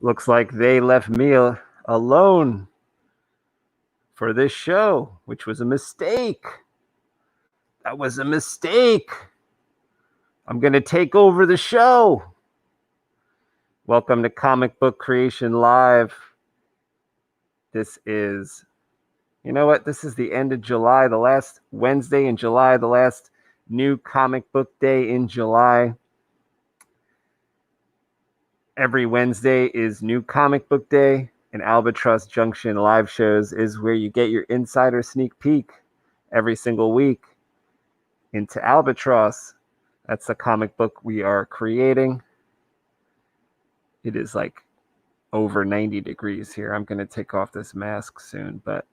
Looks like they left me alone for this show, which was a mistake. That was a mistake. I'm going to take over the show. Welcome to Comic Book Creation Live. This is, you know what? This is the end of July, the last Wednesday in July, the last new comic book day in July. Every Wednesday is New Comic Book Day, and Albatross Junction live shows is where you get your insider sneak peek every single week into Albatross. That's the comic book we are creating. It is like over 90 degrees here. I'm going to take off this mask soon, but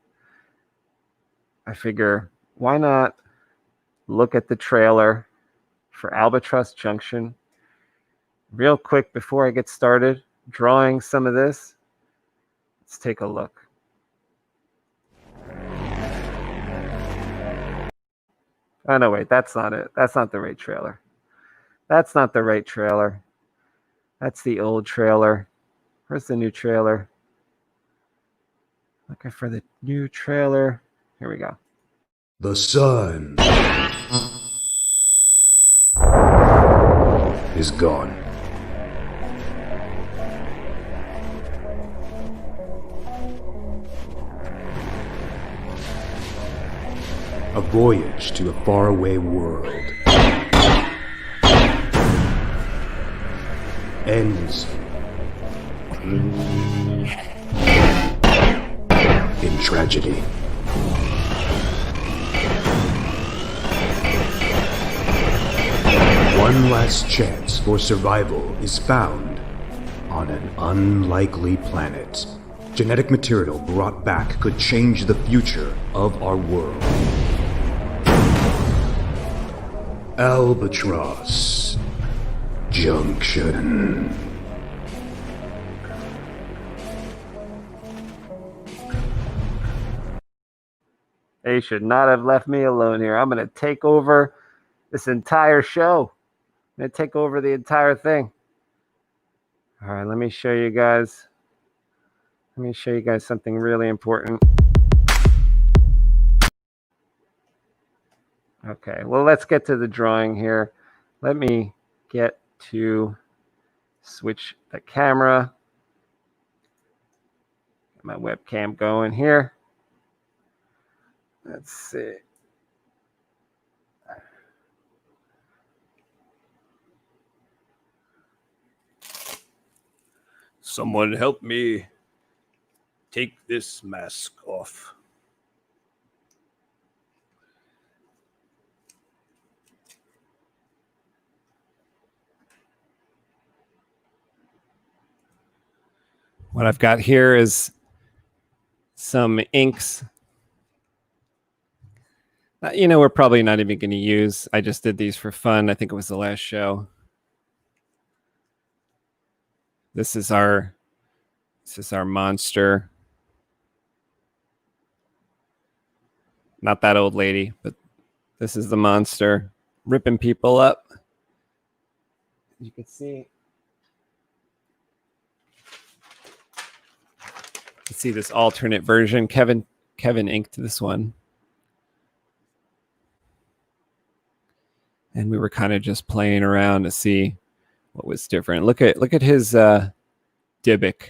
I figure why not look at the trailer for Albatross Junction real quick before I get started drawing some of this. Let's take a look. Oh, no, wait, that's not it. That's not the right trailer. That's not the right trailer. That's the old trailer. Where's the new trailer? Looking for the new trailer. Here we go. The sun is gone. A voyage to a faraway world ends in tragedy. One last chance for survival is found on an unlikely planet. Genetic material brought back could change the future of our world. Albatross Junction. They should not have left me alone here. I'm going to take over this entire show. I'm going to take over the entire thing. All right, let me show you guys. Let me show you guys something really important. Okay, well, let's get to the drawing here. Let me get to switch the camera. Get my webcam going here. Let's see. Someone help me take this mask off. What I've got here is some inks. We're probably not even going to use. I just did these for fun. I think it was the last show. This is our monster. Not that old lady, but this is the monster ripping people up. You can see. See this alternate version. Kevin inked this one. And we were kind of just playing around to see what was different. Look at his Dybbuk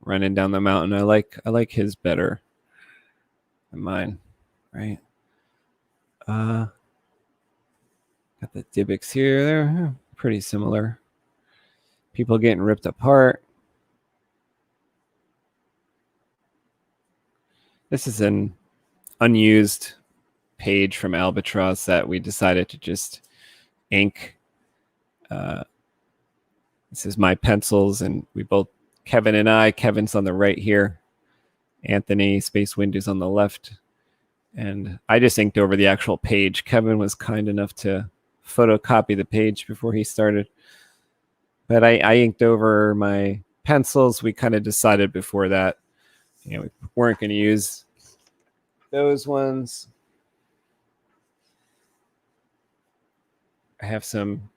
running down the mountain. I like his better than mine, right? Got the Dybbuks here. They're pretty similar. People getting ripped apart. This is an unused page from Albatross that we decided to just ink. This is my pencils, and we both, Kevin and I, Kevin's on the right here, Anthony, Space Wind is on the left, and I just inked over the actual page. Kevin was kind enough to photocopy the page before he started, but I inked over my pencils. We kind of decided before that, we weren't going to use those ones. I have some.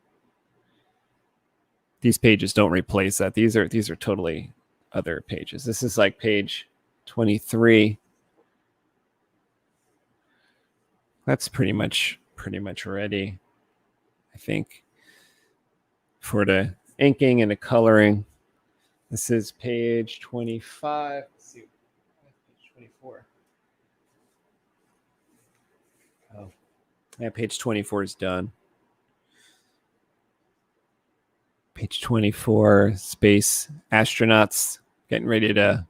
These pages don't replace that. These are totally other pages. This is like page 23. That's pretty much ready, I think, for the inking and the coloring. This is page 25. Let's see, page 24. Oh, yeah, page 24 is done. Page 24, space astronauts getting ready to,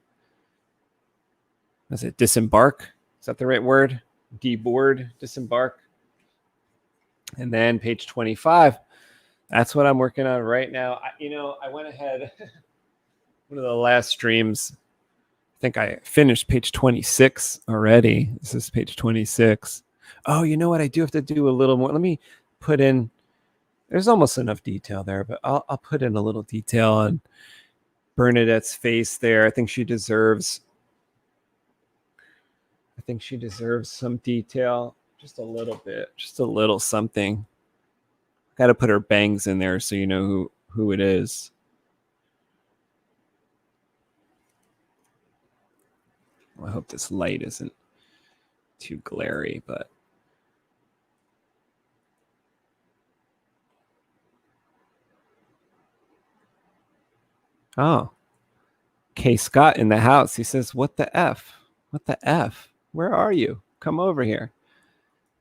disembark? Is that the right word? Deboard, disembark. And then page 25, that's what I'm working on right now. I went ahead, one of the last streams, I think I finished page 26 already. This is page 26. Oh, you know what? I do have to do a little more. Let me put in, there's almost enough detail there, but I'll put in a little detail on Bernadette's face there. I think she deserves some detail. Just a little bit, just a little something. Got to put her bangs in there so you know who it is. Well, I hope this light isn't too glary, but oh, K. Scott in the house. He says, "What the F? What the F? Where are you? Come over here."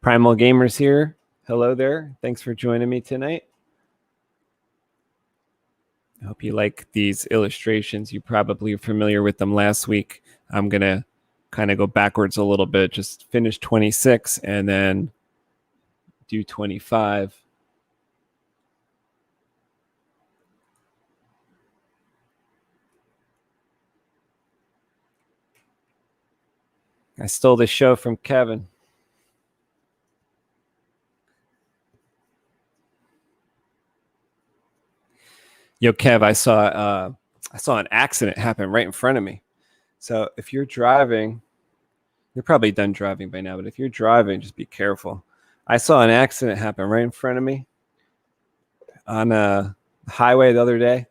Primal Gamers here. Hello there. Thanks for joining me tonight. I hope you like these illustrations. You probably were familiar with them last week. I'm going to kind of go backwards a little bit, just finish 26 and then do 25. I stole the show from Kevin. Yo, Kev, I saw an accident happen right in front of me. So if you're driving, you're probably done driving by now, but if you're driving, just be careful. I saw an accident happen right in front of me on a highway the other day.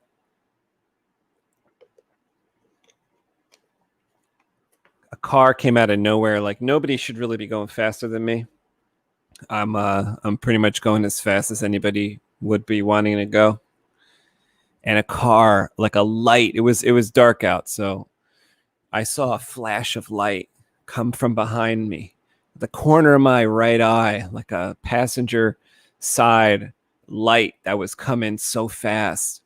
A car came out of nowhere. Like, nobody should really be going faster than me. I'm pretty much going as fast as anybody would be wanting to go. And a car, like a light, it was dark out, so I saw a flash of light come from behind me, the corner of my right eye, like a passenger side light that was coming so fast.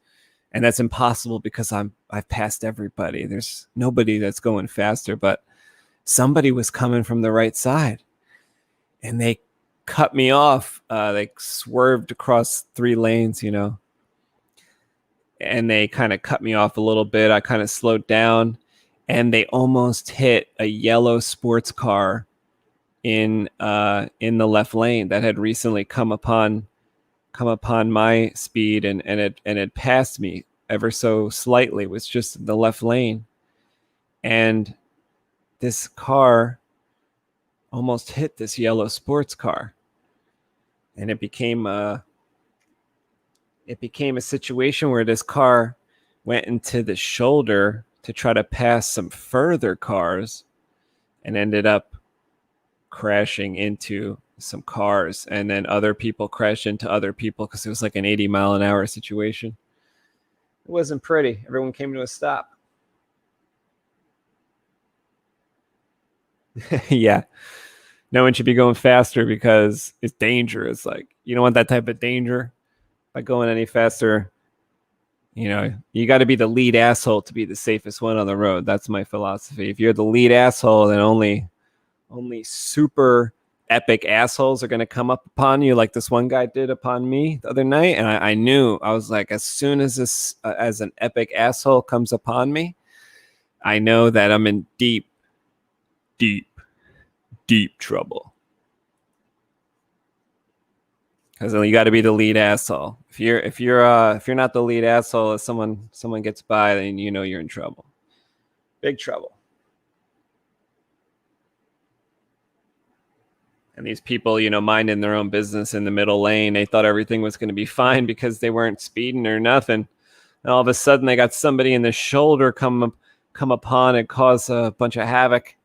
And that's impossible because I've passed everybody. There's nobody that's going faster, but somebody was coming from the right side, and they cut me off. They swerved across 3 lanes, and they kind of cut me off a little bit. I kind of slowed down, and they almost hit a yellow sports car in the left lane that had recently come upon my speed and it passed me ever so slightly. It was just the left lane, and this car almost hit this yellow sports car, and it became a situation where this car went into the shoulder to try to pass some further cars and ended up crashing into some cars, and then other people crashed into other people because it was like an 80-mile-an-hour situation. It wasn't pretty. Everyone came to a stop. Yeah. No one should be going faster because it's dangerous. Like, you don't want that type of danger. By going any faster, you got to be the lead asshole to be the safest one on the road. That's my philosophy. If you're the lead asshole, then only super epic assholes are going to come up upon you, like this one guy did upon me the other night. And I knew, I was like, as soon as this as an epic asshole comes upon me, I know that I'm in deep trouble. Because you got to be the lead asshole. If you're not the lead asshole, if someone gets by, then you're in trouble, big trouble. And these people, minding their own business in the middle lane, they thought everything was going to be fine because they weren't speeding or nothing, And all of a sudden they got somebody in the shoulder come upon and cause a bunch of havoc.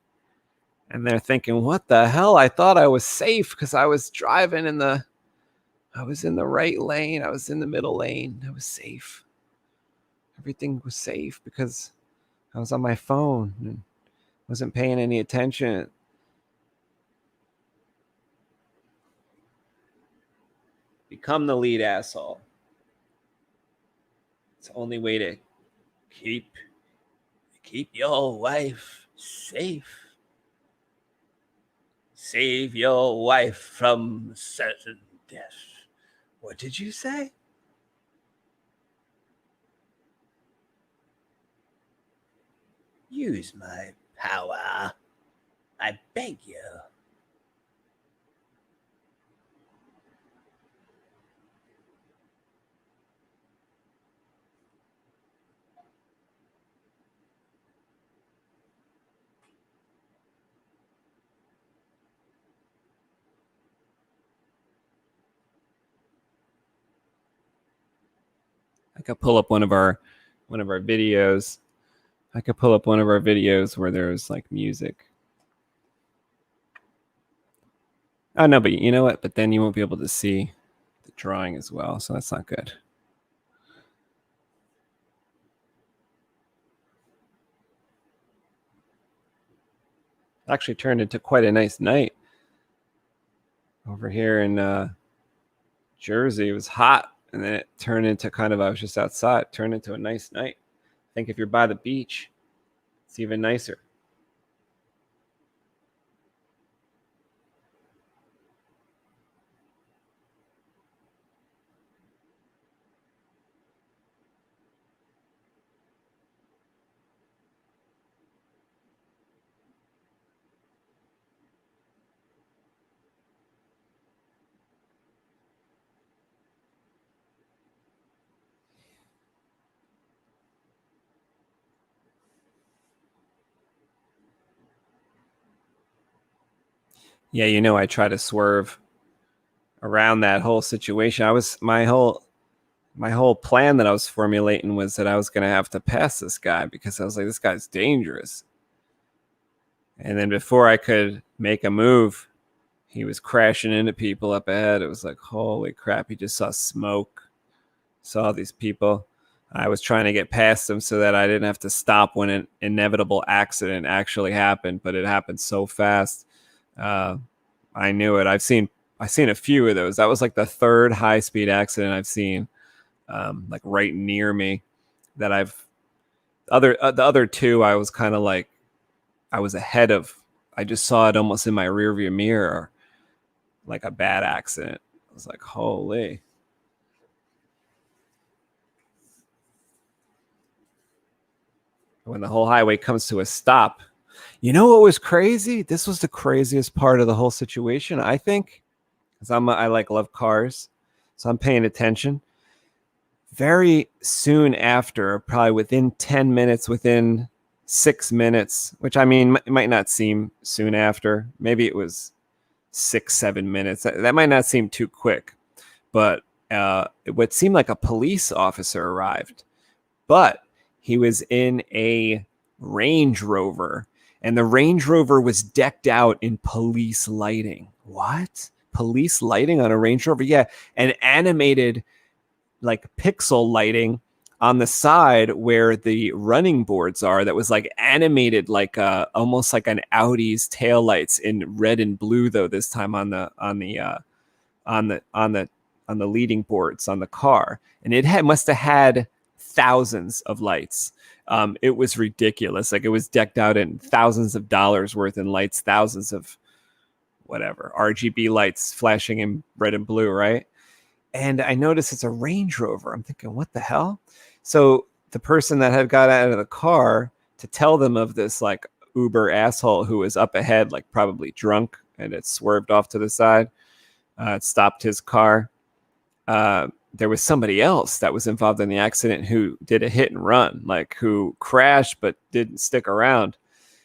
And they're thinking, what the hell? I thought I was safe because I was driving I was in the right lane. I was in the middle lane. I was safe. Everything was safe because I was on my phone and wasn't paying any attention. Become the lead asshole. It's the only way to keep your wife safe. Save your wife from certain death. What did you say? Use my power. I beg you. I could pull up one of our videos. I could pull up one of our videos where there's like music. Oh no, but you know what? But then you won't be able to see the drawing as well, so that's not good. Actually turned into quite a nice night over here in Jersey. It was hot, and then it turned into kind of, I was just outside, it turned into a nice night. I think if you're by the beach, it's even nicer. Yeah, you know, I try to swerve around that whole situation. My whole plan that I was formulating was that I was going to have to pass this guy because I was like, this guy's dangerous. And then before I could make a move, he was crashing into people up ahead. It was like, holy crap. He just saw smoke, saw these people. I was trying to get past them so that I didn't have to stop when an inevitable accident actually happened, but it happened so fast. I knew it. I've seen a few of those. That was like the third high-speed accident I've seen, like right near me. That the other two, I was kind of like, I was ahead of. I just saw it almost in my rearview mirror, like a bad accident. I was like, holy. When the whole highway comes to a stop. You know what was crazy? This was the craziest part of the whole situation, I think, because I like love cars, so I'm paying attention. Very soon after, probably within 10 minutes, within 6 minutes, which I mean, it might not seem soon after. Maybe it was 6-7 minutes. That might not seem too quick, but what seemed like a police officer arrived, but he was in a Range Rover, and the Range Rover was decked out in police lighting. What? Police lighting on a Range Rover? Yeah, and animated like pixel lighting on the side where the running boards are. That was like animated, like almost like an Audi's taillights in red and blue, though this time on the leading boards on the car, and it must have had thousands of lights. It was ridiculous. Like, it was decked out in thousands of dollars worth in lights, thousands of whatever RGB lights flashing in red and blue, right? And I noticed it's a Range Rover. I'm thinking, what the hell? So the person that had got out of the car to tell them of this like Uber asshole who was up ahead, like probably drunk, and it swerved off to the side, it stopped his car. There was somebody else that was involved in the accident who did a hit and run, like who crashed but didn't stick around.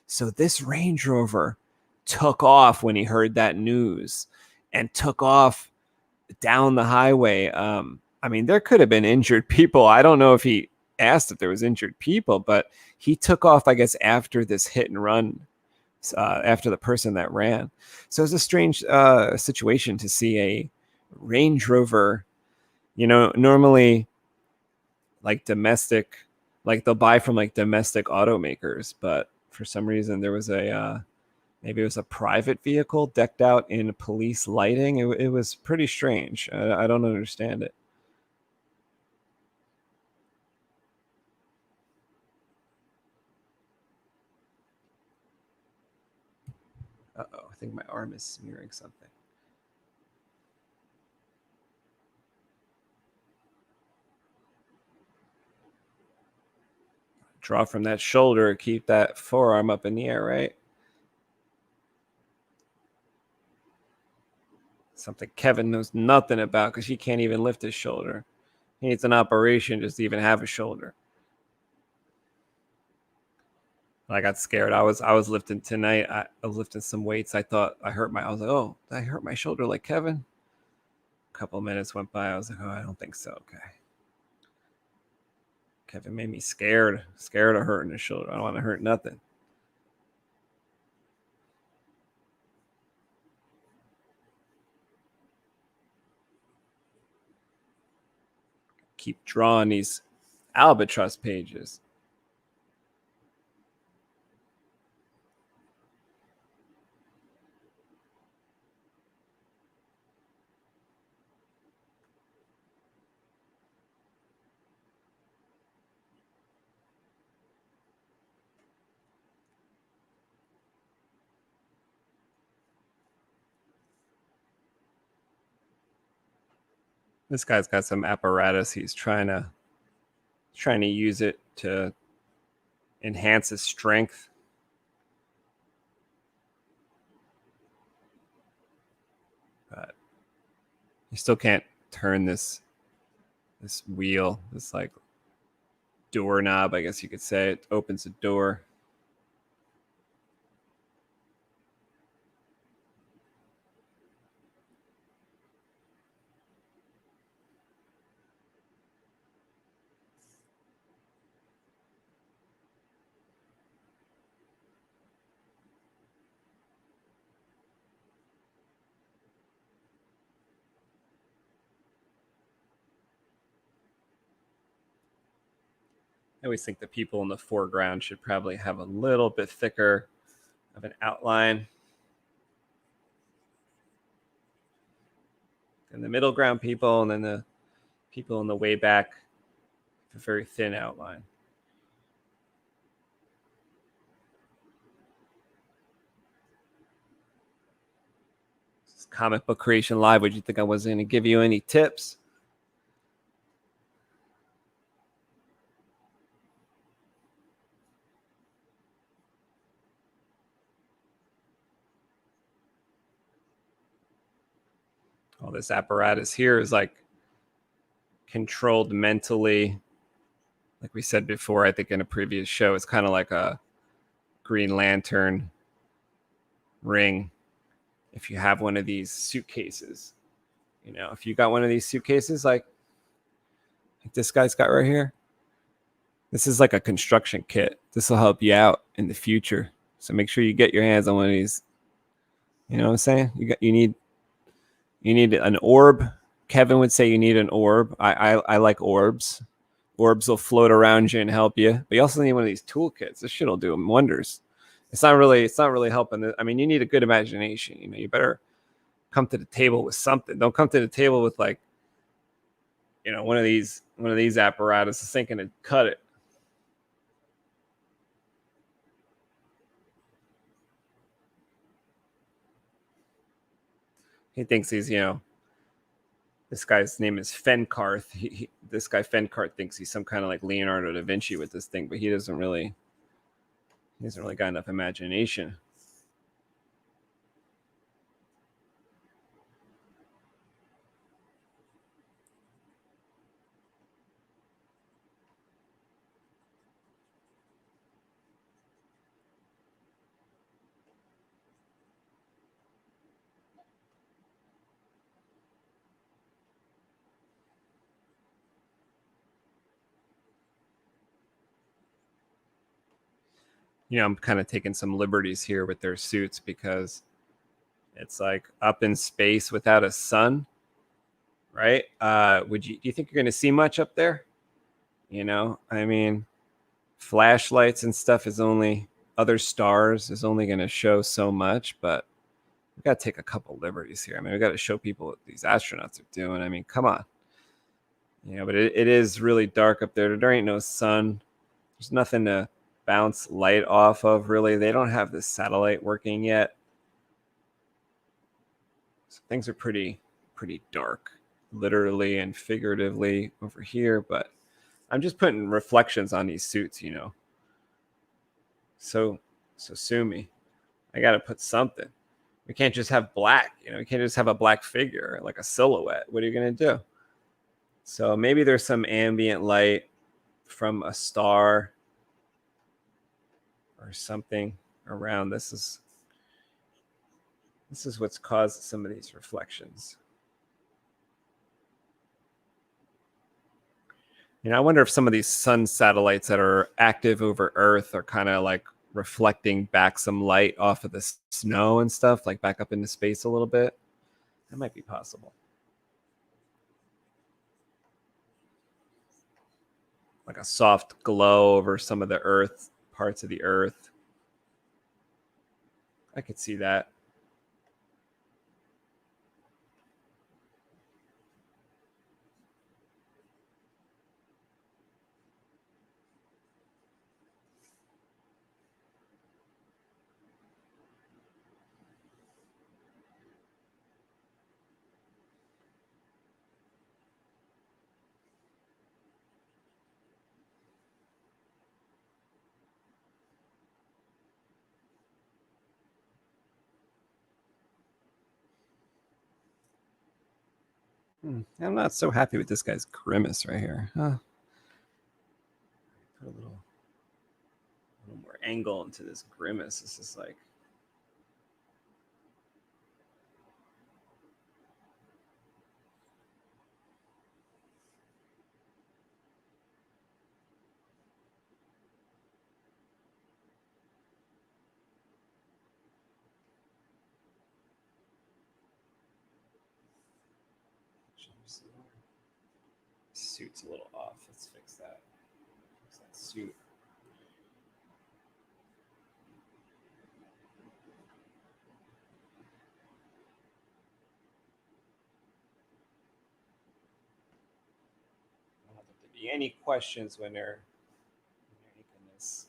So this Range Rover took off when he heard that news and took off down the highway. I mean, there could have been injured people. I don't know if he asked if there was injured people, but he took off, I guess, after this hit and run, after the person that ran. So it's a strange situation to see a Range Rover. Normally, like domestic, like they'll buy from like domestic automakers, but for some reason there was a maybe it was a private vehicle decked out in police lighting. It was pretty strange. I don't understand it. Uh-oh, I think my arm is smearing something. Draw from that shoulder, keep that forearm up in the air, right? Something Kevin knows nothing about because he can't even lift his shoulder. He needs an operation just to even have a shoulder. I got scared. I was lifting tonight. I was lifting some weights. I thought I was like, oh, did I hurt my shoulder like Kevin? A couple of minutes went by. I was like, oh, I don't think so. Okay. Kevin made me scared of hurting his shoulder. I don't want to hurt nothing. Keep drawing these Albatross pages. This guy's got some apparatus. He's trying to use it to enhance his strength. But you still can't turn this wheel, this like doorknob, I guess you could say. It opens a door. I always think the people in the foreground should probably have a little bit thicker of an outline. And the middle ground people, and then the people in the way back, a very thin outline. This is Comic Book Creation Live. Would you think I wasn't going to give you any tips? All this apparatus here is like controlled mentally. Like we said before, I think in a previous show, it's kind of like a Green Lantern ring. If you have one of these suitcases, if you got one of these suitcases like this guy's got right here, this is like a construction kit. This will help you out in the future. So make sure you get your hands on one of these. You know what I'm saying? You need an orb. Kevin would say you need an orb. I like orbs. Orbs will float around you and help you. But you also need one of these toolkits. This shit will do wonders. It's not really helping. I mean, you need a good imagination. You better come to the table with something. Don't come to the table with like, one of these apparatus thinking to cut it. He thinks he's, this guy's name is Fenkarth. This guy Fenkarth thinks he's some kind of like Leonardo da Vinci with this thing, but he doesn't really got enough imagination. I'm kind of taking some liberties here with their suits because it's like up in space without a sun, right? Do you think you're going to see much up there? I mean, flashlights and stuff is only other stars is only going to show so much, but we got to take a couple liberties here. I mean, we got to show people what these astronauts are doing. I mean, come on. But it is really dark up there. There ain't no sun. There's nothing to bounce light off of, really. They don't have this satellite working yet. So things are pretty dark, literally and figuratively over here. But I'm just putting reflections on these suits, So sue me. I got to put something. We can't just have black, we can't just have a black figure, like a silhouette. What are you going to do? So maybe there's some ambient light from a star or something around. This is what's caused some of these reflections. I wonder if some of these sun satellites that are active over Earth are kind of like reflecting back some light off of the snow and stuff, like back up into space a little bit. That might be possible. Like a soft glow over some of the Earth, parts of the Earth. I could see that. I'm not so happy with this guy's grimace right here. Huh. Put a little more angle into this grimace. This is like suit's a little off. Let's fix that. Fix that suit. I don't have to be any questions when they're making this.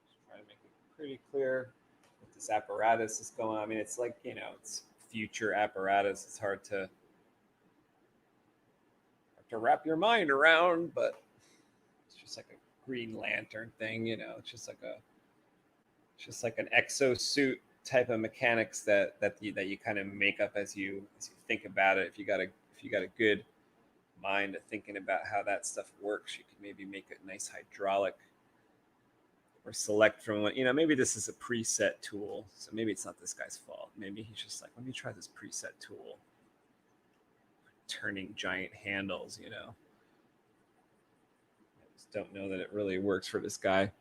Just try to make it pretty clear what this apparatus is going on. I mean, it's like, it's future apparatus. It's hard to wrap your mind around, but it's just like a Green Lantern thing, it's just like an exosuit type of mechanics that you kind of make up as you think about it. If you got a good mind of thinking about how that stuff works, you could maybe make a nice hydraulic or select from what, maybe this is a preset tool. So maybe it's not this guy's fault. Maybe he's just like, let me try this preset tool. Turning giant handles, I just don't know that it really works for this guy.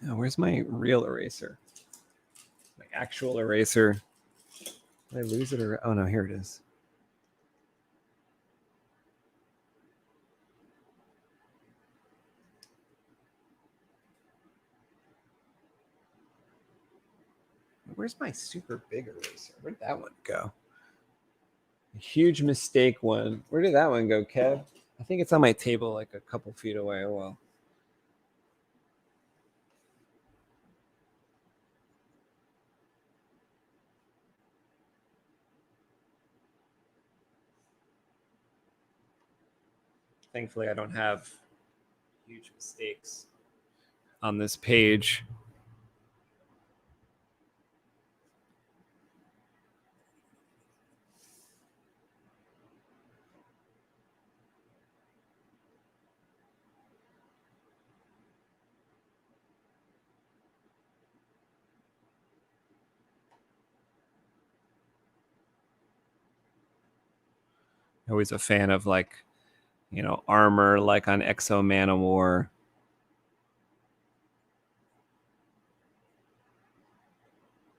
Oh, where's my real eraser? My actual eraser. Did I lose it? Oh, no, here it is. Where's my super big eraser? Where'd that one go? A huge mistake one. Where did that one go, Kev? I think it's on my table like a couple feet away. Oh, well. Thankfully, I don't have huge mistakes on this page. Always a fan of armor like on Exo Manowar.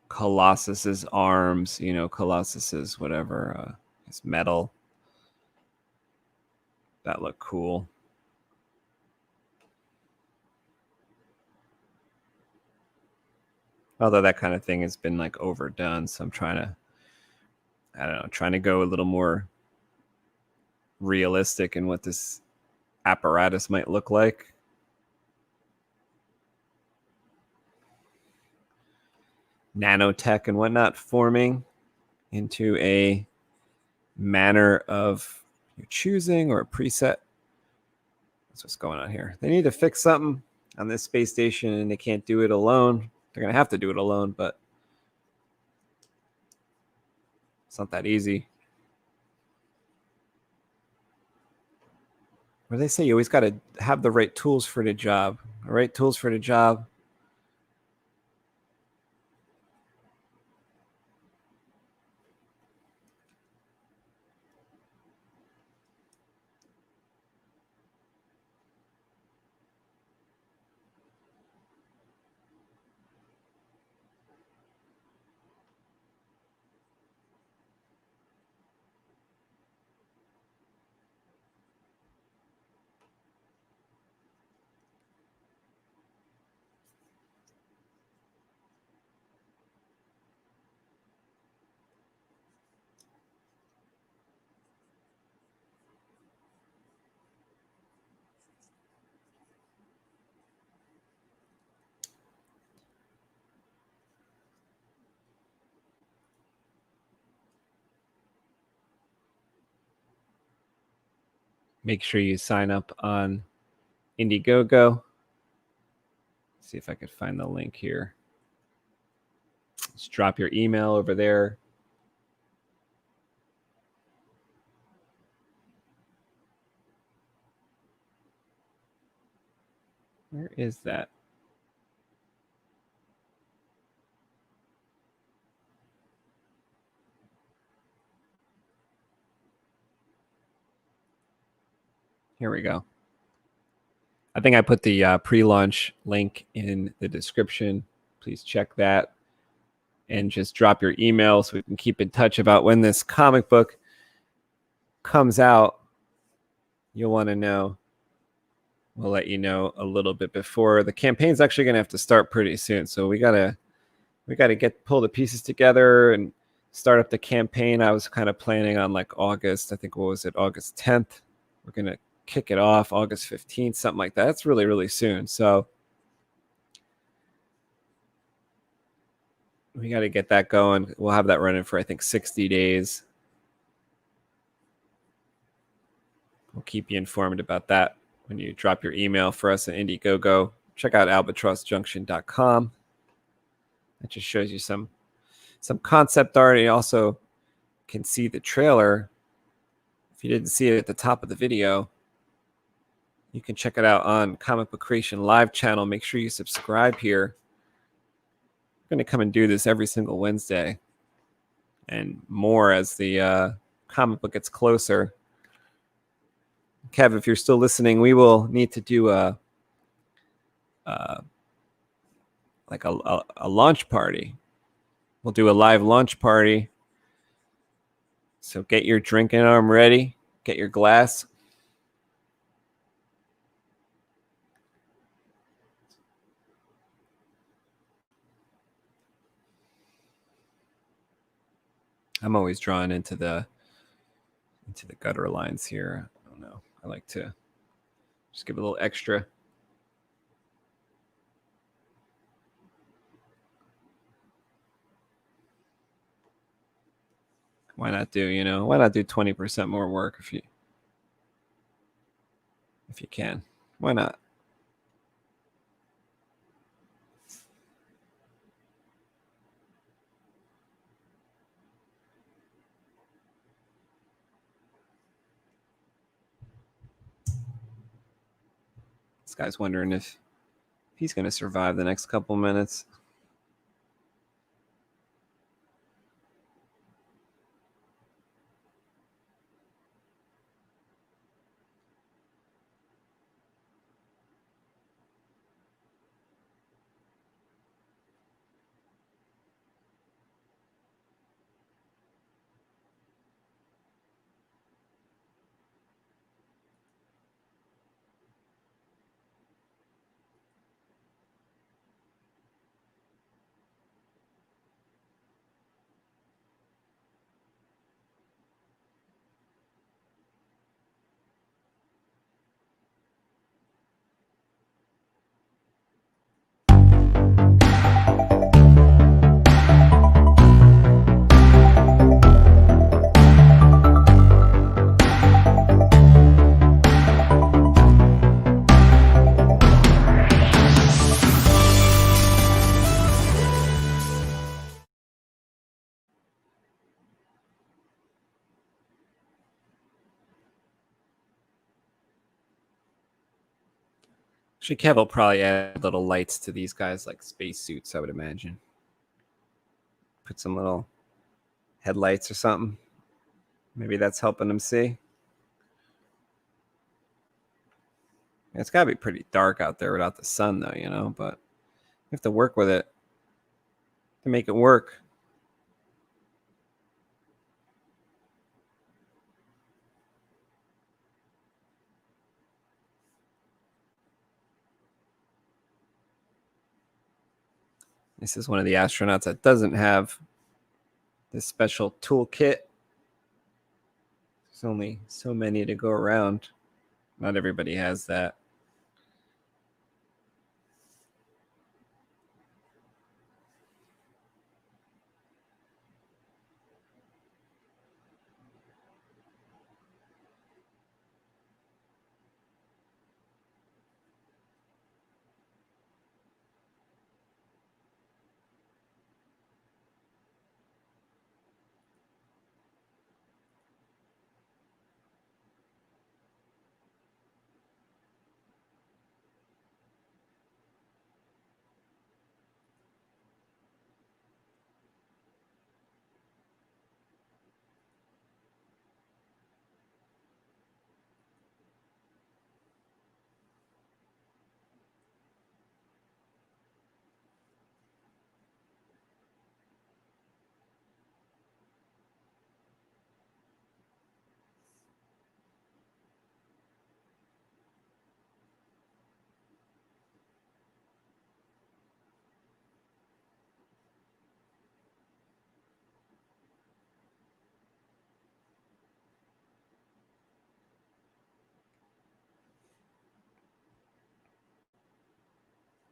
Colossus's arms, Colossus's whatever, his metal. That looked cool. Although that kind of thing has been overdone, so I'm trying to go a little more realistic in what this apparatus might look like. Nanotech and whatnot forming into a manner of your choosing or a preset. That's what's going on here. They need to fix something on this space station, and they can't do it alone. They're going to have to do it alone, but it's not that easy. What do they say? You always got to have the right tools for the job. The right tools for the job. Make sure you sign up on IndieGogo. See if I could find the link here. Just drop your email over there. Where is that? Here we go. I think I put the pre-launch link in the description. Please check that and just drop your email so we can keep in touch about when this comic book comes out. You'll want to know. We'll let you know a little bit before. The campaign's actually going to have to start pretty soon, so we gotta pull the pieces together and start up the campaign. I was kind of planning on August. I think August 10th. We're gonna kick it off August 15th, something like that. That's really, really soon. So we got to get that going. We'll have that running for, I think, 60 days. We'll keep you informed about that when you drop your email for us at IndieGogo. Check out albatrossjunction.com. That just shows you some concept art. You also can see the trailer. If you didn't see it at the top of the video, you can check it out on Comic Book Creation Live channel. Make sure you subscribe here. I'm going to come and do this every single Wednesday and more as the comic book gets closer. Kev, if you're still listening, we will need to do a launch party. We'll do a live launch party. So get your drinking arm ready. Get your glass. I'm always drawn into the gutter lines here. I don't know. I like to just give a little extra. Why not do 20% more work if you if you can. Why not? This guy's wondering if he's going to survive the next couple minutes. Actually, Kev will probably add little lights to these guys, like spacesuits, I would imagine. Put some little headlights or something. Maybe that's helping them see. It's got to be pretty dark out there without the sun, though, you know, but you have to work with it to make it work. This is one of the astronauts that doesn't have this special toolkit. There's only so many to go around. Not everybody has that.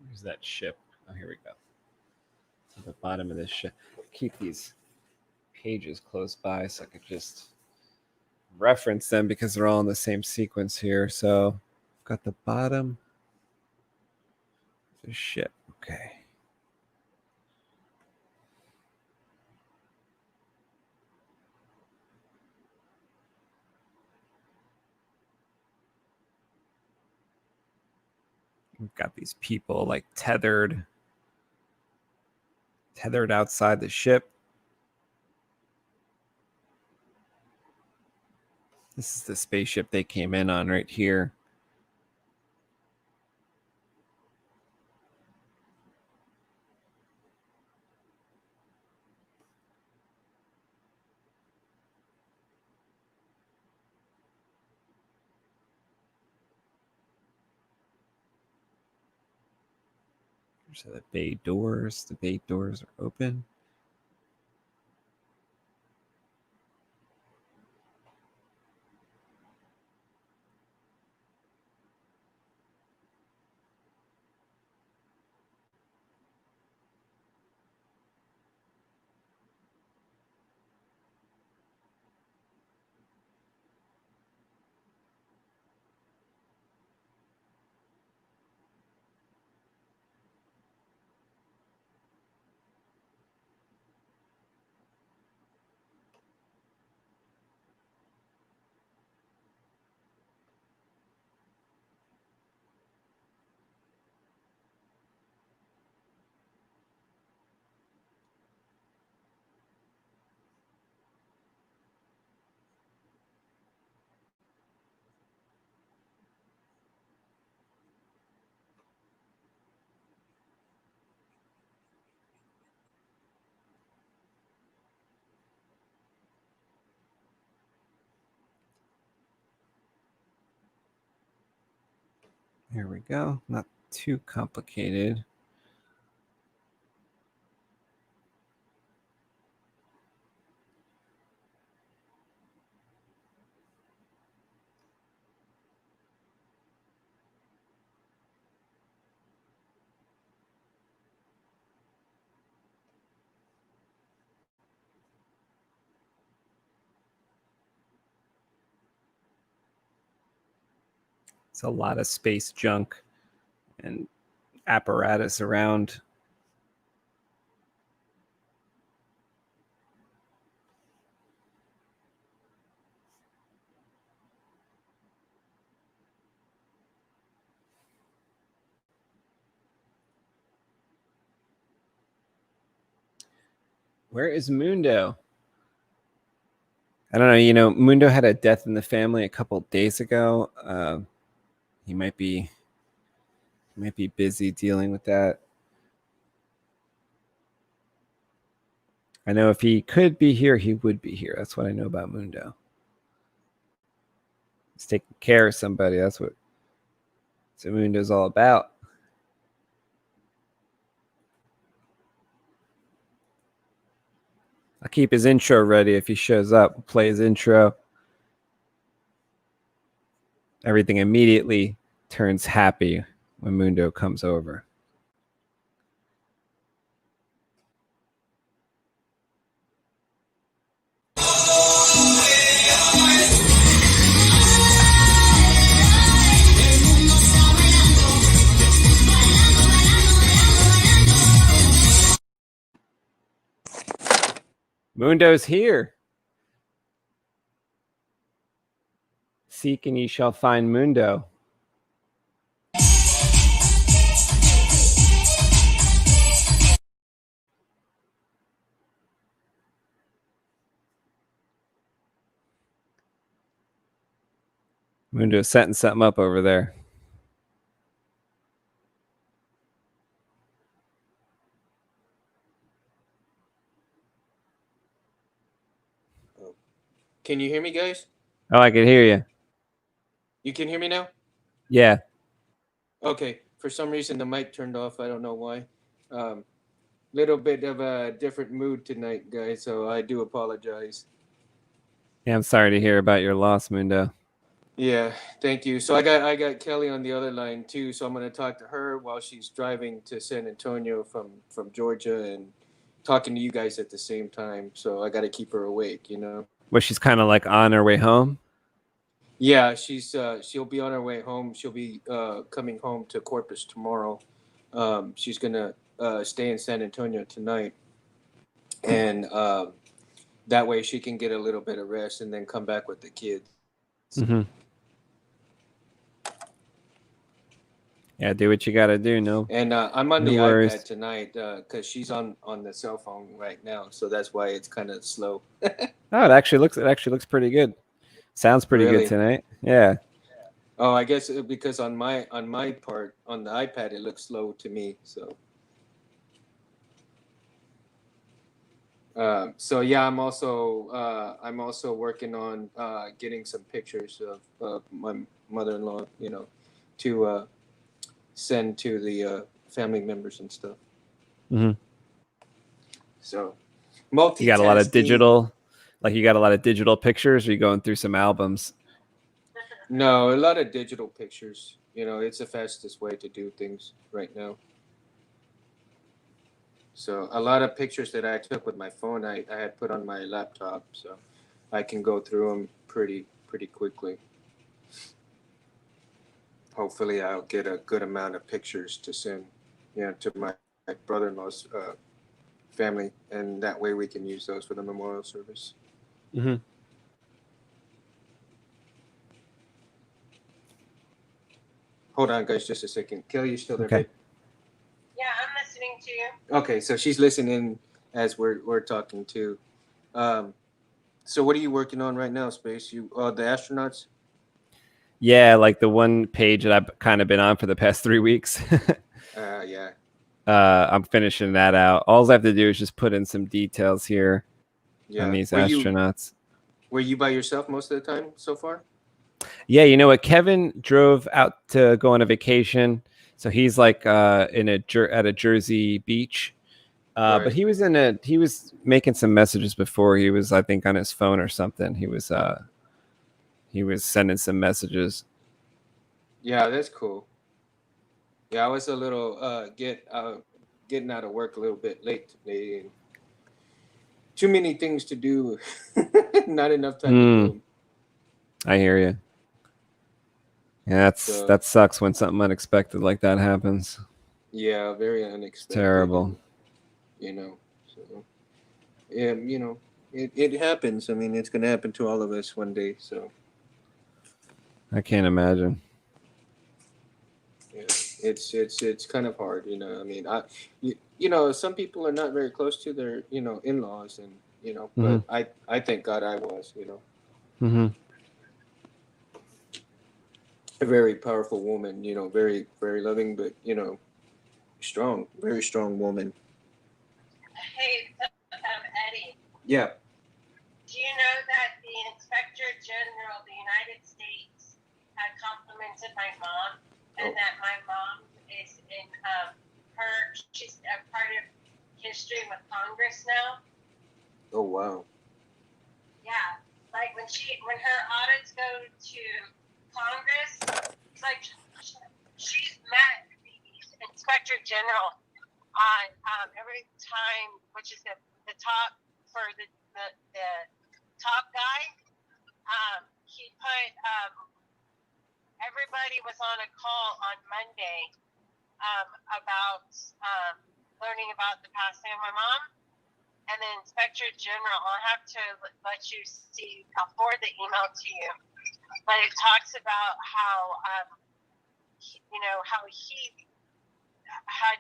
Where's that ship? Oh, here we go. At the bottom of this ship. Keep these pages close by so I could just reference them because they're all in the same sequence here. So got the bottom of the ship. Okay. We've got these people like tethered outside the ship. This is the spaceship they came in on right here. So the bay doors are open. Here we go. Not too complicated. It's a lot of space junk and apparatus around. Where is Mundo? I don't know. You know, Mundo had a death in the family a couple days ago. He might be busy dealing with that. I know if he could be here, he would be here. That's what I know about Mundo. He's taking care of somebody. That's what Mundo's all about. I'll keep his intro ready if he shows up. We'll play his intro. Everything immediately turns happy when Mundo comes over. Mundo's here. Seek and ye shall find Mundo. Mundo's setting something up over there. Can you hear me, guys? Oh, I can hear you. You can hear me now? Yeah. Okay. For some reason, the mic turned off. I don't know why. Little bit of a different mood tonight, guys, so I do apologize. Yeah, I'm sorry to hear about your loss, Mundo. Yeah, thank you. So I got Kelly on the other line too, so I'm going to talk to her while she's driving to San Antonio from Georgia and talking to you guys at the same time. So I got to keep her awake, you know. Well, she's kind of like on her way home. Yeah, she'll be on her way home. She'll be coming home to Corpus tomorrow. She's gonna stay in San Antonio tonight, and that way she can get a little bit of rest and then come back with the kids. Mm-hmm. Yeah, do what you got to do. No. And I'm on No the worries. iPad tonight because she's on the cell phone right now, so that's why it's kind of slow. Oh, it actually looks pretty good. Sounds pretty Really? good tonight. Yeah. Oh, I guess because on my part on the iPad it looks slow to me. So yeah, I'm also working on getting some pictures of my mother-in-law, you know, to send to the family members and stuff. Mm-hmm. So You got a lot of digital, you got a lot of digital pictures. Or you going through some albums? No, a lot of digital pictures. You know, it's the fastest way to do things right now. So a lot of pictures that I took with my phone, I had put on my laptop, so I can go through them pretty quickly. Hopefully, I'll get a good amount of pictures to send, you know, to my brother-in-law's family, and that way we can use those for the memorial service. Mm-hmm. Hold on, guys, just a second. Kelly, you still there? Okay. Babe? Yeah, I'm listening to you. Okay, so she's listening as we're talking too. So what are you working on right now, Space? You the astronauts? Yeah, like the one page that I've kind of been on for the past 3 weeks. Yeah. I'm finishing that out. All I have to do is just put in some details here on these astronauts. Were you by yourself most of the time so far? Yeah, you know what? Kevin drove out to go on a vacation, so he's like at a Jersey beach. But Right. he was making some messages before. He was, I think, on his phone or something. He was sending some messages. Yeah, that's cool. Yeah, I was a little getting out of work a little bit late today, and too many things to do, not enough time to do Mm, them. I hear you. Yeah, So that sucks when something unexpected like that happens. yeah, very It's unexpected, and terrible. you know, so yeah, it happens. I mean, it's gonna happen to all of us one day. So I can't imagine. yeah, it's kind of hard. I mean, some people are not very close to their in-laws, and Hmm. but I thank God I was. Hmm. A very powerful woman. Very very loving, but strong, very strong woman. Hey, Eddie, Yeah. do you know that the Inspector General of the United States had complimented my mom, and Oh. that my mom is in she's a part of history with Congress now? Oh wow. Yeah, like when her audits go to Congress, it's like she's met the Inspector General on every time, which is the top for the top guy. He put everybody was on a call on Monday about learning about the passing of my mom. And the Inspector General, I'll have to let you see, I'll forward the email to you. But it talks about how, how he had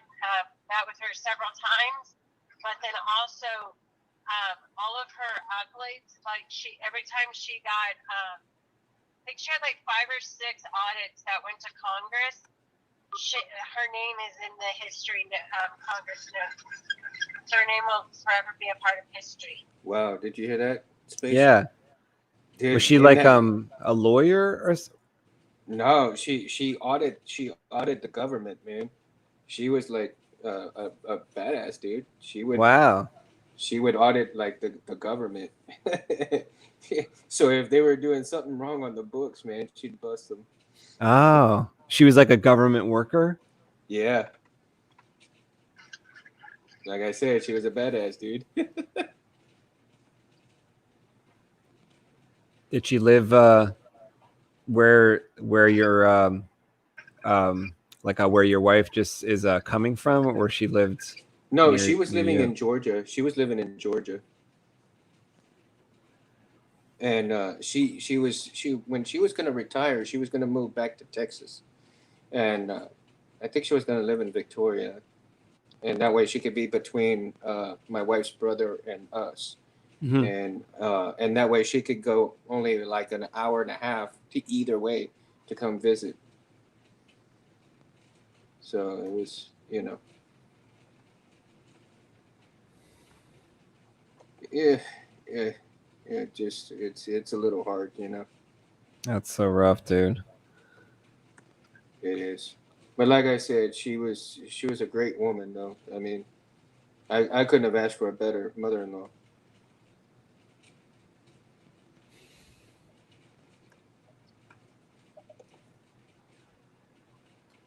met with her several times, but then also all of her accolades, like every time she got, I think she had like 5 or 6 audits that went to Congress. Her name is in the history Congress notes. So her name will forever be a part of history. Wow. Did you hear that? Space. Yeah. Was Dude, she in like that. a lawyer or? No, she audited the government, man. She was like a badass dude. Wow. She would audit like the government. So if they were doing something wrong on the books, man, she'd bust them. Oh, she was like a government worker. Yeah, like I said, she was a badass dude. Did she live where your like where your wife just is coming from, or she lived No, she was near living you? in Georgia. She was living in Georgia, and she when she was gonna retire, she was gonna move back to Texas, and I think she was gonna live in Victoria, and that way she could be between my wife's brother and us, Hmm. and that way she could go only like an hour and a half to either way to come visit. So it was, yeah, yeah, yeah. Just it's a little hard. That's so rough, dude. It is, but like I said, she was a great woman though. I mean, I couldn't have asked for a better mother-in-law.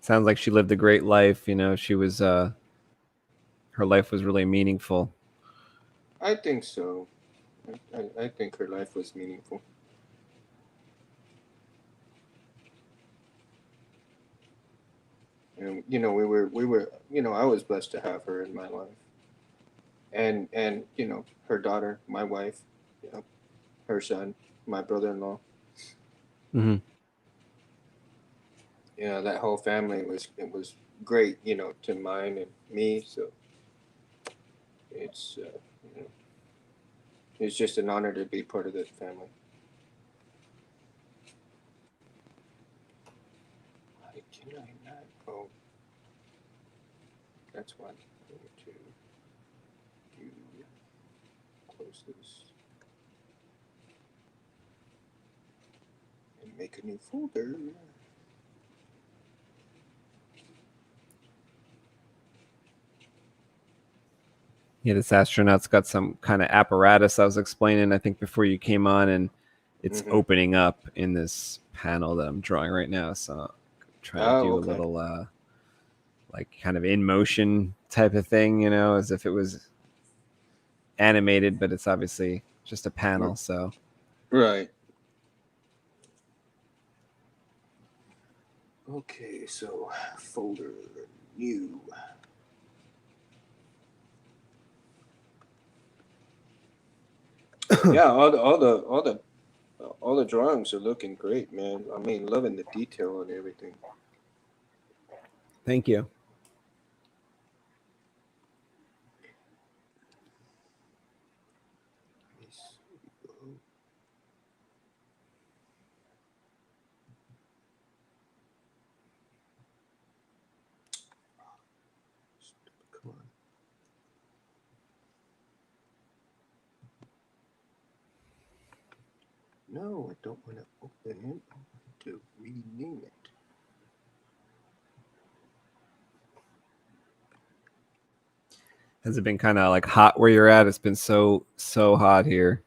Sounds like she lived a great life. She was her life was really meaningful. I think so. I think her life was meaningful. And we were I was blessed to have her in my life, and her daughter, my wife, you know her son, my brother-in-law. Hmm. That whole family was great, to mine and me. So it's you know, it's just an honor to be part of that family. Why can I not? Oh, that's why. I need to do close this and make a new folder. Yeah, this astronaut's got some kind of apparatus I was explaining, I think, before you came on, and it's opening up in this panel that I'm drawing right now. So I'm trying to do a little like kind of in motion type of thing, you know, as if it was animated, but it's obviously just a panel. So right. Okay, so folder new. Yeah, all the drawings are looking great, man. I mean, loving the detail and everything. thank you. Come on. No, I don't want to open it. I want to rename it. Has it been kind of like hot where you're at? It's been so hot here.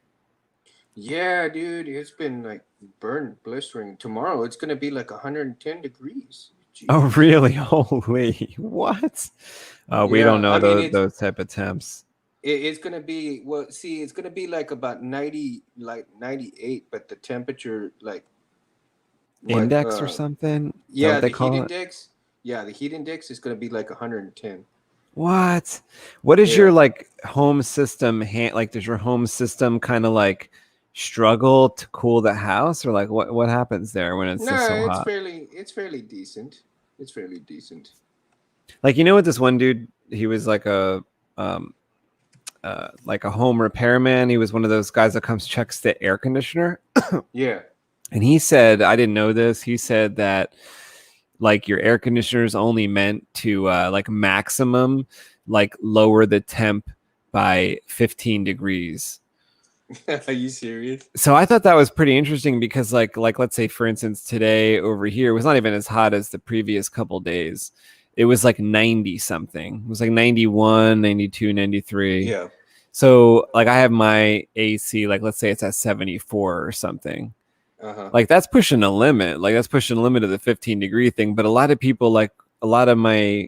Yeah, dude, it's been like blistering. Tomorrow it's gonna be like 110 degrees. Jeez. Oh, really? Holy, what? We don't know those type of temps. It's gonna be it's gonna be like about 90, like 98, but the temperature like index or something. Yeah, the heat index. Yeah, the heat index is gonna be like 110. What is your like home system like? Does your home system kind of like struggle to cool the house, or like what happens there when it's just so hot? It's fairly decent. It's fairly decent. Like, you know what, this one dude, he was like a home repairman. He was one of those guys that comes checks the air conditioner. Yeah. And he said, I didn't know this. He said that like your air conditioner is only meant to like maximum like lower the temp by 15 degrees. Are you serious? So I thought that was pretty interesting because like let's say, for instance, today over here was not even as hot as the previous couple days. It was like 90 something. It was like 91, 92, 93. Yeah. So like I have my AC, like let's say it's at 74 or something. Like that's pushing the limit. Like that's pushing the limit of the 15-degree thing. But a lot of people, like a lot of my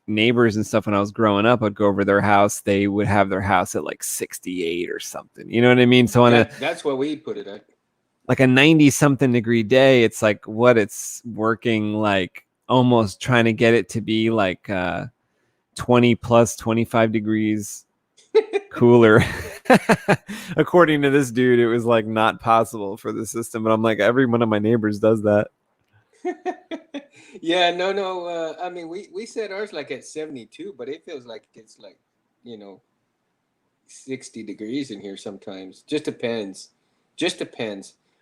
neighbors and stuff, when I was growing up, I'd go over their house. They would have their house at like 68 or something. You know what I mean? So that's what we put it at. Like a 90-something degree day, it's like it's working like almost trying to get it to be like 20 plus 25 degrees cooler. According to this dude, it was like not possible for the system, but I'm like, every one of my neighbors does that. Yeah, no. I mean, we set ours like at 72, but it feels like it's like 60 degrees in here sometimes. Just depends.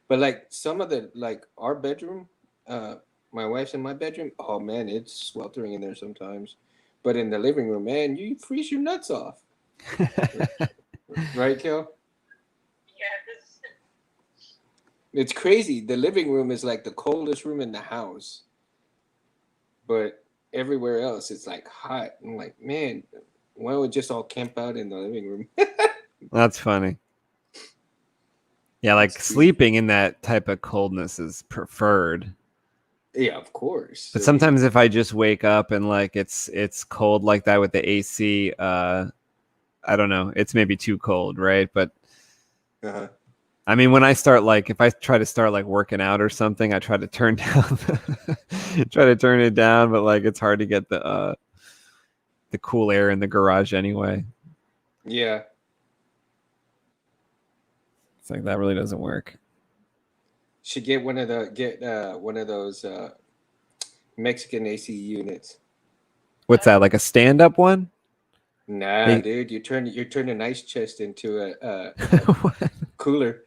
But like some of the like our bedroom, my wife's in my bedroom. Oh man, it's sweltering in there sometimes. But in the living room, man, you freeze your nuts off. Right, Kel? Yes. It's crazy. The living room is like the coldest room in the house. But everywhere else, it's like hot. I'm like, man, why don't we just all camp out in the living room? That's funny. Yeah, like sleeping in that type of coldness is preferred. Yeah, of course. But sometimes if I just wake up and like it's cold like that with the AC, I don't know, it's maybe too cold, right? But I mean, when I start like, if I try to start like working out or something, I try to turn down, it down, but like it's hard to get the cool air in the garage anyway. Yeah. It's like that really doesn't work. Should get one of those Mexican AC units. What's that? Like a stand-up one? Nah, dude, you turn an ice chest into a cooler.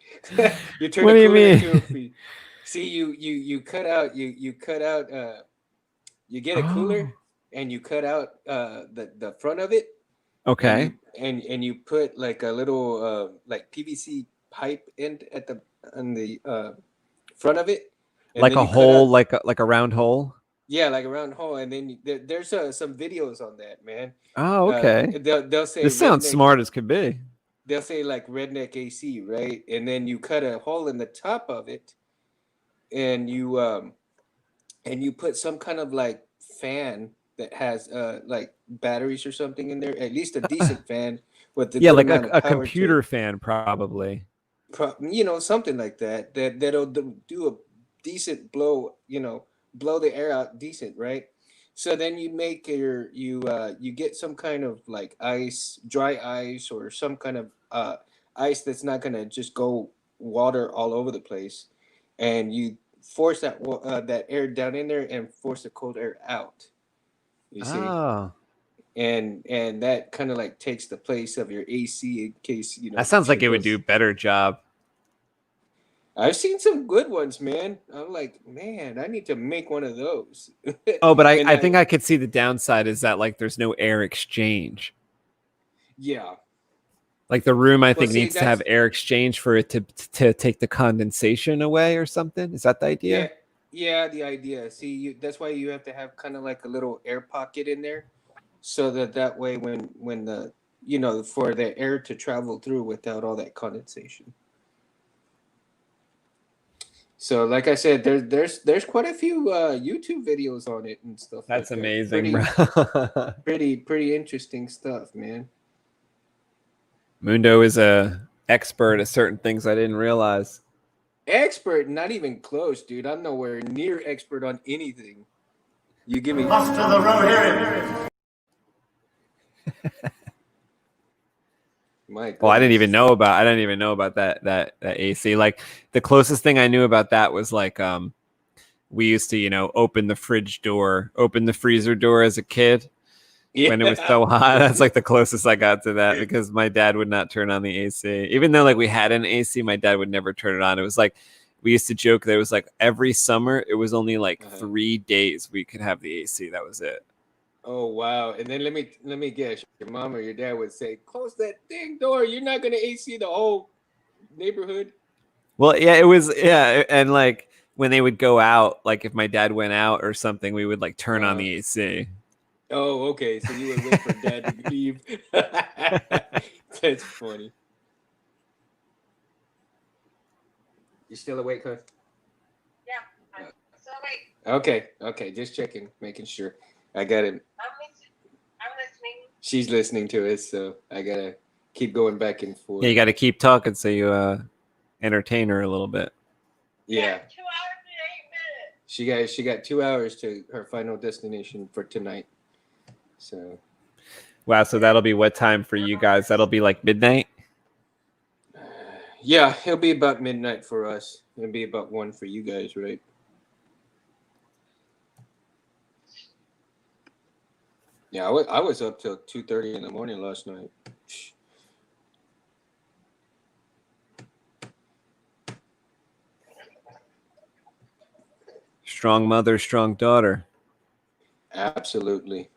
You turn what do you mean? You cut out you get a cooler and you cut out the front of it. Okay. And you put like a little like PVC pipe on the front of it, And Like then a you cut hole, out, like a round hole. yeah, like a round hole, and then there's some videos on that, man. Oh, okay. They'll say This sounds redneck. smart as could be. They'll say like redneck AC, right? And then you cut a hole in the top of it, and you put some kind of like fan that has like batteries or something in there, at least a decent fan with a Yeah, good like amount of a power to computer it. fan, probably. Something like that that'll do a decent blow, blow the air out decent, right? So then you make you get some kind of like ice, dry ice, or some kind of ice that's not gonna just go water all over the place, and you force that air down in there and force the cold air out. You see, Oh, and that kind of like takes the place of your AC in case that sounds like shit it would do goes. a better job. I've seen some good ones, man. I'm like, man, I need to make one of those. Oh, but And I think I could see the downside is that like there's no air exchange. yeah. Like the room, I Well, think see, needs to have that's air exchange for it to take the condensation away or something. Is that the yeah, idea? yeah, the idea. See, that's why you have to have kind of like a little air pocket in there, so that way when the for the air to travel through without all that condensation. So, like I said, there's quite a few YouTube videos on it and stuff That's like that. amazing, bro. Pretty interesting stuff, man. Mundo is a expert at certain things I didn't realize. Expert, not even close, dude. I'm nowhere near expert on anything. You give me Off to the road here. my Well, I didn't even goodness. know about that AC. Like the closest thing I knew about that was like we used to, open the fridge door, open the freezer door as a kid when it was Yeah. so hot. That's like the closest I got to that because my dad would not turn on the AC. Even though like we had an AC, my dad would never turn it on. It was like we used to joke that it was like every summer it was only like 3 days we could have the AC. That was it. Oh wow! And then let me guess. Your mom or your dad would say, "Close that dang door. You're not gonna AC the whole neighborhood." Well, yeah, it was, yeah, and like when they would go out, like if my dad went out or something, we would like turn on the AC. Oh, okay. So you would wait for dad to leave. That's funny. You still awake, huh? Yeah. So wait, Okay. Just checking, making sure. I got it. I'm listening. She's listening to it, so I gotta keep going back and forth. Yeah, you got to keep talking so you entertain her a little bit. Yeah. 2 hours and 8 minutes. She got 2 hours to her final destination for tonight. So Wow, so that'll be what time for you guys? That'll be like midnight? yeah, it'll be about midnight for us. It'll be about 1 for you guys, right? Yeah, I was up till 2:30 in the morning last night. Strong mother, strong daughter. Absolutely.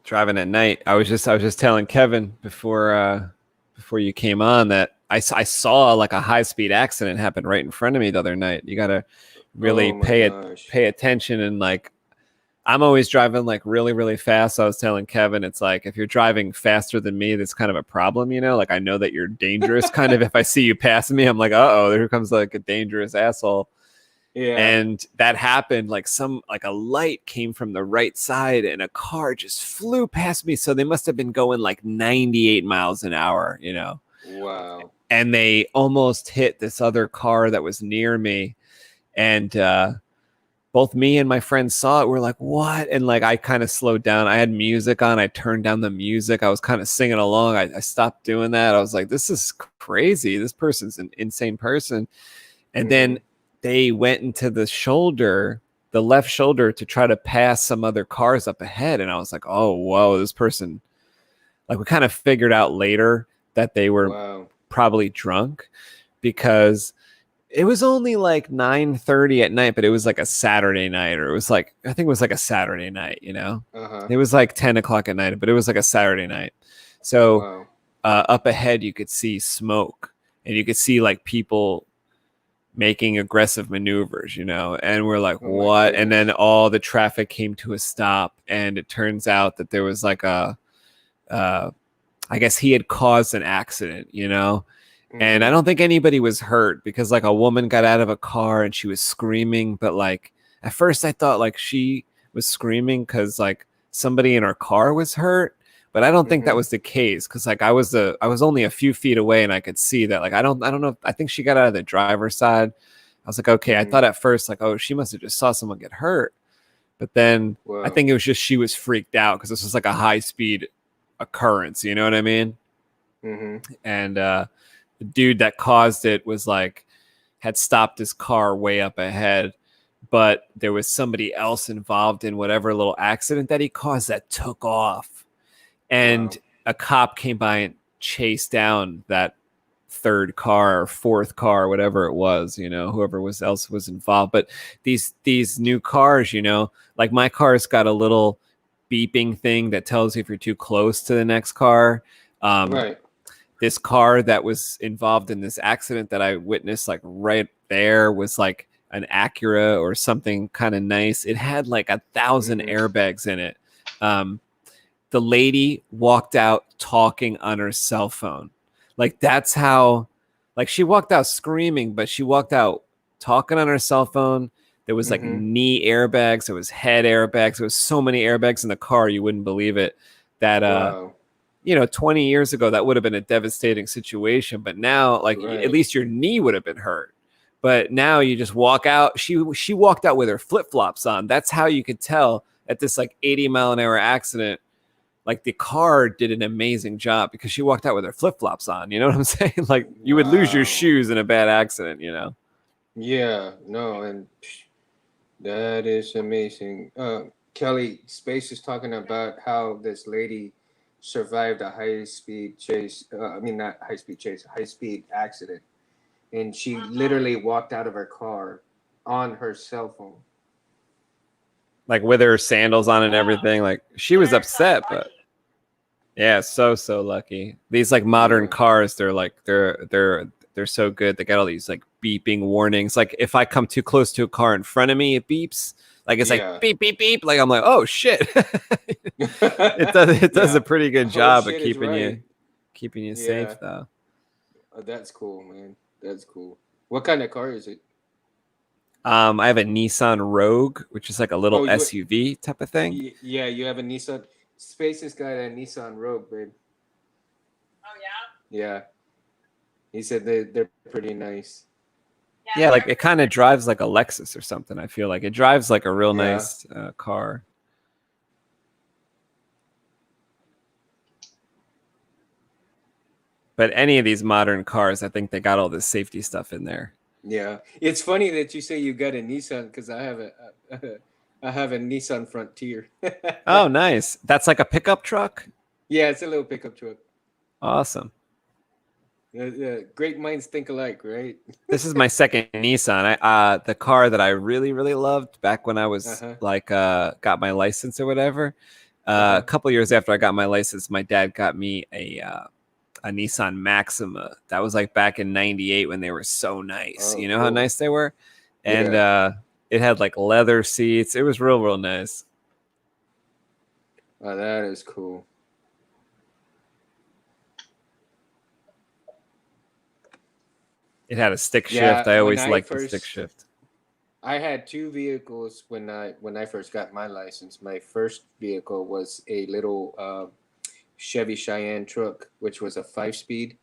Driving at night. I was just telling Kevin before you came on that I saw like a high-speed accident happen right in front of me the other night. You got to really Oh my gosh. pay attention, and like I'm always driving like really, really fast. So I was telling Kevin, it's like if you're driving faster than me, that's kind of a problem, Like I know that you're dangerous. Kind of if I see you passing me, I'm like, uh-oh, there comes like a dangerous asshole. Yeah. And that happened. Like a light came from the right side, and a car just flew past me. So they must have been going like 98 miles an hour, Wow. And they almost hit this other car that was near me, and both me and my friends saw it. We're like, what? And like, I kind of slowed down. I had music on. I turned down the music. I was kind of singing along. I stopped doing that. I was like, this is crazy. This person's an insane person. And then they went into the left shoulder to try to pass some other cars up ahead. And I was like, oh, whoa, this person, like we kind of figured out later that they were probably drunk because it was only like 9:30 at night, but it was like a Saturday night, or I think it was like a Saturday night, It was like 10 o'clock at night, but it was like a Saturday night. So up ahead, you could see smoke, and you could see like people making aggressive maneuvers, you know, and we're like, Oh my what? And then goodness. all the traffic came to a stop, and it turns out that there was like I guess he had caused an accident, you know. And I Mm-hmm. don't think anybody was hurt because like a woman got out of a car and she was screaming, but like at first I thought like she was screaming because like somebody in her car was hurt, but I don't think that Mm-hmm. was the case because like I was only a few feet away and I could see that. Like I don't know. I think she got out of the driver's side. I was like, okay. I Mm-hmm. thought at first like, oh, she must have just saw someone get hurt, but then I Wow. think it was just she was freaked out because this was like a high speed occurrence. You know what I mean? Mm-hmm. And the dude that caused it was like had stopped his car way up ahead, but there was somebody else involved in whatever little accident that he caused that took off, and Wow. a cop came by and chased down that third car or fourth car, whatever it was, you know, whoever was else was involved. But these new cars, you know, like my car's got a little beeping thing that tells you if you're too close to the next car. um, Right. this car that was involved in this accident that I witnessed, like right there, was like an Acura or something kind of nice. It had like 1,000 Mm-hmm. airbags in it. Um, the lady walked out talking on her cell phone. Like that's how, like she walked out screaming, but she walked out talking on her cell phone. There was like Mm-hmm. knee airbags. There was head airbags. There was so many airbags in the car. You wouldn't believe it. That, Wow. you know, 20 years ago, that would have been a devastating situation. But now, like, at Right. least your knee would have been hurt. But now you just walk out. She walked out with her flip flops on. That's how you could tell at this like 80-mile-an-hour accident. Like the car did an amazing job because she walked out with her flip flops on. You know what I'm saying? Like you would lose your Wow. shoes in a bad accident. You know. Yeah. No, and that is amazing. Kelly, Space is talking about how this lady survived a high speed chase. I mean, not high speed chase, high speed accident. And she literally walked out of her car on her cell phone. Like with her sandals on and Wow. everything. Like she was You're so upset, but lucky. yeah, so lucky. These like modern Yeah. cars, they're like they're so good. They got all these like beeping warnings. Like if I come too close to a car in front of me, it beeps. Like it's like Yeah. beep beep beep. Like I'm like, oh shit. It does Yeah. a pretty good Oh job of shit is right. keeping you Yeah. safe though. That's cool, man. That's cool. What kind of car is it? I have a Nissan Rogue, which is like a little Oh, SUV type of thing. yeah, you have a Nissan. Space has got a Nissan Rogue, babe. Oh yeah. Yeah, he said they're pretty nice. Yeah, like They're it kind of drives like a Lexus or something. I feel like it drives like a real Yeah. nice car. But any of these modern cars, I think they got all this safety stuff in there. Yeah, it's funny that you say you got a Nissan because I have I have a Nissan Frontier. Oh, nice. That's like a pickup truck. Yeah, it's a little pickup truck. Awesome. Great minds think alike, right? This is my second Nissan. The car that I really loved back when I was Uh-huh. like got my license or whatever. Uh-huh. A couple years after I got my license, my dad got me a Nissan Maxima. That was like back in '98 when they were so nice. Oh, You know how cool. nice they were, and Yeah. it had like leather seats. It was real nice. Oh, that is cool. It had a stick Yeah, shift. I when always I liked the stick first shift. I had two vehicles when I first got my license. My first vehicle was a little Chevy Cheyenne truck, which was a 5-speed.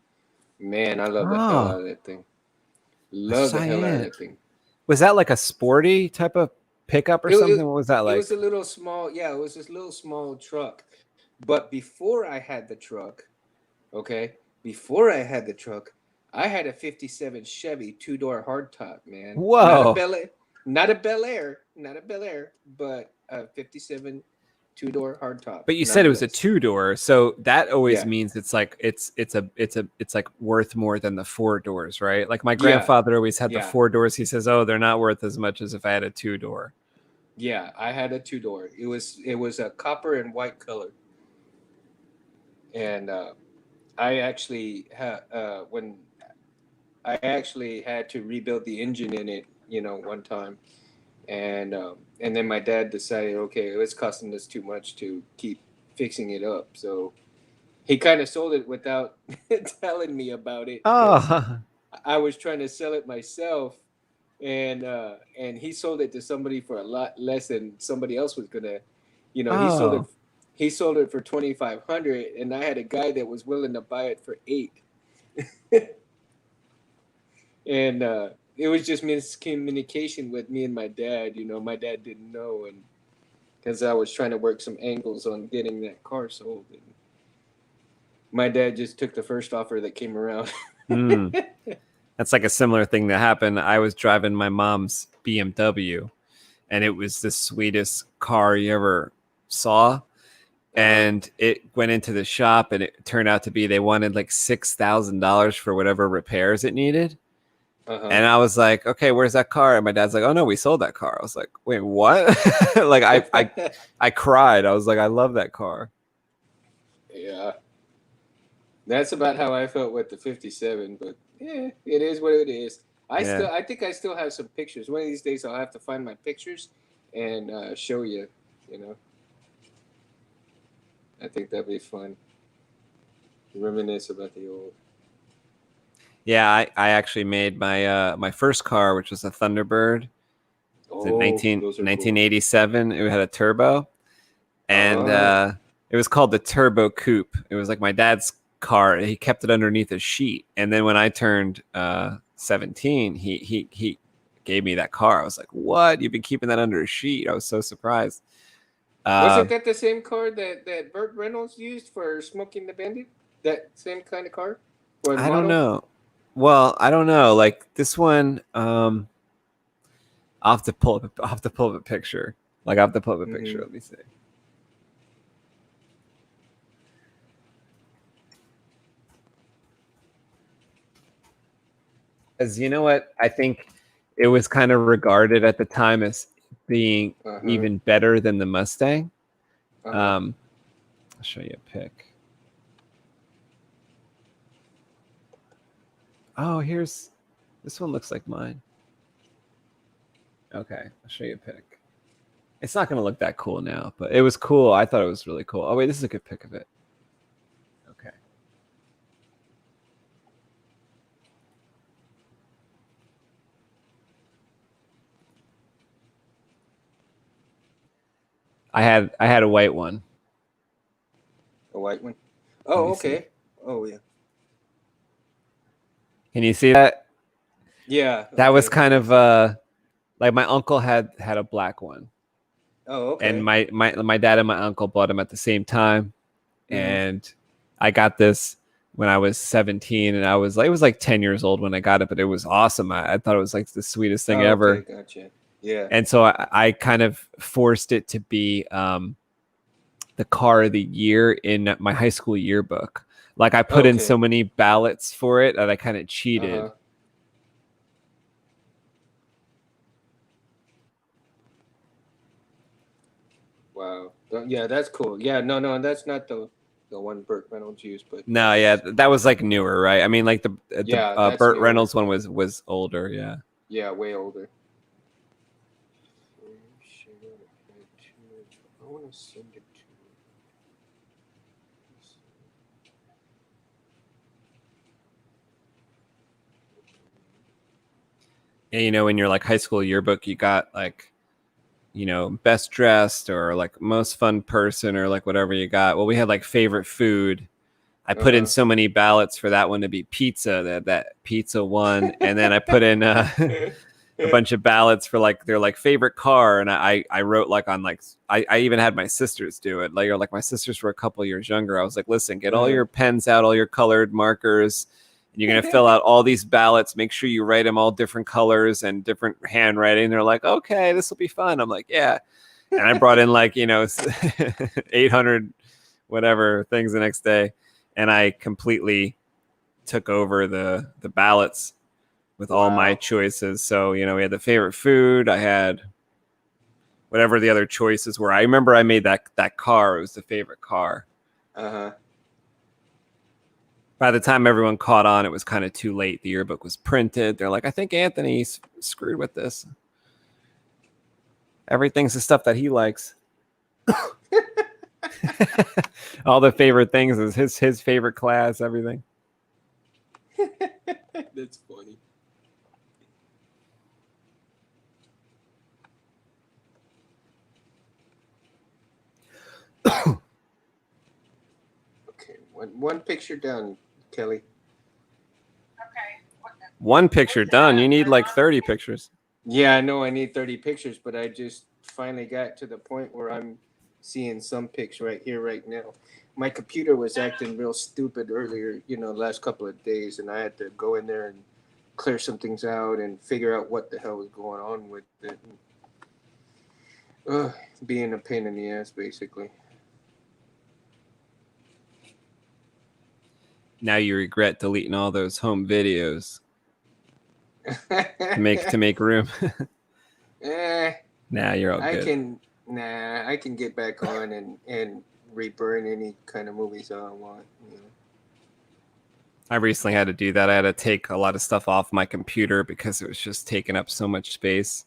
Man, I love the hell Oh, out of that thing. a Love the hell out of Cheyenne. that thing. Was that like a sporty type of pickup or It, something? it, What was that it was like? a little small. Yeah, it was this little small truck. But before I had the truck, okay, before I had the truck, I had a 57 Chevy 2-door hardtop, man. Not a Whoa. Bel Air, not a Bel Air, not a Bel Air, but a 57 2-door hardtop, But you said it was a nonetheless. 2-door, so that always Yeah, means it's like it's like worth more than the 4 doors, right? Like my yeah, grandfather always had the yeah, 4 doors. He says, "Oh, they're not worth as much as if I had a 2-door." yeah. I had a 2-door. It was a copper and white color, and I actually had when I actually had to rebuild the engine in it, one time, and then my dad decided, okay, it's costing us too much to keep fixing it up, so he kind of sold it without telling me about it because Oh, I was trying to sell it myself, and he sold it to somebody for a lot less than somebody else was gonna, oh, he sold it for 2,500, and I had a guy that was willing to buy it for 8, and it was just miscommunication with me and my dad. My dad didn't know, and because I was trying to work some angles on getting that car sold, and my dad just took the first offer that came around. mm. That's like a similar thing that happened. I was driving my mom's BMW, and it was the sweetest car you ever saw. And it went into the shop, and it turned out to be they wanted like $6,000 for whatever repairs it needed. And I was like, okay, where's that car? And my dad's like, oh no, we sold that car. I was like, wait, what? Like I cried. I was like, I love that car. Yeah, that's about how I felt with the 57. But yeah, it is what it is. Yeah. I think I still have some pictures. One of these days, I'll have to find my pictures and show you. You know, I think that'd be fun. Reminisce about the old. Yeah, I actually made my my first car, which was a Thunderbird. It's in Those are 1987. It had a turbo, and cool. it was called the Turbo Coupe. It was like my dad's car. He kept it underneath a sheet, and then when I turned 17, he gave me that car. I was like, "What? You've been keeping that under a sheet?" I was so surprised. Wasn't that the same car that Burt Reynolds used for Smoking the Bandit? That same kind of car? Or I don't model? know. Well, I don't know. Like this one, I'll have to pull up. I'll have to pull up a picture. Like I have to pull up a picture. Mm-hmm. Let me see. Because you know what? I think it was kind of regarded at the time as being even better than the Mustang. I'll show you a pic. Oh, here's this one. Looks like mine. Okay, I'll show you a pic. It's not going to look that cool now, but it was cool. I thought it was really cool. Oh wait, this is a good pic of it. Okay. I had a white one. A white one? Oh, okay. See. Oh, yeah. Can you see that? Yeah. That okay. was kind of like my uncle had a black one. Oh, okay. And my dad and my uncle bought them at the same time. And I got this when I was 17, and I was like, it was like 10 years old when I got it, but it was awesome. I thought it was like the sweetest thing ever. Okay, gotcha. Yeah. And so I kind of forced it to be the car of the year in my high school yearbook. Like I put in so many ballots for it that I kind of cheated. Wow. Yeah, that's cool. Yeah, no, that's not the one Burt Reynolds used, but No, yeah, that was like newer, right? I mean, like the Burt newer. Reynolds one was older, yeah. Yeah, way older. I want to send it to you. Yeah, you know, in your like high school yearbook, you got like, you know, best dressed or like most fun person or like whatever you got. Well, we had like favorite food. I put in so many ballots for that one to be pizza, that pizza won. And then I put in a bunch of ballots for like their like favorite car. And I wrote like on like, I even had my sisters do it. Like my sisters were a couple years younger. I was like, listen, get all your pens out, all your colored markers. And you're going to fill out all these ballots. Make sure you write them all different colors and different handwriting. They're like, okay, this will be fun. I'm like, yeah. And I brought in like, you know, 800 whatever things the next day. And I completely took over the ballots with all my choices. So, you know, we had the favorite food. I had whatever the other choices were. I remember I made that car. It was the favorite car. By the time everyone caught on, it was kind of too late. The yearbook was printed. They're like, I think Anthony's screwed with this. Everything's the stuff that he likes. All the favorite things is his favorite class, everything. That's funny. Okay, one picture down, Kelly. Okay. One picture done. You need like 30 pictures. Yeah, I know I need 30 pictures, but I just finally got to the point where I'm seeing some pics right here, right now. My computer was acting real stupid earlier, last couple of days, and I had to go in there and clear some things out and figure out what the hell was going on with it. Being a pain in the ass, basically. Now you regret deleting all those home videos to make room. Nah, you're all good. I can get back on and reburn any kind of movies I want. I recently had to do that. I had to take a lot of stuff off my computer because it was just taking up so much space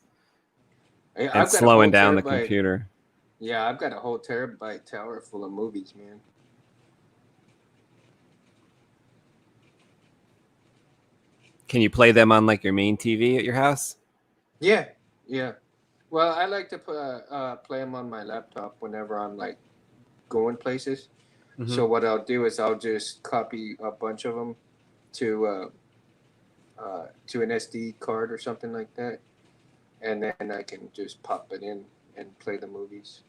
and slowing down the computer. Yeah, I've got a whole terabyte tower full of movies, man. Can you play them on like your main TV at your house? Yeah. Well, I like to play them on my laptop whenever I'm like going places. Mm-hmm. So what I'll do is I'll just copy a bunch of them to an SD card or something like that, and then I can just pop it in and play the movies.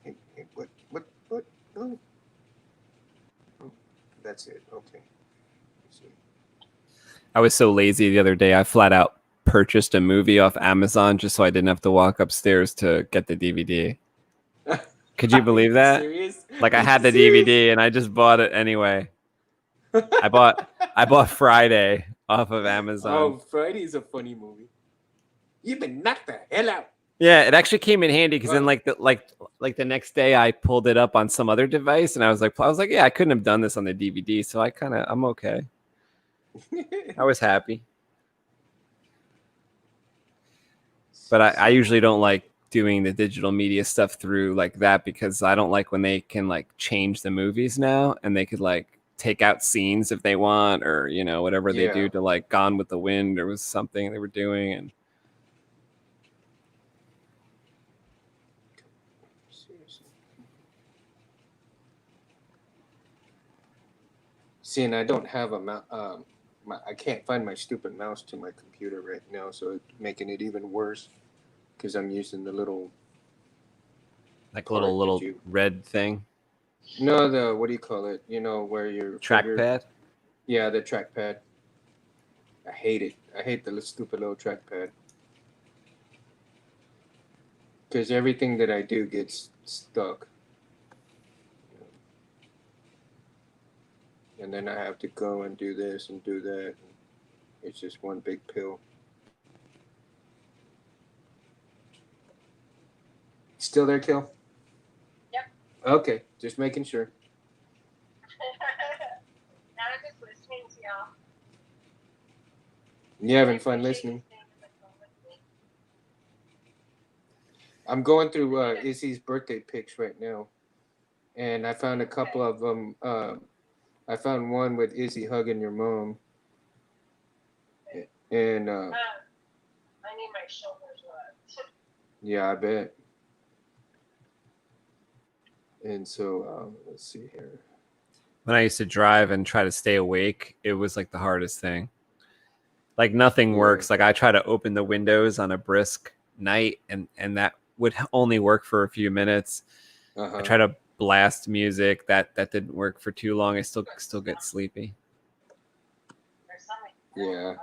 Hey, what? Oh. That's it. Okay. I was so lazy the other day. I flat out purchased a movie off Amazon just so I didn't have to walk upstairs to get the DVD. Could you believe that? Serious? Like I had the DVD and I just bought it anyway. I bought Friday off of Amazon. Oh, Friday's a funny movie. You've been knocked the hell out. Yeah, it actually came in handy because then like the next day I pulled it up on some other device and I was like, yeah, I couldn't have done this on the DVD, so I'm okay. I was happy. But I usually don't like doing the digital media stuff through like that because I don't like when they can like change the movies now and they could like take out scenes if they want or whatever they do to like Gone with the Wind or was something they were doing and see, and I don't have I can't find my stupid mouse to my computer right now, so it's making it even worse because I'm using the little little red thing. No, what do you call it? Where your trackpad? Yeah, the trackpad. I hate it. I hate the stupid little trackpad because everything that I do gets stuck. And then I have to go and do this and do that. It's just one big pill. Still there, Kel? Yep. Okay, just making sure. Now I'm just listening to y'all. You having fun listening? I'm going through Izzy's birthday pics right now. And I found a couple of them. I found one with Izzy hugging your mom. And I need my shoulders rubbed. Yeah, I bet. And so let's see here. When I used to drive and try to stay awake, it was like the hardest thing. Like nothing works. Like I try to open the windows on a brisk night and that would only work for a few minutes. I try to blast music. That didn't work for too long. I still get sleepy. Yeah.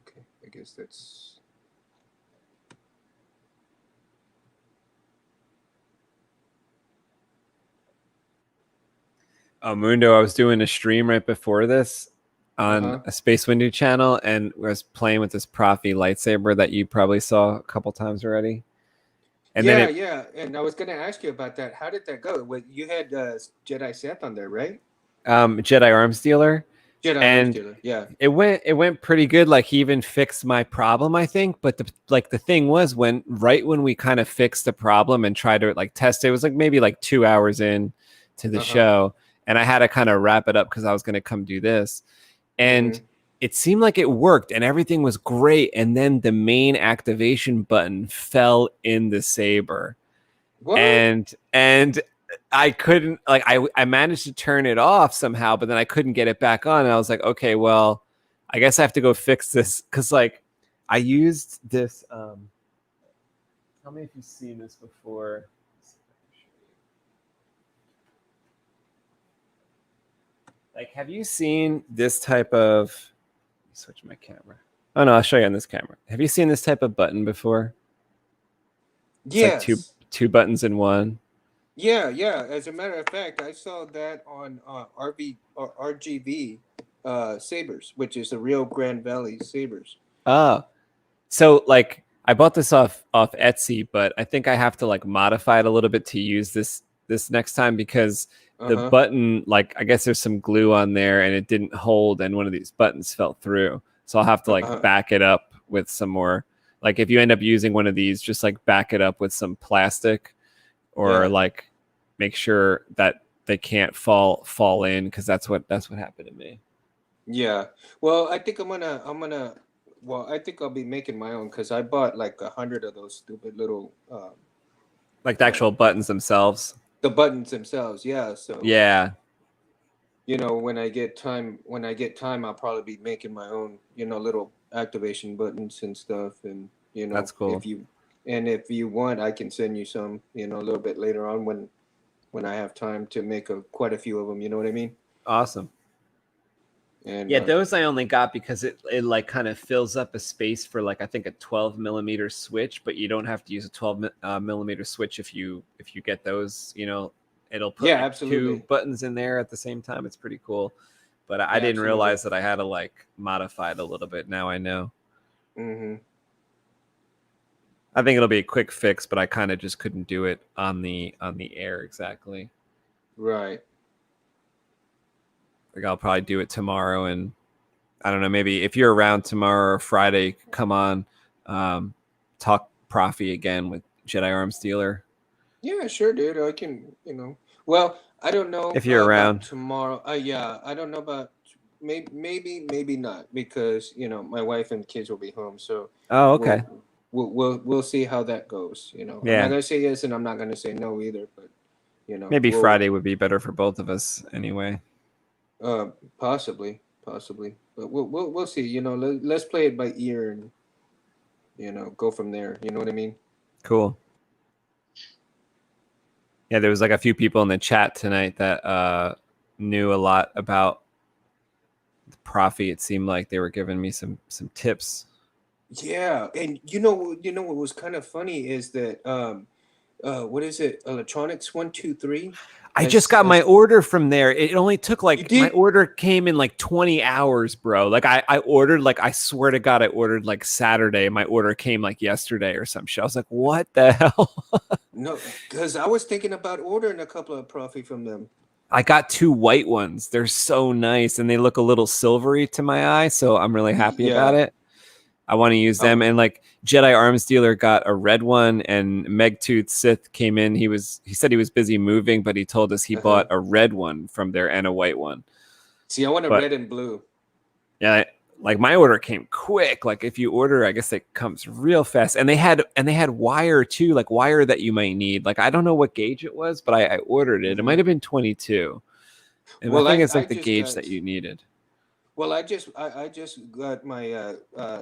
Okay, I guess that's Mundo, I was doing a stream right before this on Uh-huh. a Space Window channel, and I was playing with this Profi lightsaber that you probably saw a couple times already. And then Yeah, it yeah. And I was gonna ask you about that. How did that go? You had Jedi Seth on there, right? Jedi Arms Dealer, Jedi Arms and Dealer. Yeah. it went pretty good. Like he even fixed my problem, I think. But the thing was when we kind of fixed the problem and tried to like test it, it was like maybe like 2 hours in to the Uh-huh. show, and I had to kind of wrap it up because I was gonna come do this. And Mm-hmm. it seemed like it worked and everything was great. And then the main activation button fell in the saber. What? And I couldn't like I managed to turn it off somehow, but then I couldn't get it back on. And I was like, okay, well, I guess I have to go fix this. Cause like I used this tell me if you've seen this before. Like, have you seen this type of switch my camera? Oh no, I'll show you on this camera. Have you seen this type of button before? It's like Yes. two buttons in one. Yeah, yeah. As a matter of fact, I saw that on RGV Sabers, which is the Rio Grande Valley Sabers. Oh, so like I bought this off Etsy, but I think I have to like modify it a little bit to use this next time because the Uh-huh. button, like I guess there's some glue on there and it didn't hold and one of these buttons fell through. So I'll have to like Uh-huh. back it up with some more. Like if you end up using one of these, just like back it up with some plastic or Yeah. like make sure that they can't fall in because that's what happened to me. Yeah. Well, I think I'll be making my own because I bought like 100 of those stupid little Like the actual buttons themselves. the buttons themselves. Yeah. So Yeah, when I get time, I'll probably be making my own, little activation buttons and stuff. And that's cool. if you want, I can send you some, a little bit later on when I have time to make quite a few of them. You know what I mean? Awesome. And Yeah, those I only got because it like kind of fills up a space for like I think a 12 millimeter switch, but you don't have to use a 12 millimeter switch if you get those. It'll put yeah, like absolutely. two buttons in there at the same time. It's pretty cool. But I Yeah, didn't absolutely. realize that I had to like modify it a little bit. Now I know. Mm-hmm. I think it'll be a quick fix, but I kind of just couldn't do it on the air exactly. Right. Like I'll probably do it tomorrow, and I don't know. Maybe if you're around tomorrow or Friday, come on, talk Profi again with Jedi Arms Dealer. Yeah, sure, dude. I can, Well, I don't know If you're about around. tomorrow. Yeah, I don't know about maybe not because my wife and kids will be home. So Oh, okay. we'll see how that goes. I'm not Yeah. gonna say yes and I'm not gonna say no either. But Maybe we'll Friday would be better for both of us anyway. possibly, but we'll see. Let's play it by ear and go from there. You know what I mean? Cool. Yeah, there was like a few people in the chat tonight that knew a lot about the Profi. It seemed like they were giving me some tips. Yeah, and what was kind of funny is that what is it? Electronics 123. I just got my order from there. It only took like my order came in like 20 hours, bro. Like I ordered like I swear to God I ordered like Saturday. My order came like yesterday or some shit. I was like, what the hell? No, because I was thinking about ordering a couple of Profi from them. I got 2 white ones. They're so nice and they look a little silvery to my eye, so I'm really happy about it. I want to use them. And like Jedi Arms Dealer got a red one, and Megtooth Sith came in. He said he was busy moving, but he told us he bought a red one from there and a white one. See, I want a red and blue. Yeah, like my order came quick. Like if you order, I guess it comes real fast. And they had wire too, like wire that you might need. Like I don't know what gauge it was, but I ordered it. It might have been 22. And I think it's like the gauge that you needed. Well, I just got my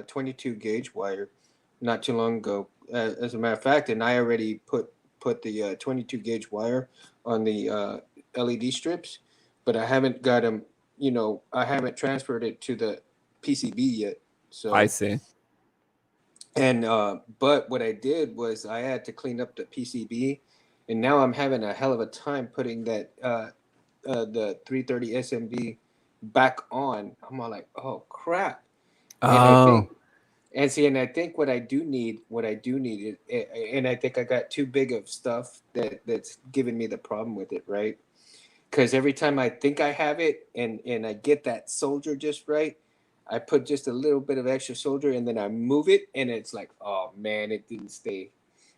22 gauge wire not too long ago. As a matter of fact, and I already put the 22 gauge wire on the LED strips, but I haven't got them. I haven't transferred it to the PCB yet. So I see. And but what I did was I had to clean up the PCB, and now I'm having a hell of a time putting that the 330 SMB back on, I'm all like, oh crap. And I Oh, think and I think what I do need is, and I think I got too big of stuff that's giving me the problem with it, right? Because every time I think I have it and I get that soldier just right, I put just a little bit of extra soldier and then I move it and it's like, oh man, it didn't stay.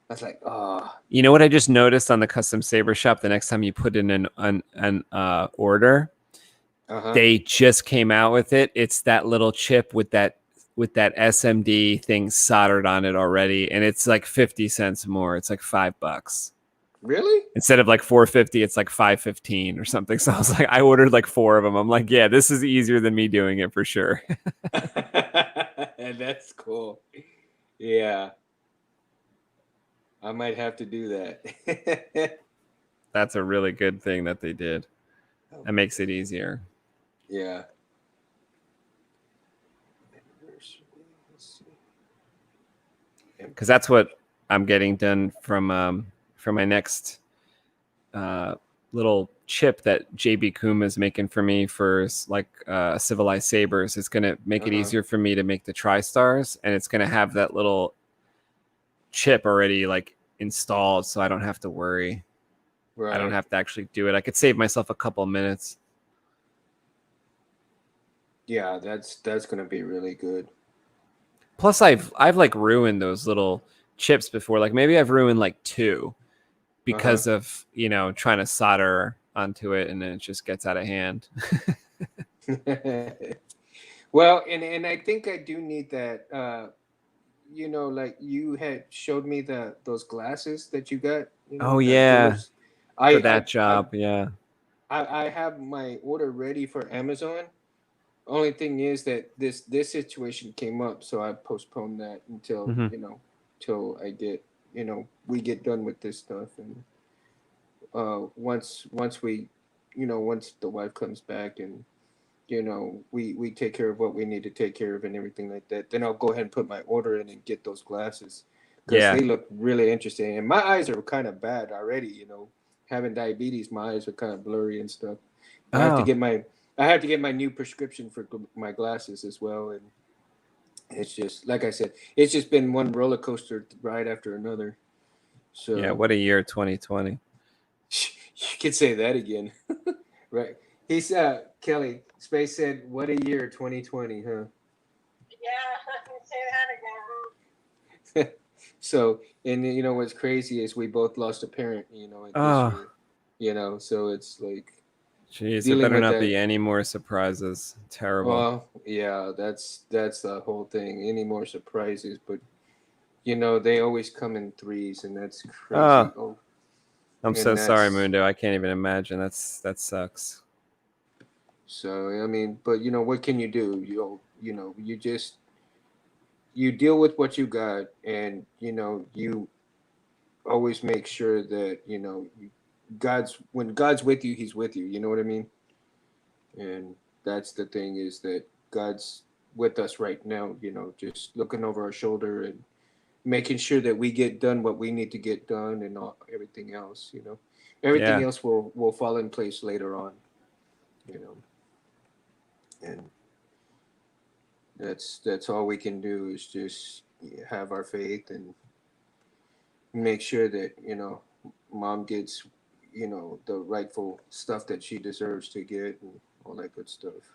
I was like, oh, you know what I just noticed on the custom saber shop? The next time you put in an order, uh-huh. they just came out with it. It's that little chip with that SMD thing soldered on it already, and it's like 50 cents more. It's like $5. Really? Instead of like 450, it's like 515 or something. So I was like, I ordered like 4 of them. I'm like, yeah, this is easier than me doing it for sure. That's cool. Yeah, I might have to do that. That's a really good thing that they did. That makes it easier. Yeah. Because that's what I'm getting done from my next little chip that JB Kuma is making for me for like civilized sabers. It's gonna make it easier for me to make the tri-stars, and it's gonna have that little chip already like installed, so I don't have to worry. Right. I don't have to actually do it. I could save myself a couple of minutes. Yeah, that's gonna be really good. Plus, I've like ruined those little chips before. Like maybe I've ruined like 2 because of trying to solder onto it, and then it just gets out of hand. Well, and I think I do need that. Like you had showed me those glasses that you got. Oh The yeah, jeweler's. for I that I I job, yeah. I have my order ready for Amazon. Only thing is that this situation came up, so I postponed that until Hmm. till I get we get done with this stuff, and once we once the wife comes back and we take care of what we need to take care of and everything like that, then I'll go ahead and put my order in and get those glasses because Yeah. they look really interesting, and my eyes are kind of bad already. Having diabetes, my eyes are kind of blurry and stuff. I have to Oh, get my I have to get my new prescription for my glasses as well, and it's just like I said, it's just been one roller coaster ride after another. yeah. So What a year, 2020. you could say that again, right? He said, Kelly Space said, "What a year, 2020, huh?" Yeah, say that again. So, and what's crazy is we both lost a parent, this Oh, year, so it's like jeez. There dealing better with not that. be any more surprises. Terrible. Well, yeah, that's the whole thing. Any more surprises, but they always come in threes, and that's Oh, crazy. Oh, I'm so and sorry, that's Mundo. I can't even imagine. That sucks. so. I mean, but what can you do? You just you deal with what you got, and you always make sure that when God's with you, He's with you. You know what I mean? And that's the thing, is that God's with us right now. Just looking over our shoulder and making sure that we get done what we need to get done, and everything else. Everything Yeah. else will fall in place later on. You know, and that's all we can do, is just have our faith and make sure that mom gets the rightful stuff that she deserves to get, and all that good stuff.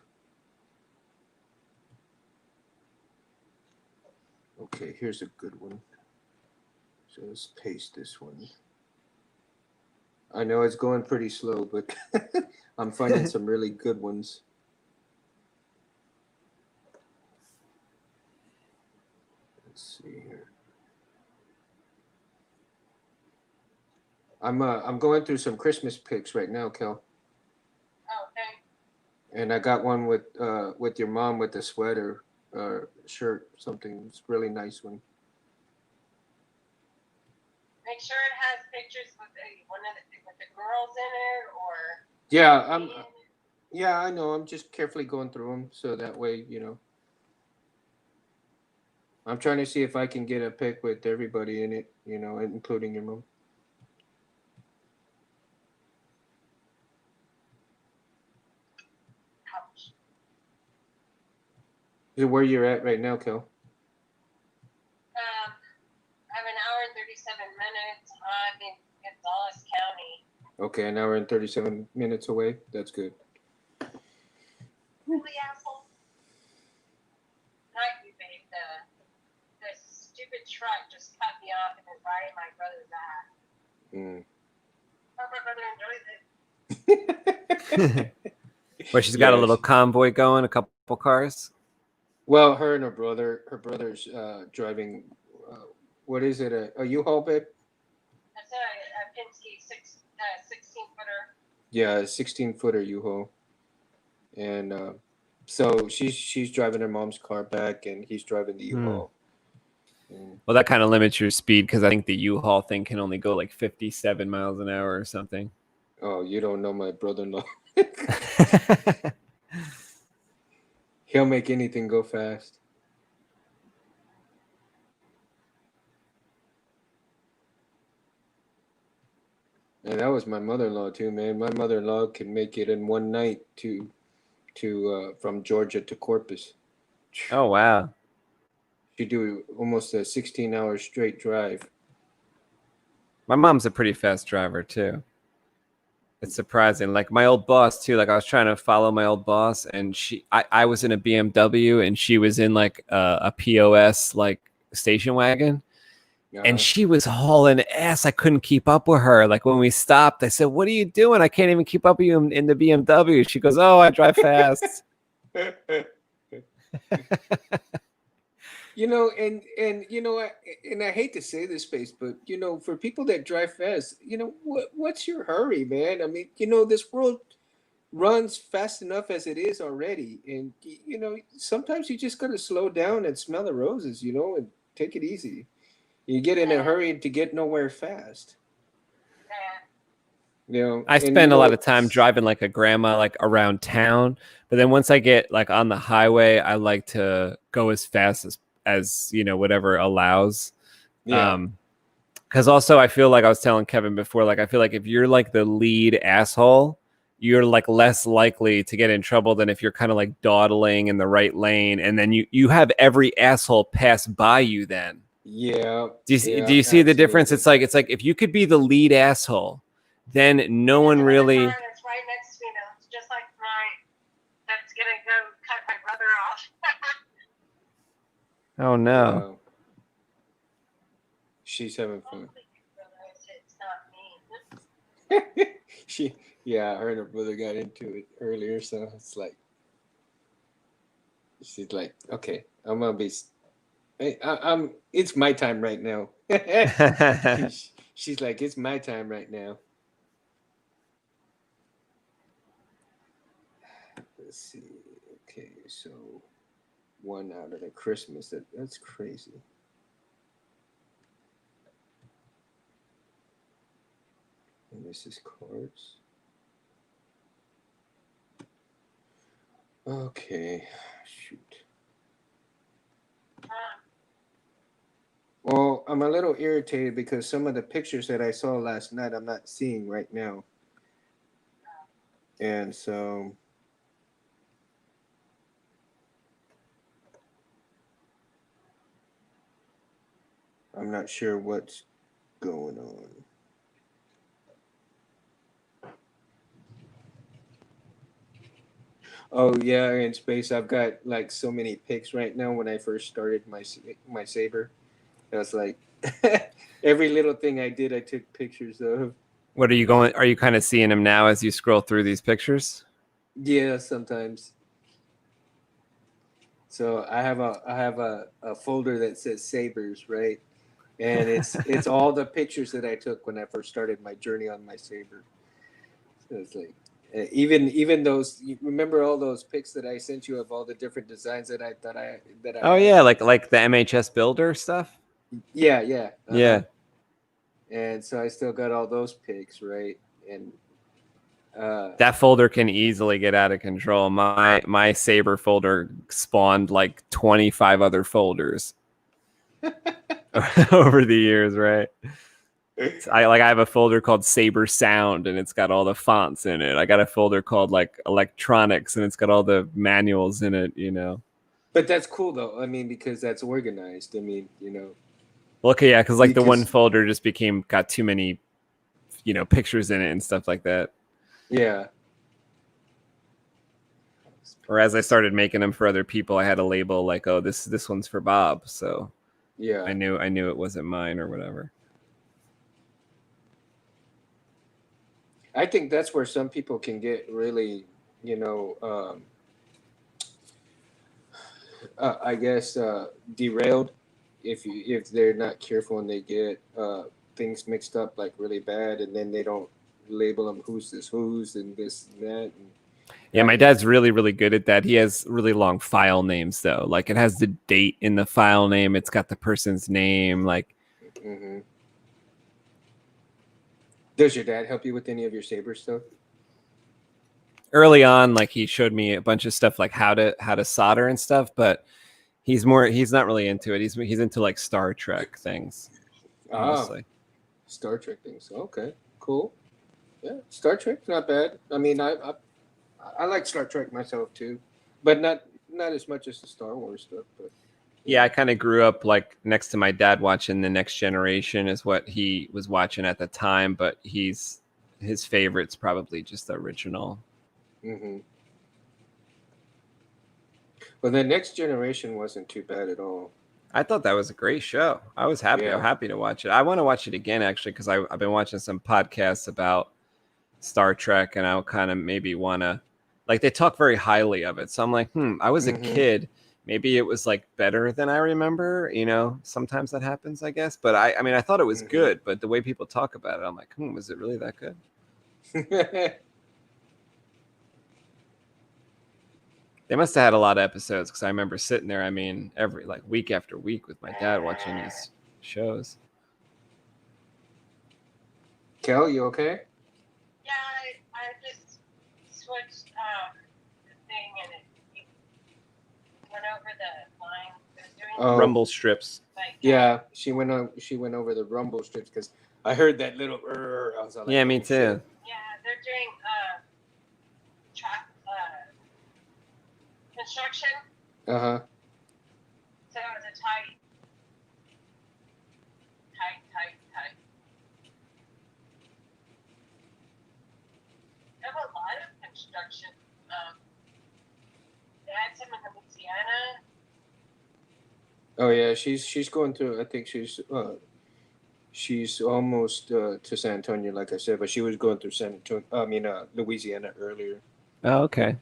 Okay, here's a good one. So let's paste this one. I know it's going pretty slow, but I'm finding some really good ones. Let's see here. I'm going through some Christmas pics right now, Kel. Okay. And I got one with your mom with the sweater shirt, something. It's a really nice one. Make sure it has pictures with the girls in it, or Yeah, me in it. yeah, I know. I'm just carefully going through them so that way, I'm trying to see if I can get a pic with everybody in it, including your mom. Where you're at right now, Kel? I'm an hour and 37 minutes. I'm in Gonzales County. Okay, an hour and 37 minutes away. That's good. Really, asshole? Not you, babe. The stupid truck just cut me off and is riding my brother's ass. Hope my brother enjoys it. Where she's got a little convoy going, a couple cars. Well, her and her brother's driving. What is it? A U-Haul, babe? That's a Penske 16-footer. Yeah, a 16-footer U-Haul. And so she's driving her mom's car back, and he's driving the U-Haul. Well, that kind of limits your speed because I think the U-Haul thing can only go like 57 miles an hour or something. Oh, you don't know my brother-in-law. He'll make anything go fast. And that was my mother-in-law too, man. My mother-in-law can make it in one night to from Georgia to Corpus. Oh wow! She do almost a 16-hour straight drive. My mom's a pretty fast driver too. It's surprising. Like my old boss too. Like I was trying to follow my old boss, and I was in a BMW, and she was in like a POS like station wagon. And she was hauling ass. I couldn't keep up with her. Like when we stopped, I said, "What are you doing? I can't even keep up with you in the BMW." She goes, "Oh, I drive fast." You know, and you know, and I hate to say this, Space, but you know, for people that drive fast, you know, what's your hurry, man? I mean, you know, this world runs fast enough as it is already, and you know, sometimes you just gotta slow down and smell the roses, you know, and take it easy. You get in a hurry to get nowhere fast. You know, I spend a lot of time driving like a grandma, like around town. But then once I get like on the highway, I like to go as fast as you know, whatever allows. Yeah. Because also I feel like I was telling Kevin before, like I feel like if you're like the lead asshole, you're like less likely to get in trouble than if you're kind of like dawdling in the right lane, and then you have every asshole pass by you then. Yeah. Do you see the difference? It's like if you could be the lead asshole, then no one really. That's right next to me now. It's just like that's gonna go cut my brother off. Oh no. Wow. She's having fun. It's not me. Her and her brother got into it earlier, so it's like she's like, okay, I'm gonna be. I'm. It's my time right now. She's like, it's my time right now. Let's see. Okay, so 1 out of the Christmas. That's crazy. And this is cards. Okay, shoot. Well, I'm a little irritated because some of the pictures that I saw last night I'm not seeing right now. And so I'm not sure what's going on. Oh yeah, in Space, I've got like so many pics right now. When I first started my Saber, I was like, every little thing I did, I took pictures of. What are you going? Are you kind of seeing them now as you scroll through these pictures? Yeah, sometimes. So I have a folder that says Sabers, right? And it's all the pictures that I took when I first started my journey on my Saber. So it's like even those. You remember all those pics that I sent you of all the different designs that I Oh had? yeah, like the MHS Builder stuff. Yeah. Yeah. And so I still got all those pics, right? And that folder can easily get out of control. My Saber folder spawned like 25 other folders over the years, right? I have a folder called Saber Sound, and it's got all the fonts in it. I got a folder called like Electronics, and it's got all the manuals in it, you know. But that's cool though. I mean, because that's organized. I mean, Well, okay, yeah, because like the one because folder just got too many, pictures in it and stuff like that. yeah. Or as I started making them for other people, I had a label like, "Oh, this one's for Bob," so Yeah. I knew it wasn't mine or whatever. I think that's where some people can get really, I guess derailed if they're not careful and they get things mixed up like really bad, and then they don't label them who's and this and that. And Yeah, my dad's really, really good at that. He has really long file names though. Like it has the date in the file name. It's got the person's name. Like, mm-hmm. Does your dad help you with any of your Saber stuff? early on, like he showed me a bunch of stuff like how to solder and stuff, but he's not really into it. He's into like Star Trek things mostly. Star Trek things. Okay, cool. Yeah, Star Trek's not bad. I mean, I like Star Trek myself too, but not as much as the Star Wars stuff. But Yeah, I kind of grew up like next to my dad watching The Next Generation is what he was watching at the time, but his favorite's probably just the original. mm-hmm. Well, the Next Generation wasn't too bad at all. I thought that was a great show. I was happy. Yeah. I'm happy to watch it. I want to watch it again actually because I've been watching some podcasts about Star Trek, and I'll kind of maybe want to, like, they talk very highly of it. So I'm like, I was a kid. Maybe it was like better than I remember. Sometimes that happens, I guess. But I mean, I thought it was good, but the way people talk about it, I'm like, was it really that good? They must have had a lot of episodes because I remember sitting there. I mean, every like week after week with my dad watching these shows. Kel, you okay? Yeah, I just switched the thing and it went over the line. It was doing Rumble strips. like Yeah, she went over the rumble strips because I heard that little. I was like, yeah, me too. Shit. Yeah, they're doing track construction. Uh-huh. So it was a tight. They have a lot of construction. They had some in Louisiana. Oh yeah, she's going through. I think she's almost to San Antonio, like I said, but she was going through San Antonio. I mean, Louisiana earlier. Oh, okay.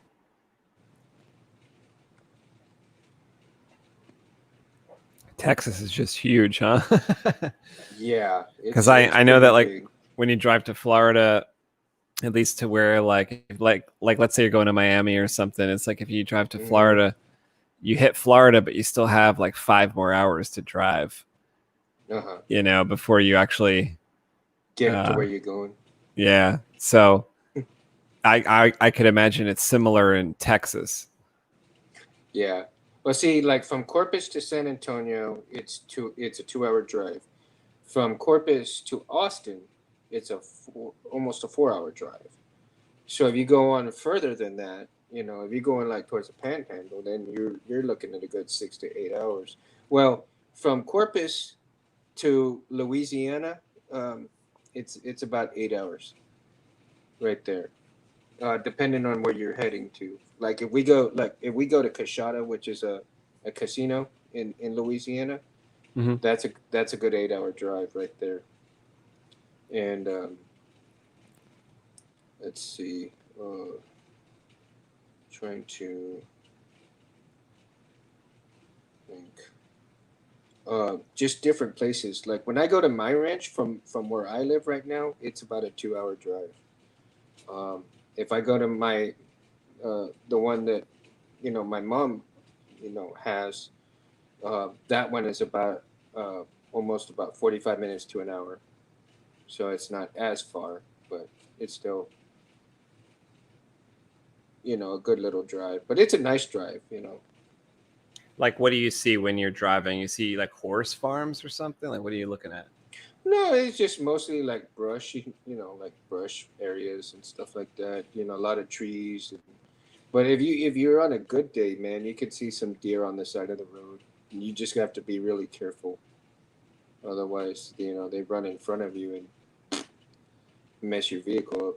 Texas is just huge, huh? Yeah, because I know that like big. when you drive to Florida, at least to where like let's say you're going to Miami or something, it's like if you drive to Florida, you hit Florida, but you still have like 5 more hours to drive. Before you actually get to where you're going. Yeah, so I could imagine it's similar in Texas. Yeah. Well, see, like from Corpus to San Antonio, it's a 2-hour drive. From Corpus to Austin, it's almost a 4-hour drive. So if you go on further than that, if you're going like towards the Panhandle, then you're looking at a good 6 to 8 hours. Well, from Corpus to Louisiana, it's about 8 hours, right there, depending on where you're heading to. Like if we go to Coshada, which is a casino in Louisiana, that's a good 8-hour drive right there. And let's see, trying to think, just different places. Like when I go to my ranch from where I live right now, it's about a 2-hour drive. If I go to my the one that my mom has, that one is about almost about 45 minutes to an hour, so it's not as far, but it's still a good little drive. But it's a nice drive. Like, what do you see when you're driving? You see like horse farms or something? Like, what are you looking at? No, it's just mostly like brush, like brush areas and stuff like that. A lot of trees But if you're on a good day, man, you could see some deer on the side of the road. You just have to be really careful. Otherwise, they run in front of you and mess your vehicle up.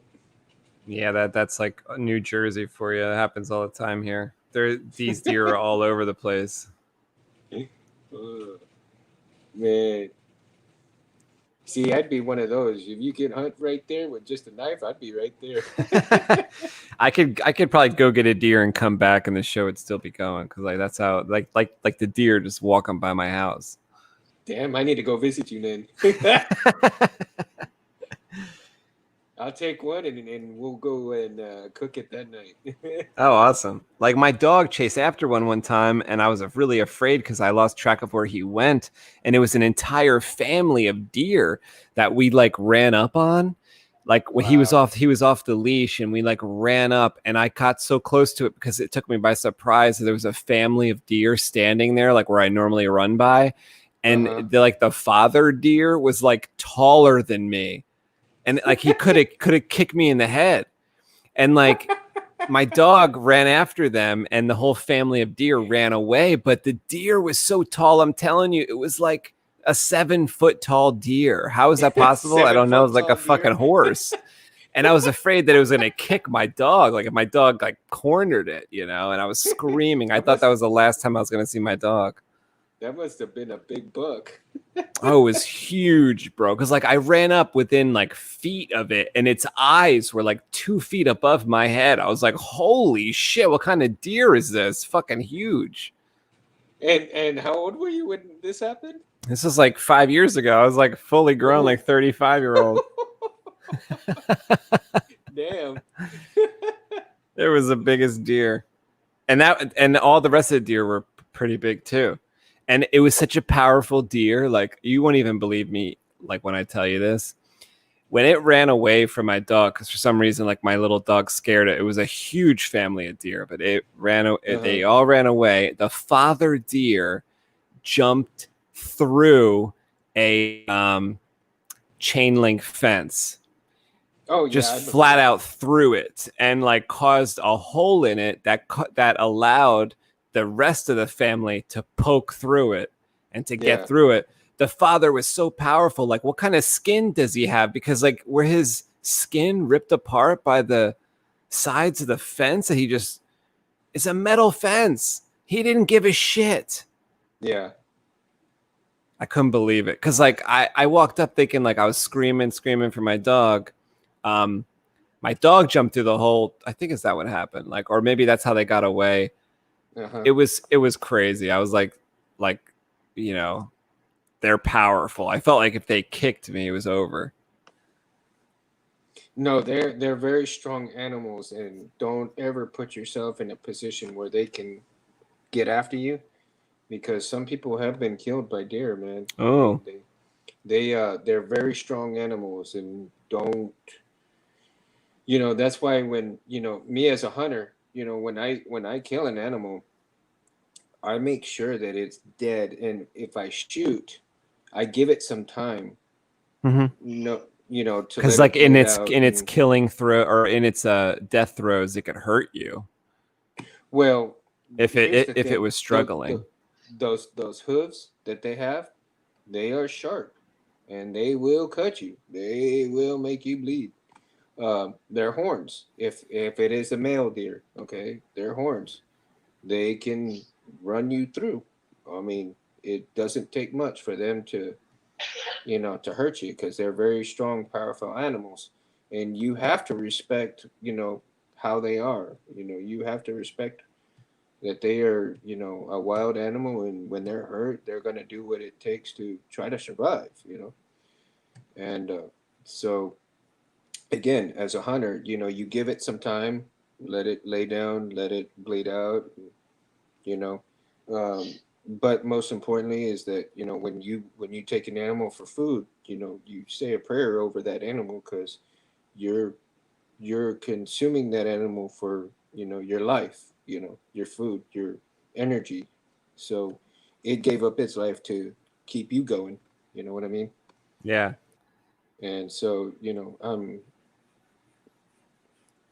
Yeah, that's like New Jersey for you. It happens all the time here. These deer are all over the place. Man, see, I'd be one of those. If you could hunt right there with just a knife, I'd be right there. I could probably go get a deer and come back, and the show would still be going because like that's how like the deer just walking by my house. Damn, I need to go visit you then. I'll take one and we'll go and cook it that night. Oh, awesome. Like my dog chased after one time, and I was really afraid because I lost track of where he went. And it was an entire family of deer that we like ran up on. Like when Wow. he was off the leash, and we like ran up, and I got so close to it because it took me by surprise. There was a family of deer standing there, like where I normally run by. And Uh-huh. the father deer was like taller than me. And like he could have kicked me in the head. And like my dog ran after them, and the whole family of deer ran away. But the deer was so tall. I'm telling you, it was like a 7-foot tall deer. How is that possible? I Seven don't know. It foot was like a tall fucking deer. horse. And I was afraid that it was going to kick my dog. Like if my dog like cornered it, and I was screaming. I thought that was the last time I was going to see my dog. That must have been a big buck. Oh, it was huge, bro. Because like I ran up within like feet of it, and its eyes were like 2 feet above my head. I was like, "Holy shit! What kind of deer is this? Fucking huge!" And how old were you when this happened? This is like 5 years ago. I was like fully grown, Oh. like 35-year-old. Damn. It was the biggest deer, and all the rest of the deer were pretty big too. And it was such a powerful deer. Like you won't even believe me, like when I tell you this. When it ran away from my dog, because for some reason, like my little dog scared it. It was a huge family of deer, but they all ran away. The father deer jumped through a chain link fence, Oh yeah, just flat out through it, and like caused a hole in it that allowed the rest of the family to poke through it and to get through it. The father was so powerful. Like, what kind of skin does he have? Because like, were his skin ripped apart by the sides of the fence that it's a metal fence. He didn't give a shit. Yeah. I couldn't believe it. Cause like I walked up thinking like I was screaming for my dog. My dog jumped through the hole. I think is that what happened? Like, or maybe that's how they got away. Uh-huh. It was crazy. I was like, they're powerful. I felt like if they kicked me, it was over. No, they're very strong animals, and don't ever put yourself in a position where they can get after you, because some people have been killed by deer, man. Oh. I mean, they're very strong animals, and don't that's why when me as a hunter, when I kill an animal, I make sure that it's dead, and if I shoot, I give it some time. Mm-hmm. To because like in its killing throw or in its death throes, it could hurt you. Well, if it was struggling, those hooves that they have, they are sharp, and they will cut you. They will make you bleed. Their horns, if it is a male deer, okay, their horns, they can run you through. I mean, it doesn't take much for them to hurt you, because they're very strong, powerful animals, and you have to respect how they are. You have to respect that they are a wild animal, and when they're hurt, they're going to do what it takes to try to survive. And so again, as a hunter, you give it some time, let it lay down, let it bleed out, you know. But most importantly is that when you take an animal for food, you say a prayer over that animal, because you're consuming that animal for your life, your food, your energy. So it gave up its life to keep you going. You know what I mean? Yeah. And so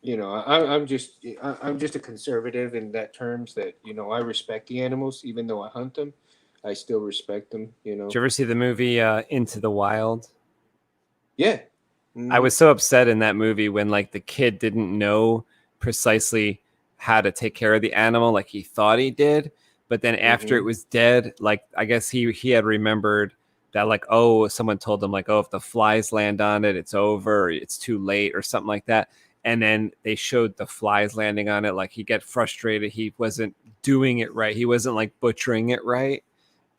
I'm just a conservative in that terms that I respect the animals even though I hunt them. I still respect them. Did you ever see the movie Into the Wild? Yeah. I Mm-hmm. was so upset in that movie when like the kid didn't know precisely how to take care of the animal like he thought he did, but then after it Mm-hmm. was dead, like I guess he had remembered that like, oh, someone told him like, oh, if the flies land on it, it's over, or it's too late or something like that. And then they showed the flies landing on it, like he get frustrated, he wasn't doing it right, he wasn't like butchering it right.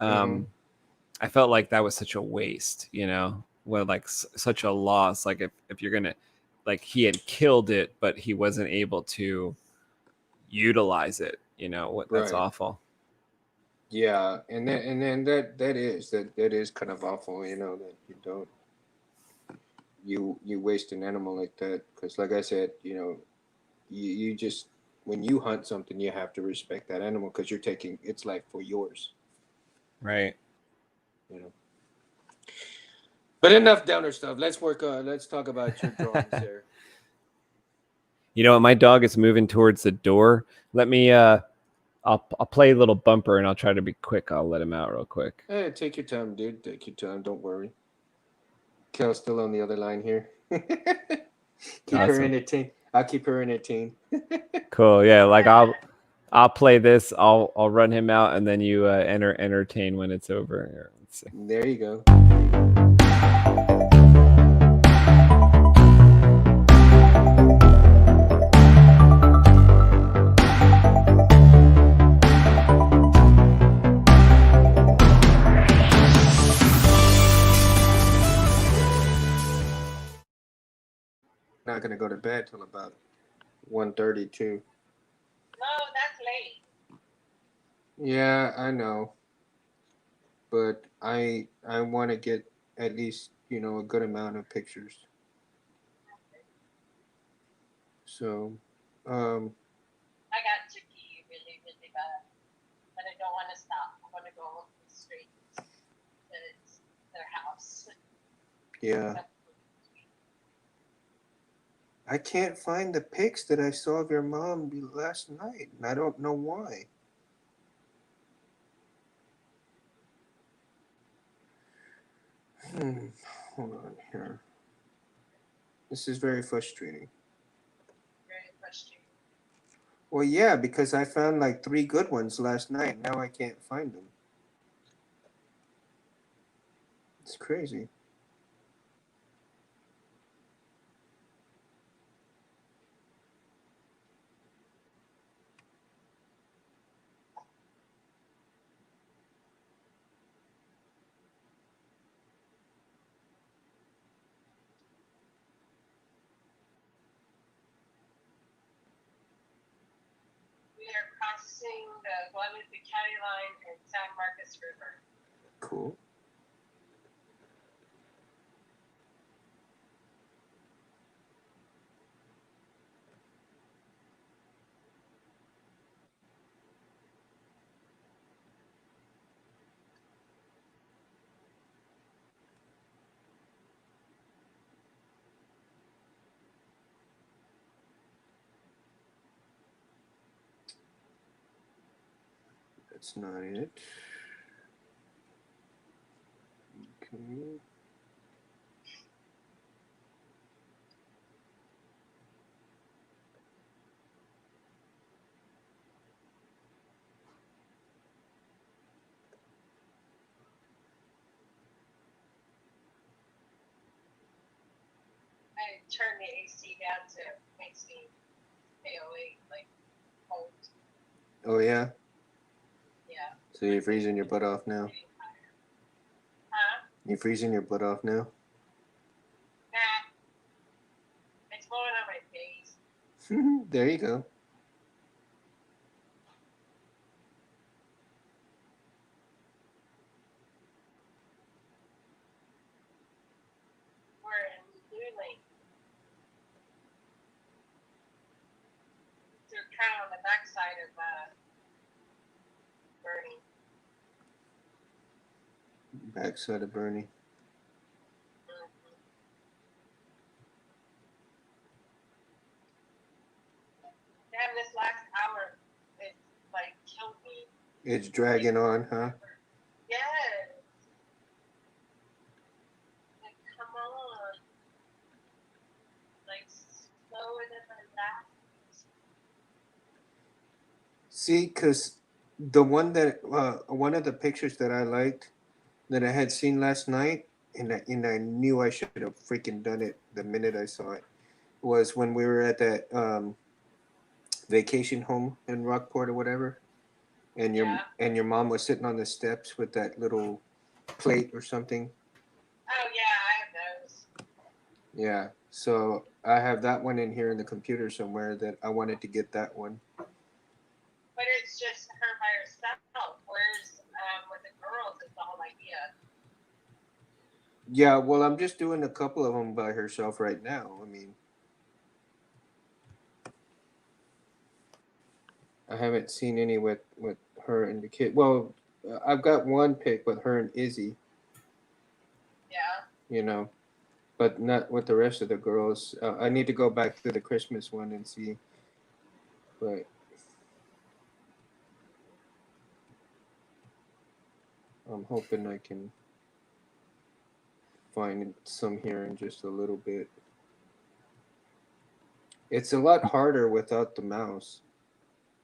Mm-hmm. um I felt like that was such a waste, well, like such a loss. Like if you're gonna, like he had killed it, but he wasn't able to utilize it. What? That's Right. awful. Yeah, and then that is kind of awful, that you waste an animal like that because, like I said, you just when you hunt something, you have to respect that animal because you're taking its life for yours, Right. you know. But enough downer stuff. Let's work. Let's talk about your drawings there. You know what? My dog is moving towards the door. Let me. I'll play a little bumper and I'll try to be quick. I'll let him out real quick. Hey, take your time, dude. Take your time. Don't worry. Kel's still on the other line here. Keep her Awesome. entertained. I'll keep her entertained. Cool. Yeah. Like I'll play this. I'll run him out and then you entertain when it's over. Here, let's see. There you go. Not gonna go to bed till about 1:32. No, that's late. Yeah, I know, but I want to get at least a good amount of pictures. So, I got to pee really, really bad, but I don't want to stop. I want to go straight to their house. yeah, I can't find the pics that I saw of your mom last night, and I don't know why. Hmm, hold on here. This is very frustrating. Very frustrating. Well, yeah, because I found like 3 good ones last night. Now I can't find them. It's crazy. We are crossing the Guadalupe County line and San Marcos River. Cool. That's not it. Okay. I turned the AC down to makes me KOA like cold. Oh yeah. Yeah. So you're freezing your butt off now. Huh? You're freezing your butt off now. Nah. It's blowing on my face. There you go. We're in Blue Lake. So we're kind of on the backside of Bernie. Backside of Bernie. It's dragging on, huh? Yes. Like, come on. Like, slower than my lap. See, because the one of the pictures that I liked that I had seen last night, and I knew I should have freaking done it the minute I saw it, was when we were at that vacation home in Rockport or whatever, and Yeah. your mom was sitting on the steps with that little plate or something. Oh, yeah, I have those. Yeah, so I have that one in here in the computer somewhere that I wanted to get that one. But it's just her by herself. Whereas with the girls, it's the whole idea. Yeah, well, I'm just doing a couple of them by herself right now. I mean, I haven't seen any with her and the kid. Well, I've got one pic with her and Izzy, Yeah. you know, but not with the rest of the girls. I need to go back to the Christmas one and see. But I'm hoping I can find some here in just a little bit. It's a lot harder without the mouse.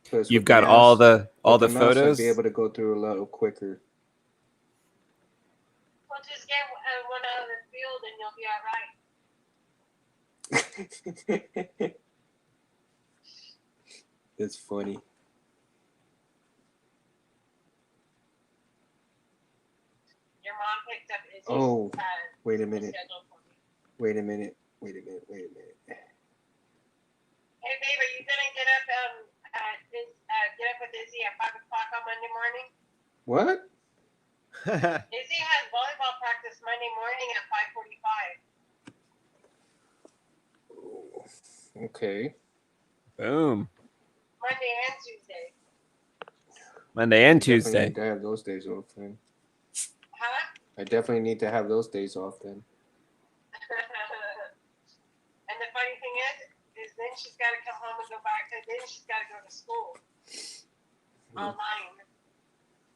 Because You've got all the mouse, I'd be photos. able to go through a lot quicker. Well, just get one out of the field and you'll be all right. That's funny. Your mom picked up Izzy's Oh, wait a minute. schedule for me. Wait a minute. Hey, Hey, babe, are you gonna get up get up with Izzy at 5 o'clock on Monday morning? What? Izzy has volleyball practice Monday morning at 5:45. Okay. Boom. Monday and Tuesday. Monday and Definitely Tuesday. need to have those days off then. Huh? I definitely need to have those days off then. And the funny thing is then she's got to come home and go back, and then she's got to go to school online.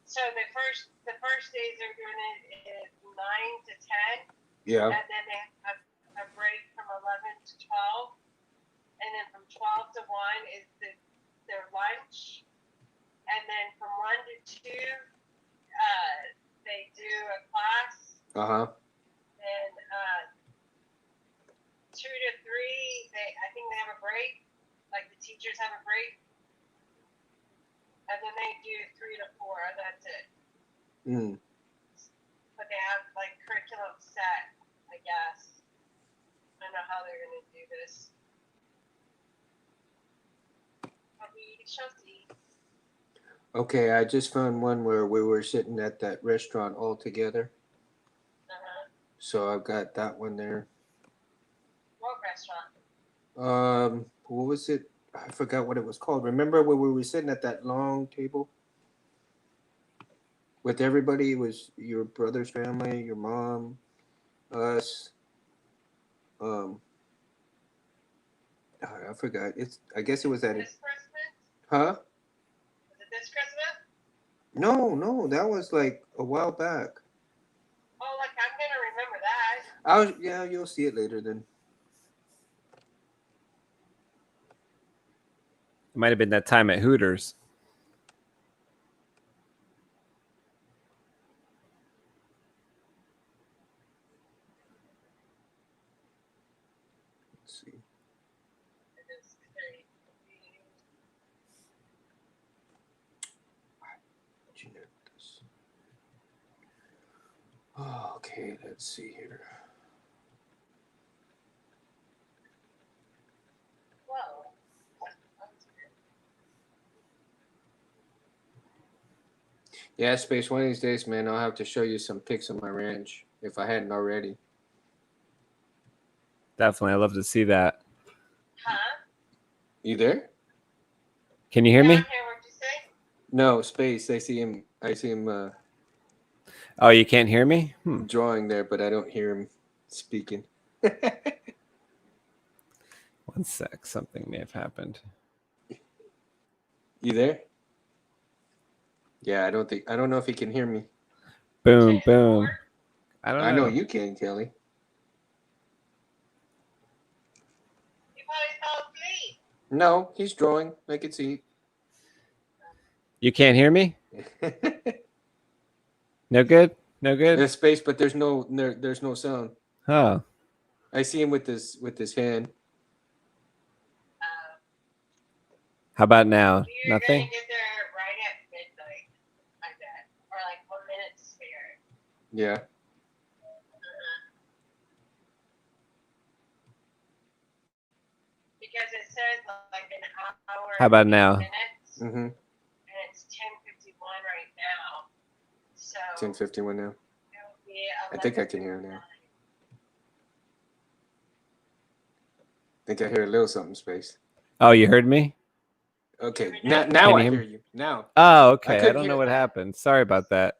So the first days they're doing it is 9 to 10. Yeah. And then they have a break from 11 to 12. And then from 12 to 1 is their lunch. And then from 1 to 2, they do a class. Uh-huh. And 2 to 3, I think they have a break. Like the teachers have a break. And then they do 3 to 4. That's it. Mm. But they have like curriculum set, I guess. I don't know how they're gonna do this. But we shall see. Okay, I just found one where we were sitting at that restaurant all together. Uh-huh. So I've got that one there. What restaurant? What was it? I forgot what it was called. Remember when we were sitting at that long table with everybody? It was your brother's family, your mom, us. I forgot. I guess it was at This Christmas? Huh? Was it this Christmas? No, that was like a while back. Oh, like I'm gonna remember that. Yeah, you'll see it later then. It might have been that time at Hooters. Let's see. It is very. Oh, okay, let's see here. Whoa. Yeah, Space, one of these days, man, I'll have to show you some pics of my ranch if I hadn't already. Definitely. I'd love to see that. Huh? You there? Can you hear me? Okay, what'd you say? No, Space. I see him. Oh, you can't hear me? Drawing there, but I don't hear him speaking. One sec. Something may have happened. You there? Yeah, I don't know if he can hear me. Boom, boom. I don't know. I know you can, Kelly. You probably fell asleep. No, he's drawing. I can see. You can't hear me? No good? No good? There's space, but there's no sound. Oh. I see him with his hand. How about now? You're Nothing? gonna get there right at midnight, I bet, or like 1 minute to spare. Yeah. Because it says like an hour. How about and now? Minutes, Mm-hmm. and it's 10:51 right now. So 10:51 now. it'll be I think I can hear him now. I think I hear a little something, Space. Oh, you heard me? Okay. Now I hear you. Now. Oh, okay. I couldn't don't know hear- what happened. Sorry about that.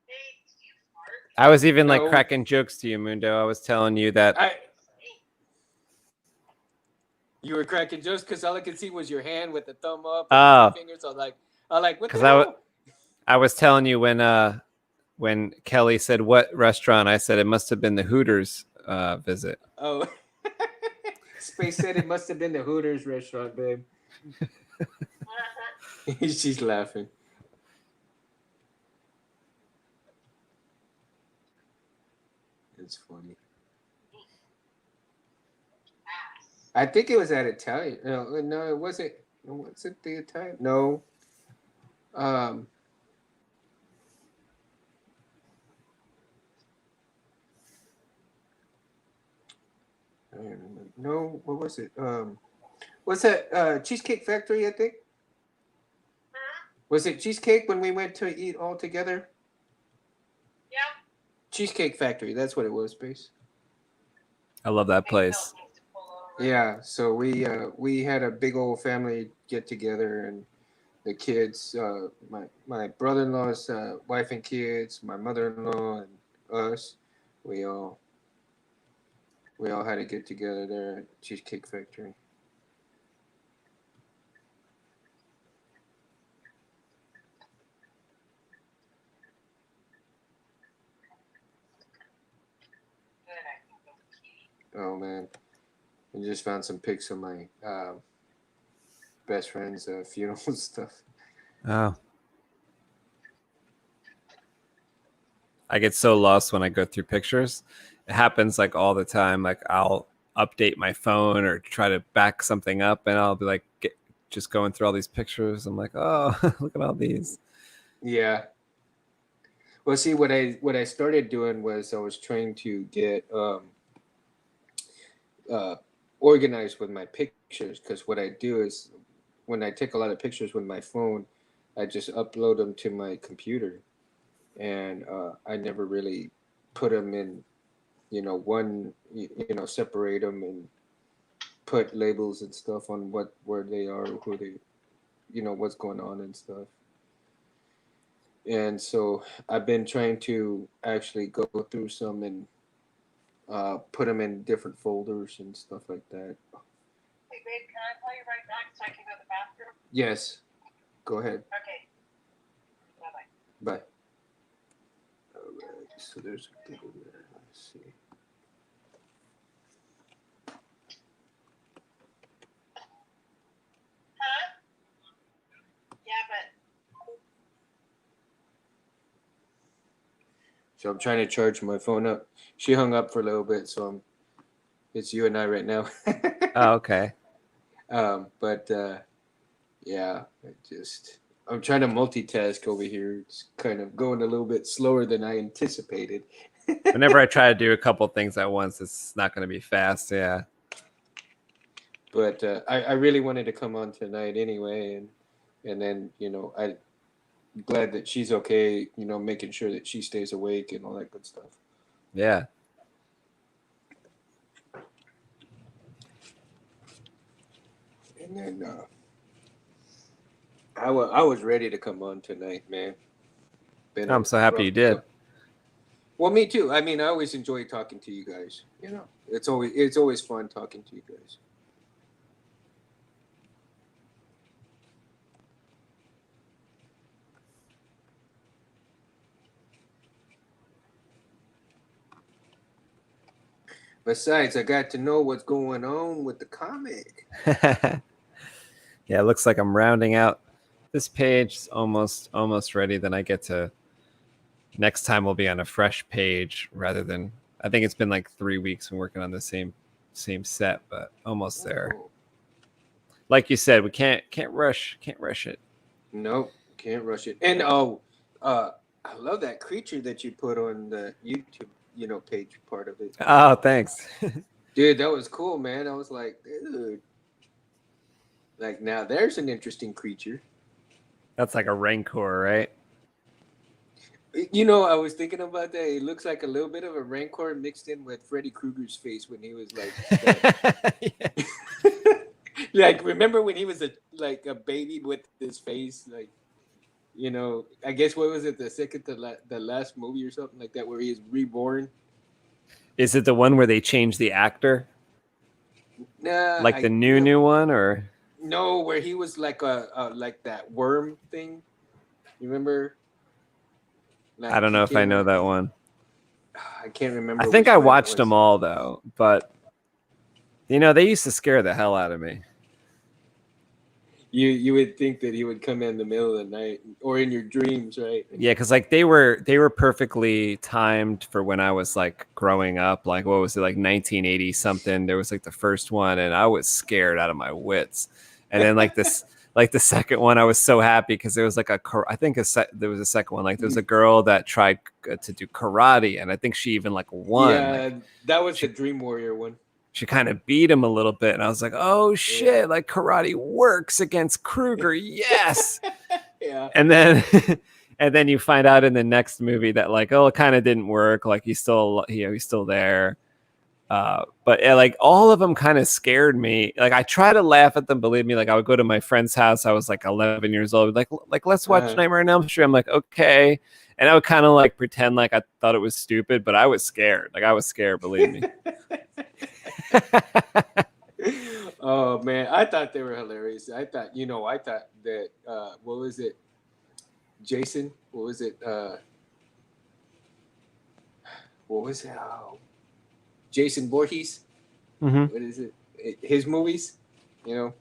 Hey, do you fart? I was even like No. cracking jokes to you, Mundo. I was telling you that. You were cracking jokes because all I could see was your hand with the thumb up Oh. and your fingers. I was like, what the 'Cause hell? I was telling you when Kelly said what restaurant, I said it must have been the Hooters visit. Oh. Space said it must have been the Hooters restaurant, babe. She's laughing. It's funny. I think it was at Italian. No, it wasn't. Was it the Italian? No. I don't remember. No, what was it? What's that? Cheesecake Factory, I think. Was it Cheesecake when we went to eat all together? Yeah. Cheesecake Factory. That's what it was, Space. I love that place. Yeah, so we had a big old family get together, and the kids, my brother-in-law's wife and kids, my mother-in-law, and us, we all had to get together there at Cheesecake Factory. Oh man, I just found some pics of my best friend's funeral stuff. Oh. I get so lost when I go through pictures. It happens like all the time. Like I'll update my phone or try to back something up, and I'll be like just going through all these pictures. I'm like, oh, look at all these. Yeah. Well, see, what I started doing was I was trying to get organized with my pictures, because what I do is when I take a lot of pictures with my phone, I just upload them to my computer, and I never really put them in, one, separate them and put labels and stuff on where they are, who they, what's going on and stuff. And so I've been trying to actually go through some and put them in different folders and stuff like that. Hey, babe, can I call you right back so I can go to the bathroom? Yes. Go ahead. Okay. Bye-bye. Bye. All right. So there's a thing in there. Let's see. Huh? Yeah, but So I'm trying to charge my phone up. She hung up for a little bit, so it's you and I right now. Oh, okay. But yeah, I'm trying to multitask over here. It's kind of going a little bit slower than I anticipated. Whenever I try to do a couple things at once, it's not going to be fast. Yeah. But I really wanted to come on tonight anyway, and then I'm glad that she's okay. Making sure that she stays awake and all that good stuff. Yeah. And then I was ready to come on tonight, man. I'm so happy you did. Well, me too. I mean, I always enjoy talking to you guys. It's always fun talking to you guys. Besides, I got to know what's going on with the comic. Yeah, it looks like I'm rounding out this page. Is almost ready. Then I get to next time we'll be on a fresh page rather than I think it's been like 3 weeks and working on the same set, but almost there. Oh. Like you said, we can't rush it. Nope, can't rush it. And I love that creature that you put on the YouTube, page part of it. Oh, thanks. Dude, that was cool, man. I was like, dude, like now there's an interesting creature. That's like a rancor, right? I was thinking about that. It looks like a little bit of a rancor mixed in with Freddy Krueger's face when he was like, like remember when he was a baby with his face, like, I guess what was it, the second to the last movie or something like that, where he is reborn? Is it the one where they changed the actor? Nah, like the new one, or no, where he was like a like that worm thing. You remember? I don't know if I know that one. I can't remember. I think I watched them all though, but they used to scare the hell out of me. You would think that he would come in the middle of the night or in your dreams, right? Yeah, because like they were perfectly timed for when I was like growing up. Like what was it, like 1980 something? There was like the first one, and I was scared out of my wits. And then like this, like the second one, I was so happy because there was like I think there was a second one. Like there was a girl that tried to do karate, and I think she even like won. Yeah, that was the Dream Warrior one. She kind of beat him a little bit, and I was like, "Oh shit! Yeah. Like karate works against Krueger, yes." Yeah. And then you find out in the next movie that like, oh, it kind of didn't work. Like he's still there. But like all of them kind of scared me. Like I try to laugh at them. Believe me, like I would go to my friend's house. I was like 11 years old. Like let's watch Nightmare on Elm Street. I'm like, okay. And I would kind of like pretend like I thought it was stupid, but I was scared. Like I was scared. Believe me. Oh man, I thought they were hilarious. I thought that what was it? Jason? What was it? Oh, Jason Voorhees? Mm-hmm. What is it? His movies?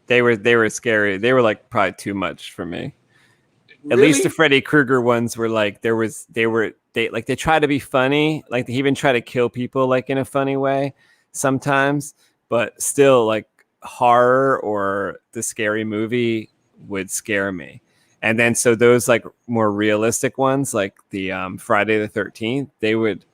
They were scary. They were like probably too much for me. Really? At least the Freddy Krueger ones were like they try to be funny. Like they even try to kill people like in a funny way sometimes, but still like horror or the scary movie would scare me. And then so those like more realistic ones like the Friday the 13th, they would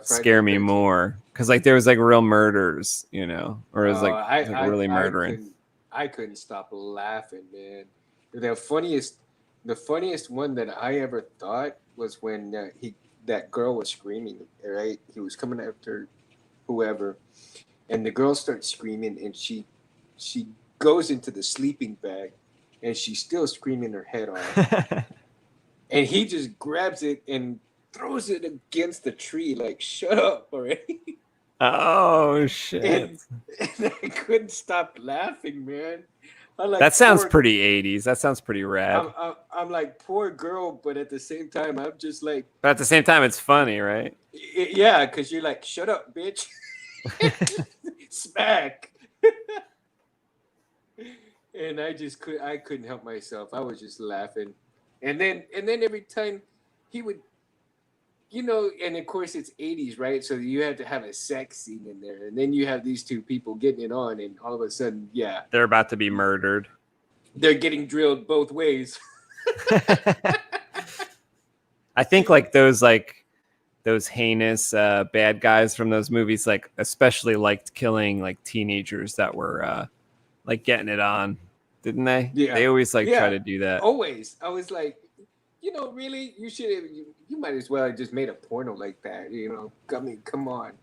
scare me more because like there was like real murders, or it was like really murdering. I couldn't stop laughing, man. The funniest one that I ever thought was when that girl was screaming, right? He was coming after whoever, and the girl starts screaming, and she goes into the sleeping bag, and she's still screaming her head off. And he just grabs it and throws it against the tree, like, shut up already. Oh, shit. And I couldn't stop laughing, man. That sounds pretty 80s. That sounds pretty rad. I'm like, poor girl, but at the same time, I'm just like... But at the same time, it's funny, right? Yeah, because you're like, shut up, bitch. Smack. And I couldn't help myself. I was just laughing. And then every time he would, and of course it's 80s, right? So you had to have a sex scene in there. And then you have these two people getting it on, and all of a sudden, yeah. They're about to be murdered. They're getting drilled both ways. I think like those heinous bad guys from those movies, like especially liked killing like teenagers that were like getting it on, didn't they? Yeah. They always try to do that. Always. I was like, really, you might as well have just made a porno like that. I mean, come on.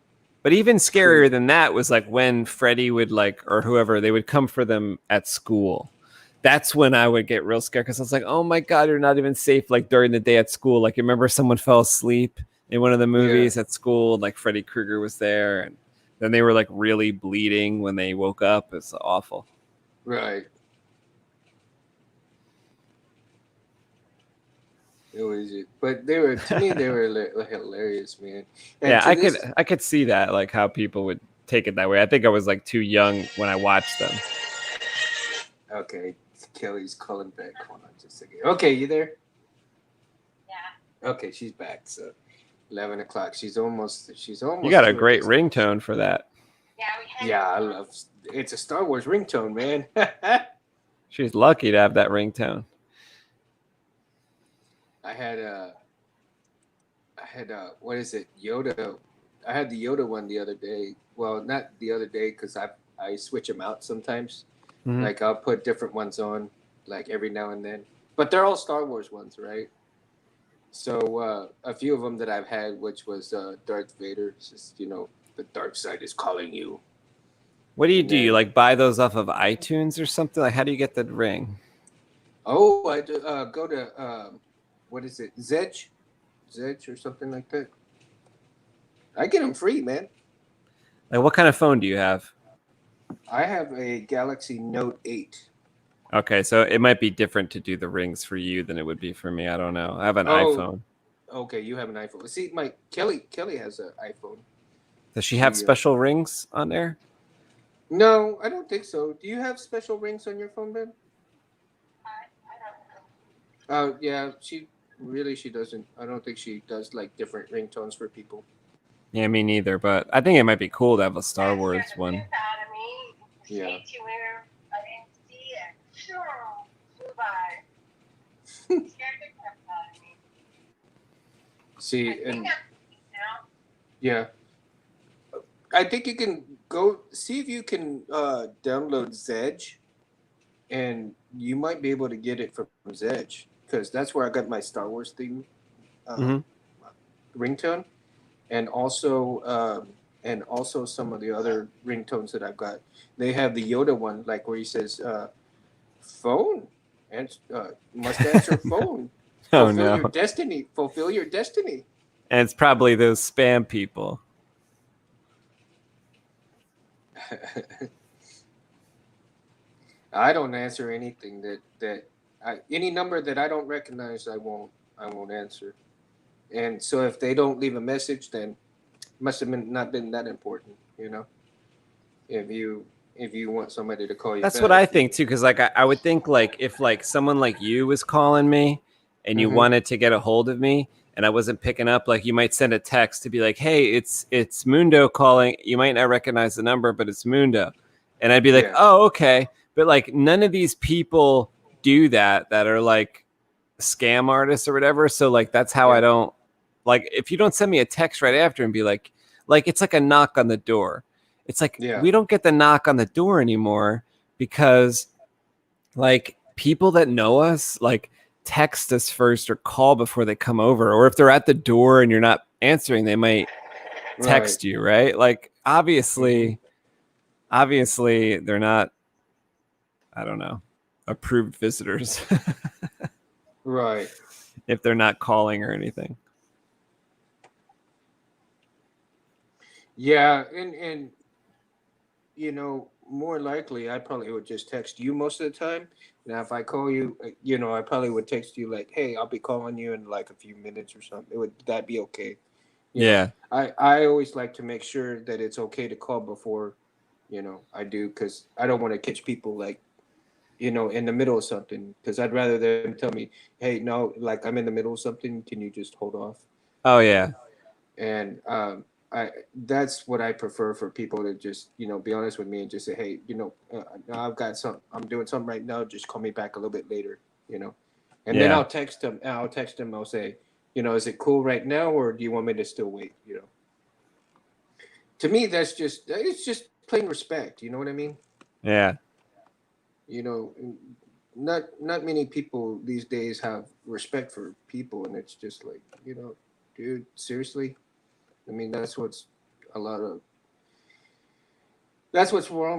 But even scarier than that was like when Freddy would or whoever, they would come for them at school. That's when I would get real scared because I was like, oh my God, you're not even safe like during the day at school. Like, you remember someone fell asleep in one of the movies at school, like Freddy Krueger was there, and then they were like really bleeding when they woke up. It's awful. Right. It was, but they were to me they were hilarious, man. And Yeah, to this, I could see that, like how people would take it that way. I think I was like too young when I watched them. okay, Kelly's calling back. Hold on just a second. Okay, you there? Yeah. Okay, she's back. So 11 o'clock. She's almost. You got a to her great destination. ringtone for that. Yeah, we had Yeah, I love. It's a Star Wars ringtone, man. She's lucky to have that ringtone. I had what is it? Yoda. I had the Yoda one the other day. Well, not the other day because I switch them out sometimes. Mhm. Like I'll put different ones on, like every now and then. But they're all Star Wars ones, right? So a few of them that I've had, which was Darth Vader. It's just the dark side is calling you. What do you And do? You then- like buy those off of iTunes or something? Like, how do you get the ring? Oh, I do, go to what is it? Zedge or something like that. I get them free, man. Like, what kind of phone do you have? I have a Galaxy Note 8. Okay, so it might be different to do the rings for you than it would be for me. I don't know. I have an Oh. iPhone. Okay, you have an iPhone. See, my Kelly has an iPhone. Does she have She, special rings on there? No, I don't think so. Do you have special rings on your phone, Ben? I don't know. Yeah, she doesn't. I don't think she does like different ringtones for people. Yeah, me neither. But I think it might be cool to have a Star That Wars scared the one. piss out of me. Yeah. Stayed to where I didn't see it. Sure, flew by. Scared the crap out of me. See, I think and I'm now. yeah, I think you can go see if you can download Zedge, and you might be able to get it from Zedge because that's where I got my Star Wars theme Mhm. ringtone, and also some of the other ringtones that I've got. They have the Yoda one, like where he says, "Phone, and must answer phone. Oh Fulfill no! your destiny. Fulfill your destiny." And it's probably those spam people. I don't answer anything any number that I don't recognize. I won't answer. And so if they don't leave a message, then must have not been that important. If you want somebody to call you, That's back, what I think too, because like I would think like if like someone like you was calling me and you Mhm. wanted to get a hold of me and I wasn't picking up, like you might send a text to be like, "Hey, it's Mundo calling." You might not recognize the number, but it's Mundo, and I'd be like, Yeah. "Oh, okay." But like none of these people do that are like scam artists or whatever. So like that's how Yeah. I don't like if you don't send me a text right after and be like it's like a knock on the door. It's like Yeah. we don't get the knock on the door anymore because like people that know us like text us first or call before they come over, or if they're at the door and you're not answering, they might text you, right? Like obviously they're not, I don't know, approved visitors Right. if they're not calling or anything. Yeah, and more likely I probably would just text you most of the time. Now if I call you, I probably would text you like, "Hey, I'll be calling you in like a few minutes or something." Would that be okay? Yeah. I always like to make sure that it's okay to call before, I do, because I don't want to catch people like, in the middle of something, because I'd rather them tell me, "Hey, no, like I'm in the middle of something. Can you just hold off?" Oh yeah. And that's what I prefer for people to just be honest with me and just say, "Hey, I've got I'm doing something right now, just call me back a little bit later," and then Yeah. I'll text them. I'll say, "Is it cool right now, or do you want me to still wait?" To me it's just plain respect, you know what I mean? Yeah. Not many people these days have respect for people, and it's just like, dude, seriously. I mean, that's what's wrong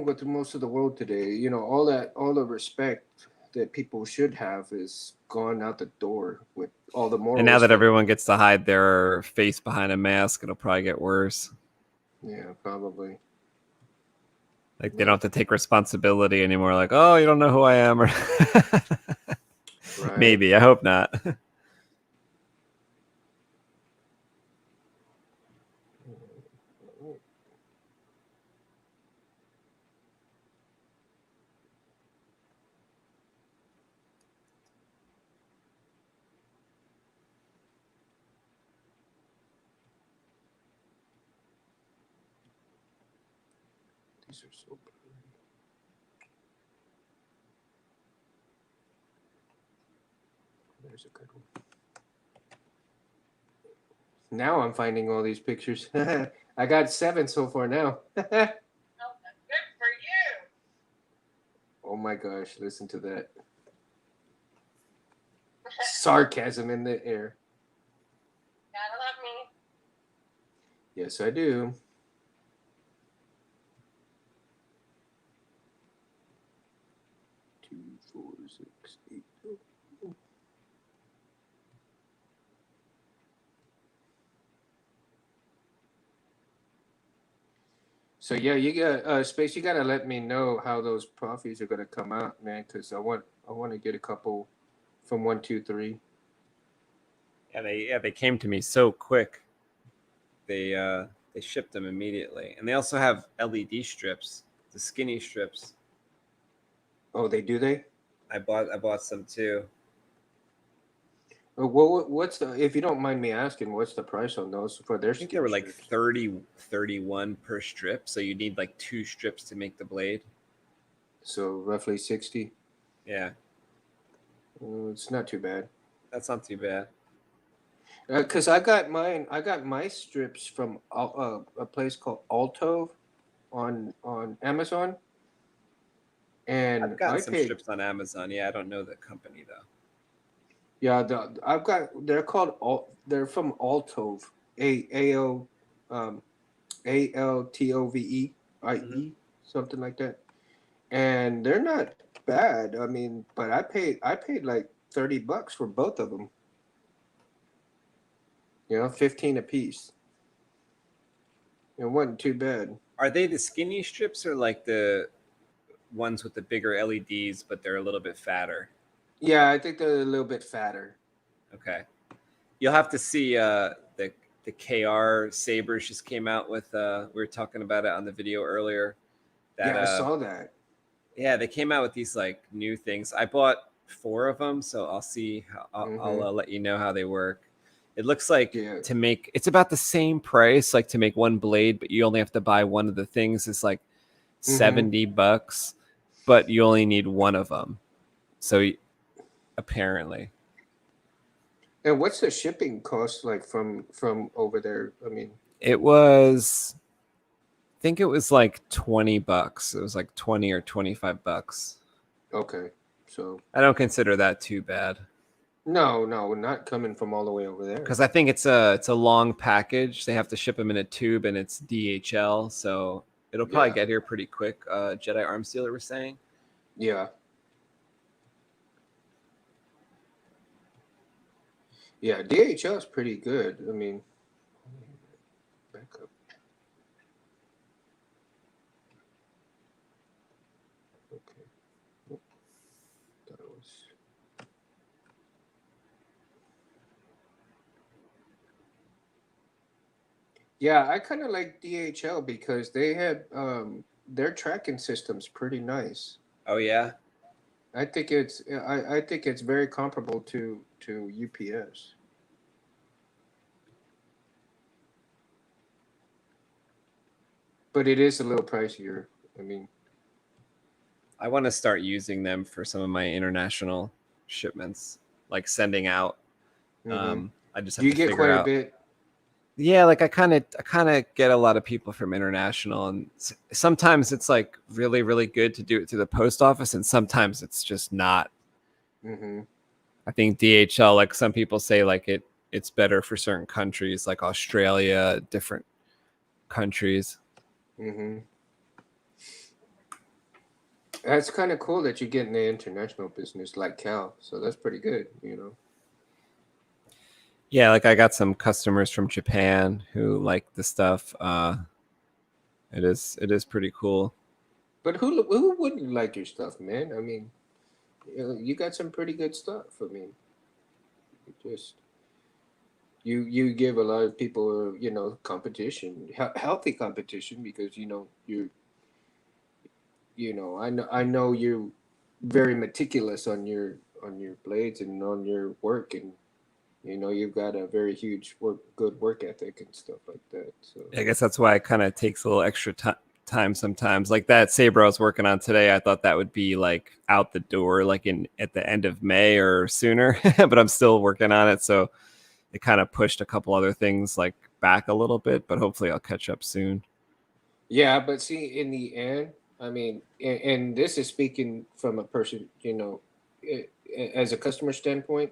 with most of the world today. All the respect that people should have is gone out the door with all the morals. And now that everyone gets to hide their face behind a mask, it'll probably get worse. Yeah, probably. Like they don't have to take responsibility anymore. Like, oh, you don't know who I am, or Right. maybe. I hope not. These are so blurry. There's a good one. Now I'm finding all these pictures. I got 7 so far now. Oh, good for you. Oh my gosh, listen to that. Sarcasm in the air. Gotta love me. Yes, I do. Two, 4, 6, 8. So yeah, you got Space. You gotta let me know how those profits are gonna come out, man, because I want to get a couple from 1, 2, 3. Yeah, they came to me so quick. They shipped them immediately, and they also have LED strips, the skinny strips. Oh, they do they? I bought some too. What's the, if you don't mind me asking, what's the price on those for their I think they were like strips? 31 per strip, so you need like 2 strips to make the blade. So roughly 60. Yeah, It's not too bad. that's not too bad. Because I got my strips from a place called Alto on Amazon, and I've gotten I some paid. strips on Amazon. Yeah, I don't know the company though. Yeah, they're called they're from Alto, A-A-O, ALTOVEIE, something like that, and they're not bad. I mean, but I paid like $30 for both of them. 15 a piece. It wasn't too bad. Are they the skinny strips or like the ones with the bigger LEDs, but they're a little bit fatter? Yeah, I think they're a little bit fatter. Okay, you'll have to see the KR Sabers just came out with. We were talking about it on the video earlier. That Yeah, I saw that. yeah, they came out with these like new things. I bought 4 of them, so I'll see. I'll let you know how they work. It looks like to make it's about the same price, like to make one blade, but you only have to buy one of the things. It's like $70, but you only need one of them. So apparently, And what's the shipping cost like from over there? I mean, it was. I think it was like $20. It was like 20 or $25. okay, so I don't consider that too bad. no, not coming from all the way over there. Because I think it's a long package. They have to ship them in a tube, and it's DHL, so it'll probably get here pretty quick. Jedi Arms Dealer was saying. Yeah. Yeah, DHL is pretty good. I mean, back up. Okay. Oh, thought it was. Yeah, I kind of like DHL because they had their tracking system's pretty nice. Oh yeah. I think it's very comparable to UPS. But it is a little pricier. I mean, I want to start using them for some of my international shipments, like sending out. I just have you to get figure quite out. a bit. Yeah, like I kind of get a lot of people from international, and sometimes it's like really, really good to do it through the post office, and sometimes it's just not. I think DHL, like some people say, like it's better for certain countries, like Australia, different countries. That's kind of cool that you get in the international business like Cal. So that's pretty good, Yeah, like I got some customers from Japan who like the stuff. It is pretty cool. But who wouldn't like your stuff, man? I mean, you got some pretty good stuff. I mean, just you give a lot of people, competition, healthy competition, because I know you're very meticulous on your blades and on your work, and you've got a very huge good work ethic and stuff like that. So I guess that's why it kind of takes a little extra time sometimes. Like that saber I was working on today, I thought that would be like out the door like at the end of May or sooner, but I'm still working on it, so it kind of pushed a couple other things like back a little bit, but hopefully I'll catch up soon. Yeah, but see, in the end, I mean, and this is speaking from a person, as a customer standpoint,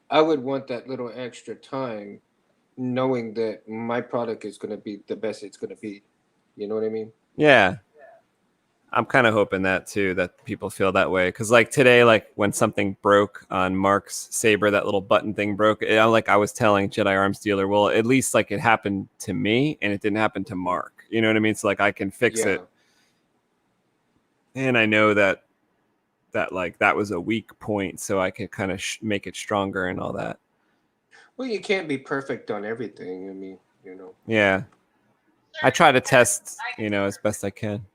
I would want that little extra time knowing that my product is going to be the best it's going to be. You know what I mean? Yeah. I'm kind of hoping that too, that people feel that way. Cause like today, like when something broke on Mark's saber, that little button thing broke. Like I was telling Jedi Arms dealer, well, at least like it happened to me and it didn't happen to Mark. You know what I mean? So like I can fix it. And I know that like that was a weak point, so I could kind of make it stronger and all that. Well, you can't be perfect on everything. I mean, Yeah. I try to test, as best I can.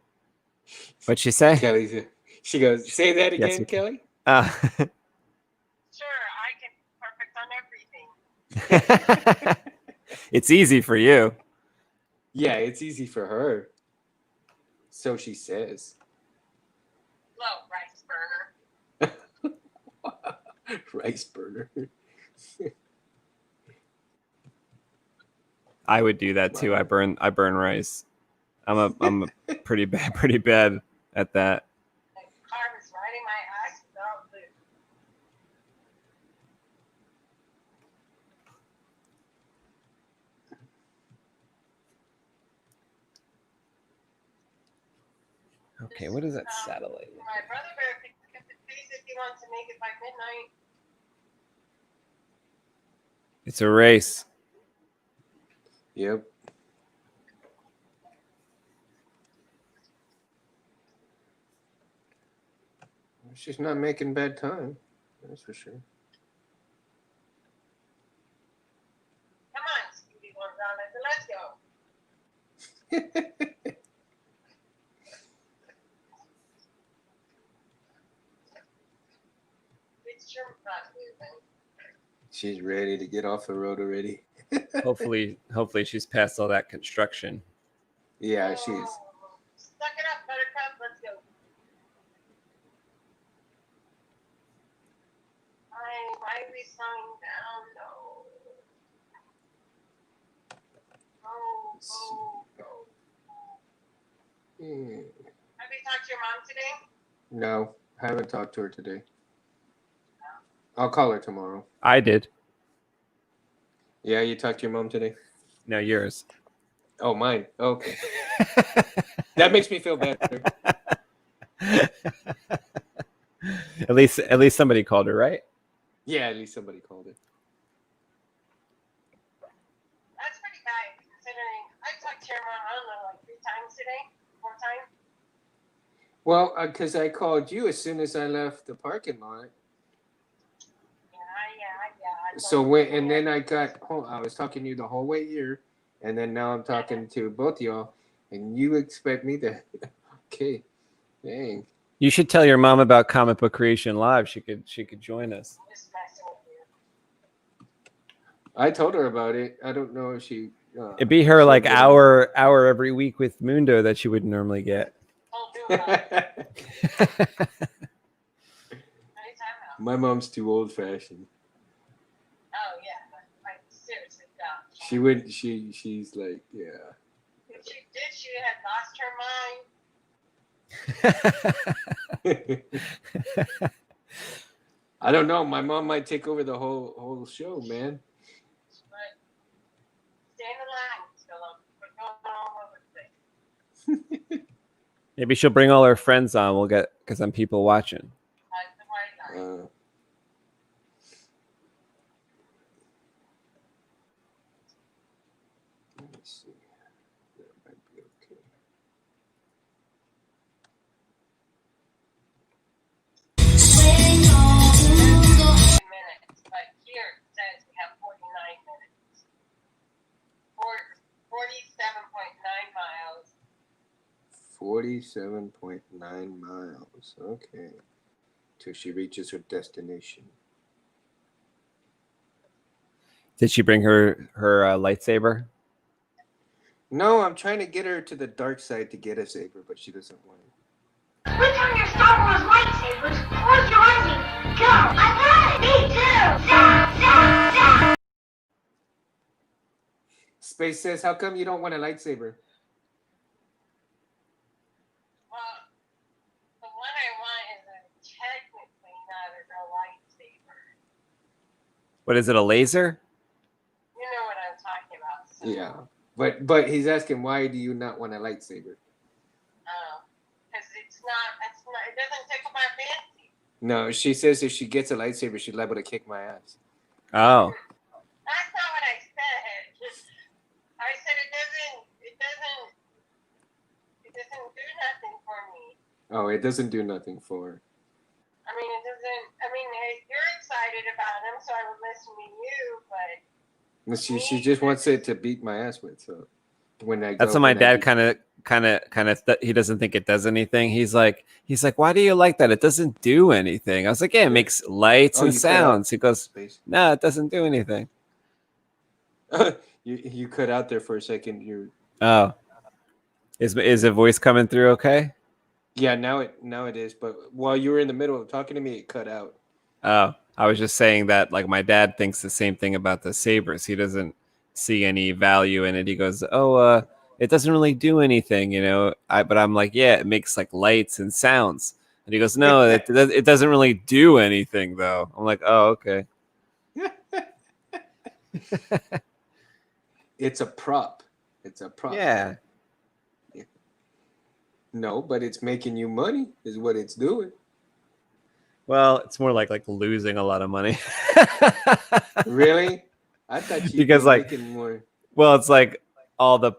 What'd she say? Kelly, she goes, say that again, Yes, Kelly? Sure, I can be perfect on everything. It's easy for you. Yeah, it's easy for her. So she says. Low rice burner. Rice burner. I would do that too. I burn rice. I'm a pretty bad at that. Car was riding my ass without food. Okay, what is that satellite? My brother better pick up the pace if he wants to make it by midnight. It's a race. Yep. She's not making bad time. That's for sure. Come on, Stevie Gonzalez, let's go. It's your not moving. She's ready to get off the road already. Hopefully she's past all that construction. Yeah, she's. Suck it up, Buttercup. Let's go. Why are we slowing down, though? Go. Have you talked to your mom today? No, I haven't talked to her today. I'll call her tomorrow. I did. Yeah, you talked to your mom today? No, yours. Oh, mine. Okay. That makes me feel better. At least somebody called her, right? Yeah, at least somebody called it. That's pretty bad, considering I talked to your mom, I don't know, like 3 times today? 4 times? Well, because I called you as soon as I left the parking lot. Yeah. So then I was talking to you the whole way here, and then now I'm talking to both y'all, and you expect me to, okay, dang. You should tell your mom about Comic Book Creation Live. She could join us. Just messing with you. I told her about it. I don't know if she. It'd be her like hour every week with Mundo that she wouldn't normally get. I'll do it. My mom's too old fashioned. Oh yeah, like seriously, yeah. She would. She's like, yeah. If she did, she had lost her mind. I don't know. My mom might take over the whole show, man. But stay in the line, Philip. We're going all over the place. Maybe she'll bring all her friends on. We'll get some people watching. Like the white line. Let's see. That might be okay. Minutes, but here it says we have 49 minutes. 47.9 miles. 47.9 miles. Okay. Till she reaches her destination. Did she bring her lightsaber? No, I'm trying to get her to the dark side to get a saber, but she doesn't want it. Which one of your Star Wars lightsabers was your lightning? Go! I got it! Me too! Zap, zap, zap. Space says, how come you don't want a lightsaber? Well, the one I want is technically not a real lightsaber. What is it? A laser? You know what I'm talking about. So. Yeah. But he's asking, why do you not want a lightsaber? Because it doesn't tickle my fancy. No, she says if she gets a lightsaber, she's liable to kick my ass. Oh. That's not what I said. I said it doesn't do nothing for me. Oh, it doesn't do nothing for her. You're excited about him, so I would listen to you, but She just wants it to beat my ass with. So when I That's what my dad kind of he doesn't think it does anything. He's like, why do you like that? It doesn't do anything. I was like, yeah, it makes lights and sounds. He goes, no, it doesn't do anything. you cut out there for a second. Oh, is the voice coming through okay? Yeah, now it is. But while you were in the middle of talking to me, it cut out. Oh, I was just saying that like my dad thinks the same thing about the sabers. He doesn't see any value in it. He goes, oh, it doesn't really do anything, you know. But I'm like, yeah, it makes like lights and sounds. And he goes, no, it doesn't really do anything though. I'm like, oh, okay. It's a prop. Yeah. No, but it's making you money is what it's doing. Well, it's more like losing a lot of money. Really? I thought you because making more. Well, it's like all the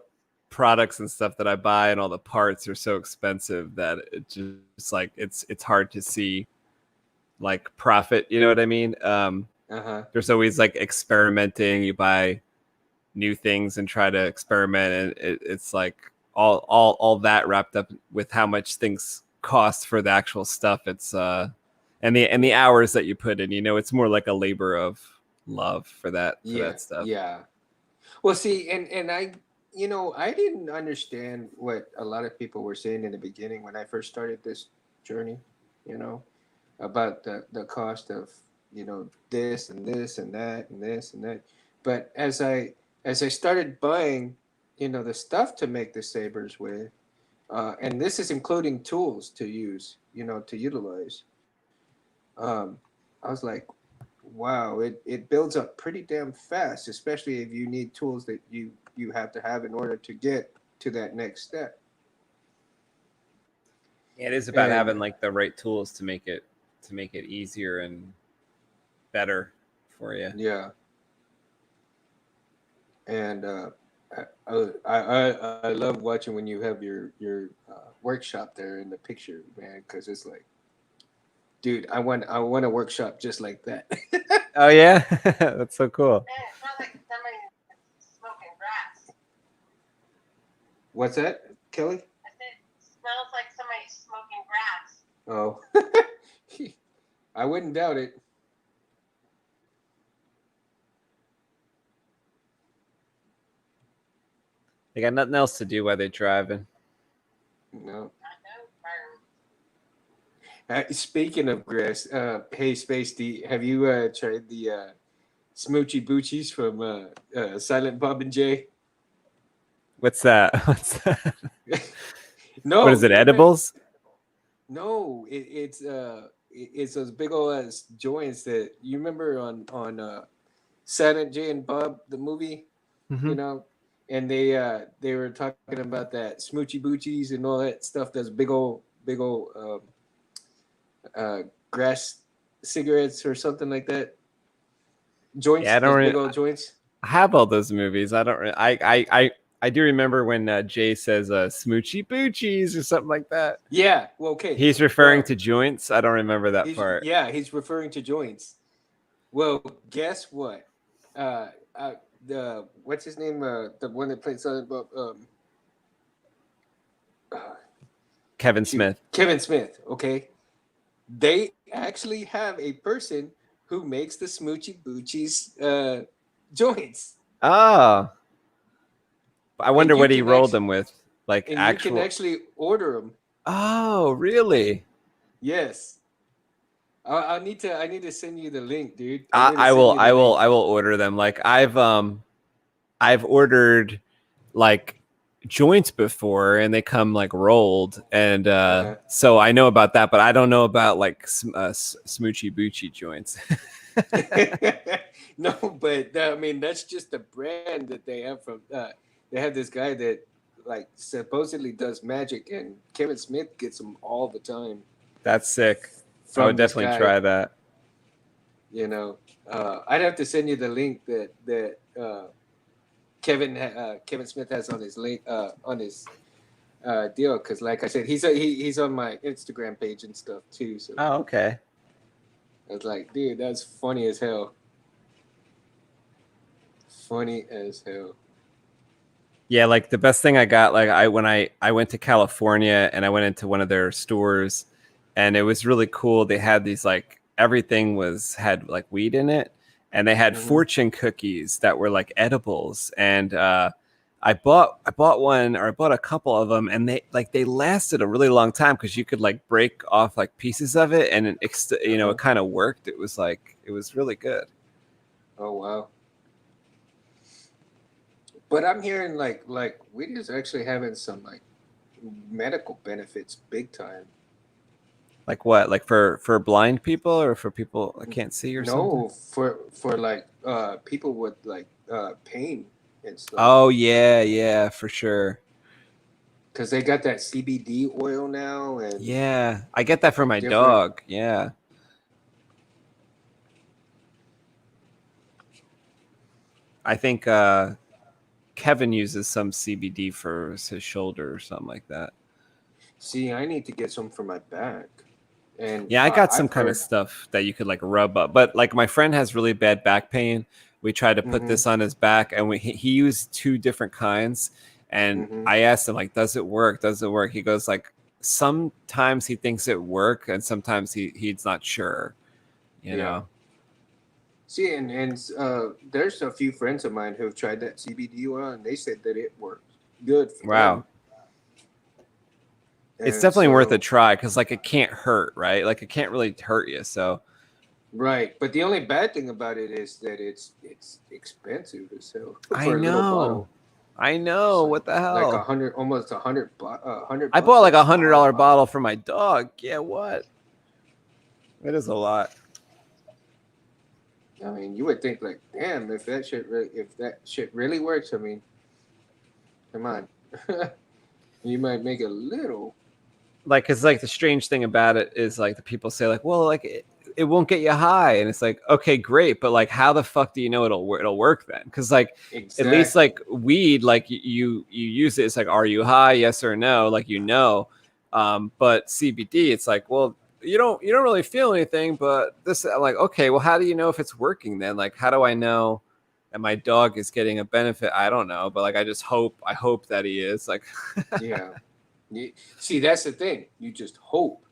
products and stuff that I buy and all the parts are so expensive that it just like it's hard to see like profit. You know what I mean? There's always like experimenting. You buy new things and try to experiment, and it's like all that wrapped up with how much things cost for the actual stuff. It's and the hours that you put in, you know, it's more like a labor of love for that stuff. Yeah. Well, see, and I didn't understand what a lot of people were saying in the beginning when I first started this journey, you know, about the cost of, you know, this and this and that and this and that. But as I started buying, you know, the stuff to make the sabers with, and this is including tools to use, you know, to utilize. I was like, wow, it builds up pretty damn fast, especially if you need tools that you have to have in order to get to that next step. Yeah, it is about having like the right tools to make it easier and better for you. Yeah. And I love watching when you have your workshop there in the picture, man, because it's like, dude, I want a workshop just like that. Oh yeah, that's so cool. Man, it smells like somebody smoking grass. What's that, Kelly? I said it smells like somebody smoking grass. Oh, I wouldn't doubt it. They got nothing else to do while they're driving. No. I know. Speaking of grass, hey Space D, have you tried the Smoochy Boochies from Silent Bob and Jay? What's that? What's that? No. What is it? Edibles? No, it's those big old ass joints that you remember on Silent Jay and Bob the movie, you know, and they were talking about that Smoochy Boochies and all that stuff. Those big old grass cigarettes or something like that. Joints, yeah, big old joints. I have all those movies. I don't. I do remember when Jay says "smoochy boochies" or something like that. Yeah. Well, okay. He's referring to joints. I don't remember that part. Yeah, he's referring to joints. Well, guess what? The what's his name? The one that played Silent Bob. Kevin Smith. Kevin Smith. Okay. They actually have a person who makes the Smoochy Boochies joints. Oh. I wonder And you what he can rolled actually, them with, like and you can actual. actually order them. Oh, really? Yes. I need to send you the link, dude. I'm I, gonna I send will you the I will link. I will order them. Like I've ordered like joints before and they come like rolled, and Uh-huh. so I know about that, but I don't know about like smoochy boochy joints. No, but I mean that's just the brand that they have from. They have this guy that like supposedly does magic, and Kevin Smith gets them all the time That's sick. I would from this definitely guy. try that. You know, I'd have to send you the link that Kevin Smith has on his link on his deal, because like I said, he's on my Instagram page and stuff too. So Oh, okay. I was like, dude, that's funny as hell. Funny as hell. Yeah, like the best thing I got, like I went to California and I went into one of their stores, and it was really cool. They had these like everything was had like weed in it, and they had Hmm. fortune cookies that were like edibles. And I bought one, or I bought a couple of them, and they lasted a really long time because you could like break off like pieces of it, and it Uh-huh. kind of worked. It was really good. Oh wow. But I'm hearing like weed is actually having some like medical benefits big time. Like what? Like for blind people or for people that can't see or something? No, for like people with like pain and stuff. Oh yeah, yeah, for sure. Because they got that CBD oil now Yeah, I get that for and my different. dog. Yeah, I think Kevin uses some CBD for his shoulder or something like that. See, I need to get some for my back, and Yeah, I got some I've kind of heard. stuff that you could like rub up, but like my friend has really bad back pain. We tried to put Mm-hmm. this on his back, and he used two different kinds. And Mm-hmm. I asked him like, "Does it work? Does it work?" He goes like, "Sometimes he thinks it work, and sometimes he's not sure." You Yeah. know. See, and there's a few friends of mine who've tried that CBD oil, and they said that it works good for them. Wow. It's And definitely worth a so, try because like it can't hurt, right? Like it can't really hurt you. So right, but the only bad thing about it is that it's expensive as hell I for a little know. bottle. I It's know. What the like hell? 100, almost 100 I bought bucks like a small $100 bottle. bottle for my dog. Yeah, what? It is a lot. I mean, you would think like, damn, if that shit really works, I mean, come on, you might make a little. Like, cause like the strange thing about it is like the people say like, well, like it won't get you high, and it's like, okay, great, but like, how the fuck do you know it'll work then? Because like, at least Exactly. like weed, like you use it, it's like, are you high? Yes or no? Like but CBD, it's like, well, you don't really feel anything, but this, I'm like, okay, well, how do you know if it's working then? Like, how do I know that my dog is getting a benefit? I don't know, but like, I hope that he is like. Yeah. See, that's the thing. You just hope.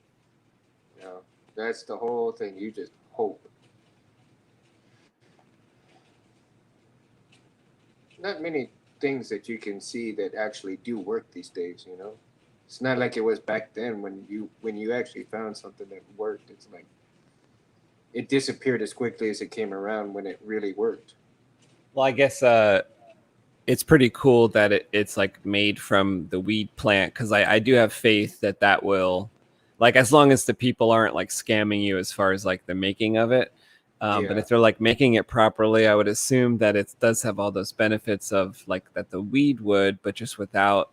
You know, that's the whole thing. You just hope. Not many things that you can see that actually do work these days. You know, it's not like it was back then when you actually found something that worked. It's like it disappeared as quickly as it came around when it really worked. Well, I guess it's pretty cool that it's like made from the weed plant, because I do have faith that that will, like, as long as the people aren't like scamming you as far as like the making of it. But Yeah. if they're like making it properly, I would assume that it does have all those benefits of like that the weed would, but just without,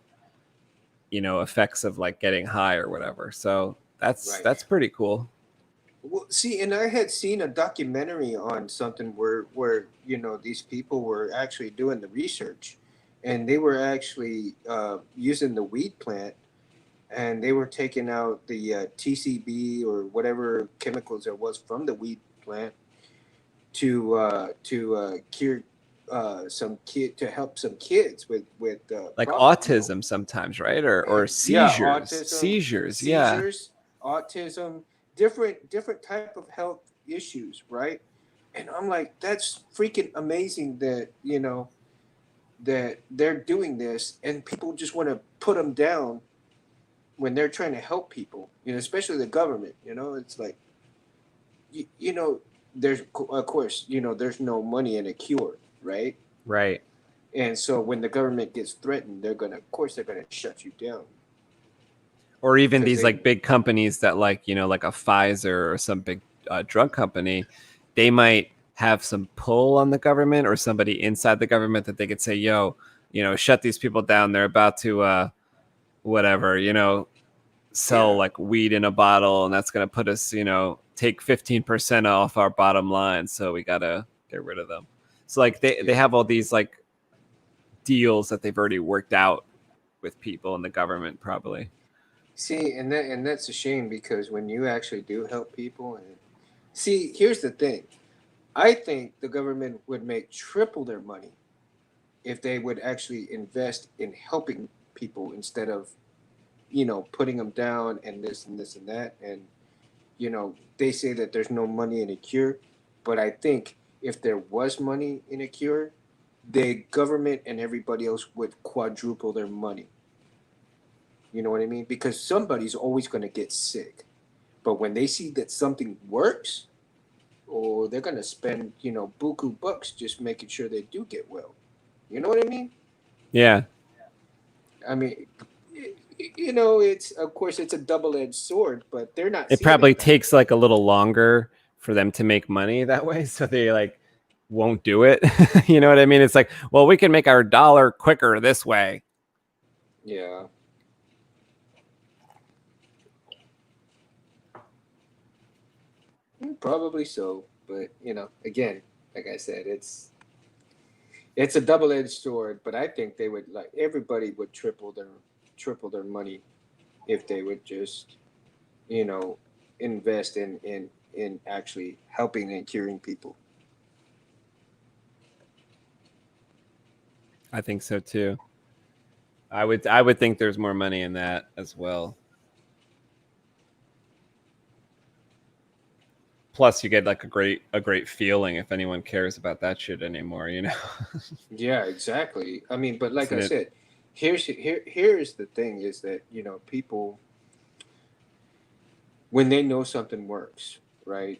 effects of like getting high or whatever. So Right. that's pretty cool. Well, see, and I had seen a documentary on something where these people were actually doing the research, and they were actually using the weed plant, and they were taking out the TCB or whatever chemicals there was from the weed plant to cure some kid to help some kids with Like autism sometimes, right? Or yeah, seizures. autism, Seizures, yeah. seizures, autism, different type of health issues, right? And I'm like, that's freaking amazing that that they're doing this, and people just want to put them down when they're trying to help people. Especially the government. It's like, there's of course, there's no money in a cure, right? Right. And so when the government gets threatened, they're gonna shut you down. Or even 'Cause these they- like big companies that like like a Pfizer or some big drug company, they might have some pull on the government or somebody inside the government that they could say, yo, shut these people down. They're about to whatever, sell like weed in a bottle, and that's going to put us, take 15% off our bottom line. So we got to get rid of them. So like they have all these like deals that they've already worked out with people in the government probably. See, and that's a shame, because when you actually do help people, and see, here's the thing. I think the government would make triple their money if they would actually invest in helping people instead of, putting them down and this and this and that. And, they say that there's no money in a cure, but I think if there was money in a cure, the government and everybody else would quadruple their money. You know what I mean? Because somebody's always going to get sick. But when they see that something works, or they're going to spend, buku bucks just making sure they do get well. You know what I mean? Yeah. I mean, it's, of course, it's a double-edged sword, but they're not. It probably takes like a little longer for them to make money that way. So they like won't do it. You know what I mean? It's like, well, we can make our dollar quicker this way. Yeah. Probably so, but again, like I said, it's a double-edged sword. But I think they would, like, everybody would triple their money if they would just, invest in actually helping and curing people. I think so too. I would think there's more money in that as well. Plus, you get like a great feeling if anyone cares about that shit anymore, Yeah, exactly. I mean, but like I said, here's the thing is that people, when they know something works, right,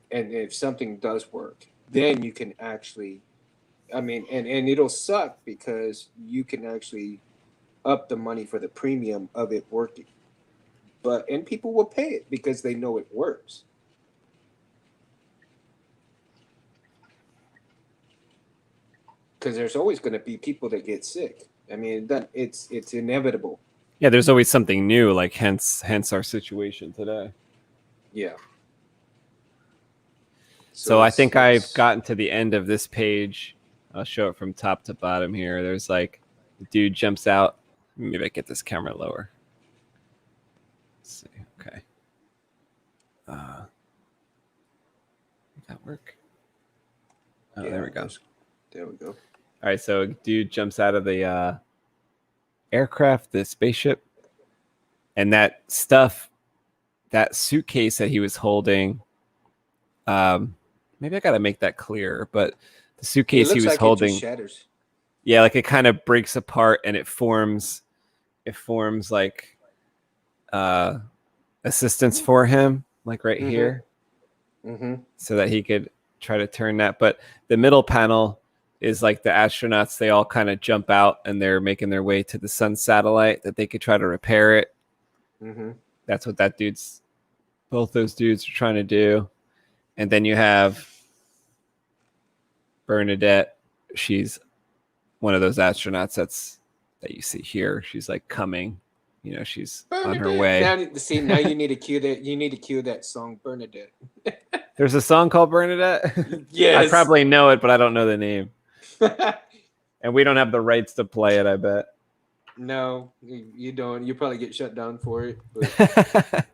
and if something does work, then you can actually, I mean, and it'll suck because you can actually up the money for the premium of it working, and people will pay it because they know it works. Because there's always going to be people that get sick. I mean, it's inevitable. Yeah, there's always something new, like hence our situation today. Yeah. So I think I've gotten to the end of this page. I'll show it from top to bottom here. There's like the dude jumps out. Maybe I get this camera lower. Let's see. Okay. Did that work? Oh, yeah, there we go. There we go. All right, so dude jumps out of the aircraft, the spaceship, and that stuff, that suitcase that he was holding. Maybe I gotta make that clear, but the suitcase he was like holding, it just shatters. Yeah, like it kind of breaks apart and it forms like assistance for him, like right here, so that he could try to turn that. But the middle panel is like the astronauts, they all kind of jump out and they're making their way to the sun satellite that they could try to repair it. That's what both those dudes are trying to do. And then you have Bernadette. She's one of those astronauts that you see here. She's like coming, she's Bernadette. On her way. Now you need to cue that. You need to cue that song, Bernadette. There's a song called Bernadette? Yes. I probably know it, but I don't know the name. And we don't have the rights to play it, I bet. No, you don't. You probably get shut down for it. But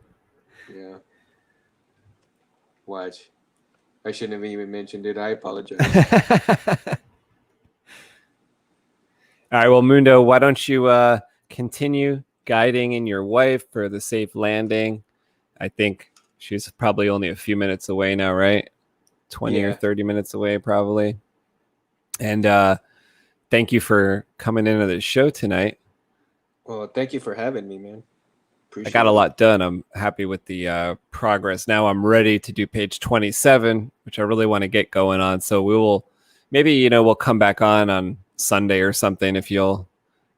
yeah. Watch. I shouldn't have even mentioned it. I apologize. All right, well, Mundo, why don't you continue guiding in your wife for the safe landing? I think she's probably only a few minutes away now, right? 20 or 30 minutes away, probably. And thank you for coming into the show tonight. Well, thank you for having me, man. I got a lot done. I'm happy with the progress. Now I'm ready to do page 27, which I really want to get going on. So we will, maybe, we'll come back on Sunday or something if you'll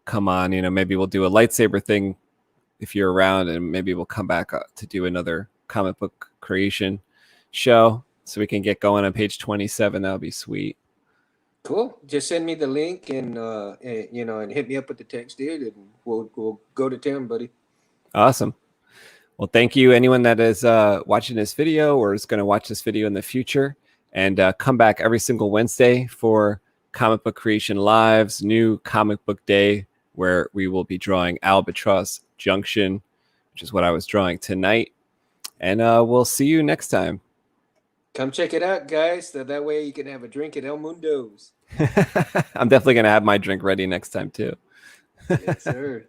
come on. Maybe we'll do a lightsaber thing if you're around, and maybe we'll come back to do another comic book creation show so we can get going on page 27. That would be sweet. Cool. Just send me the link and hit me up with the text, dude, and we'll go to town, buddy. Awesome. Well, thank you, anyone that is watching this video or is going to watch this video in the future. And come back every single Wednesday for Comic Book Creation Live's new comic book day, where we will be drawing Albatross Junction, which is what I was drawing tonight. And we'll see you next time. Come check it out, guys. So that way you can have a drink at El Mundo's. I'm definitely going to have my drink ready next time, too. Yes, sir.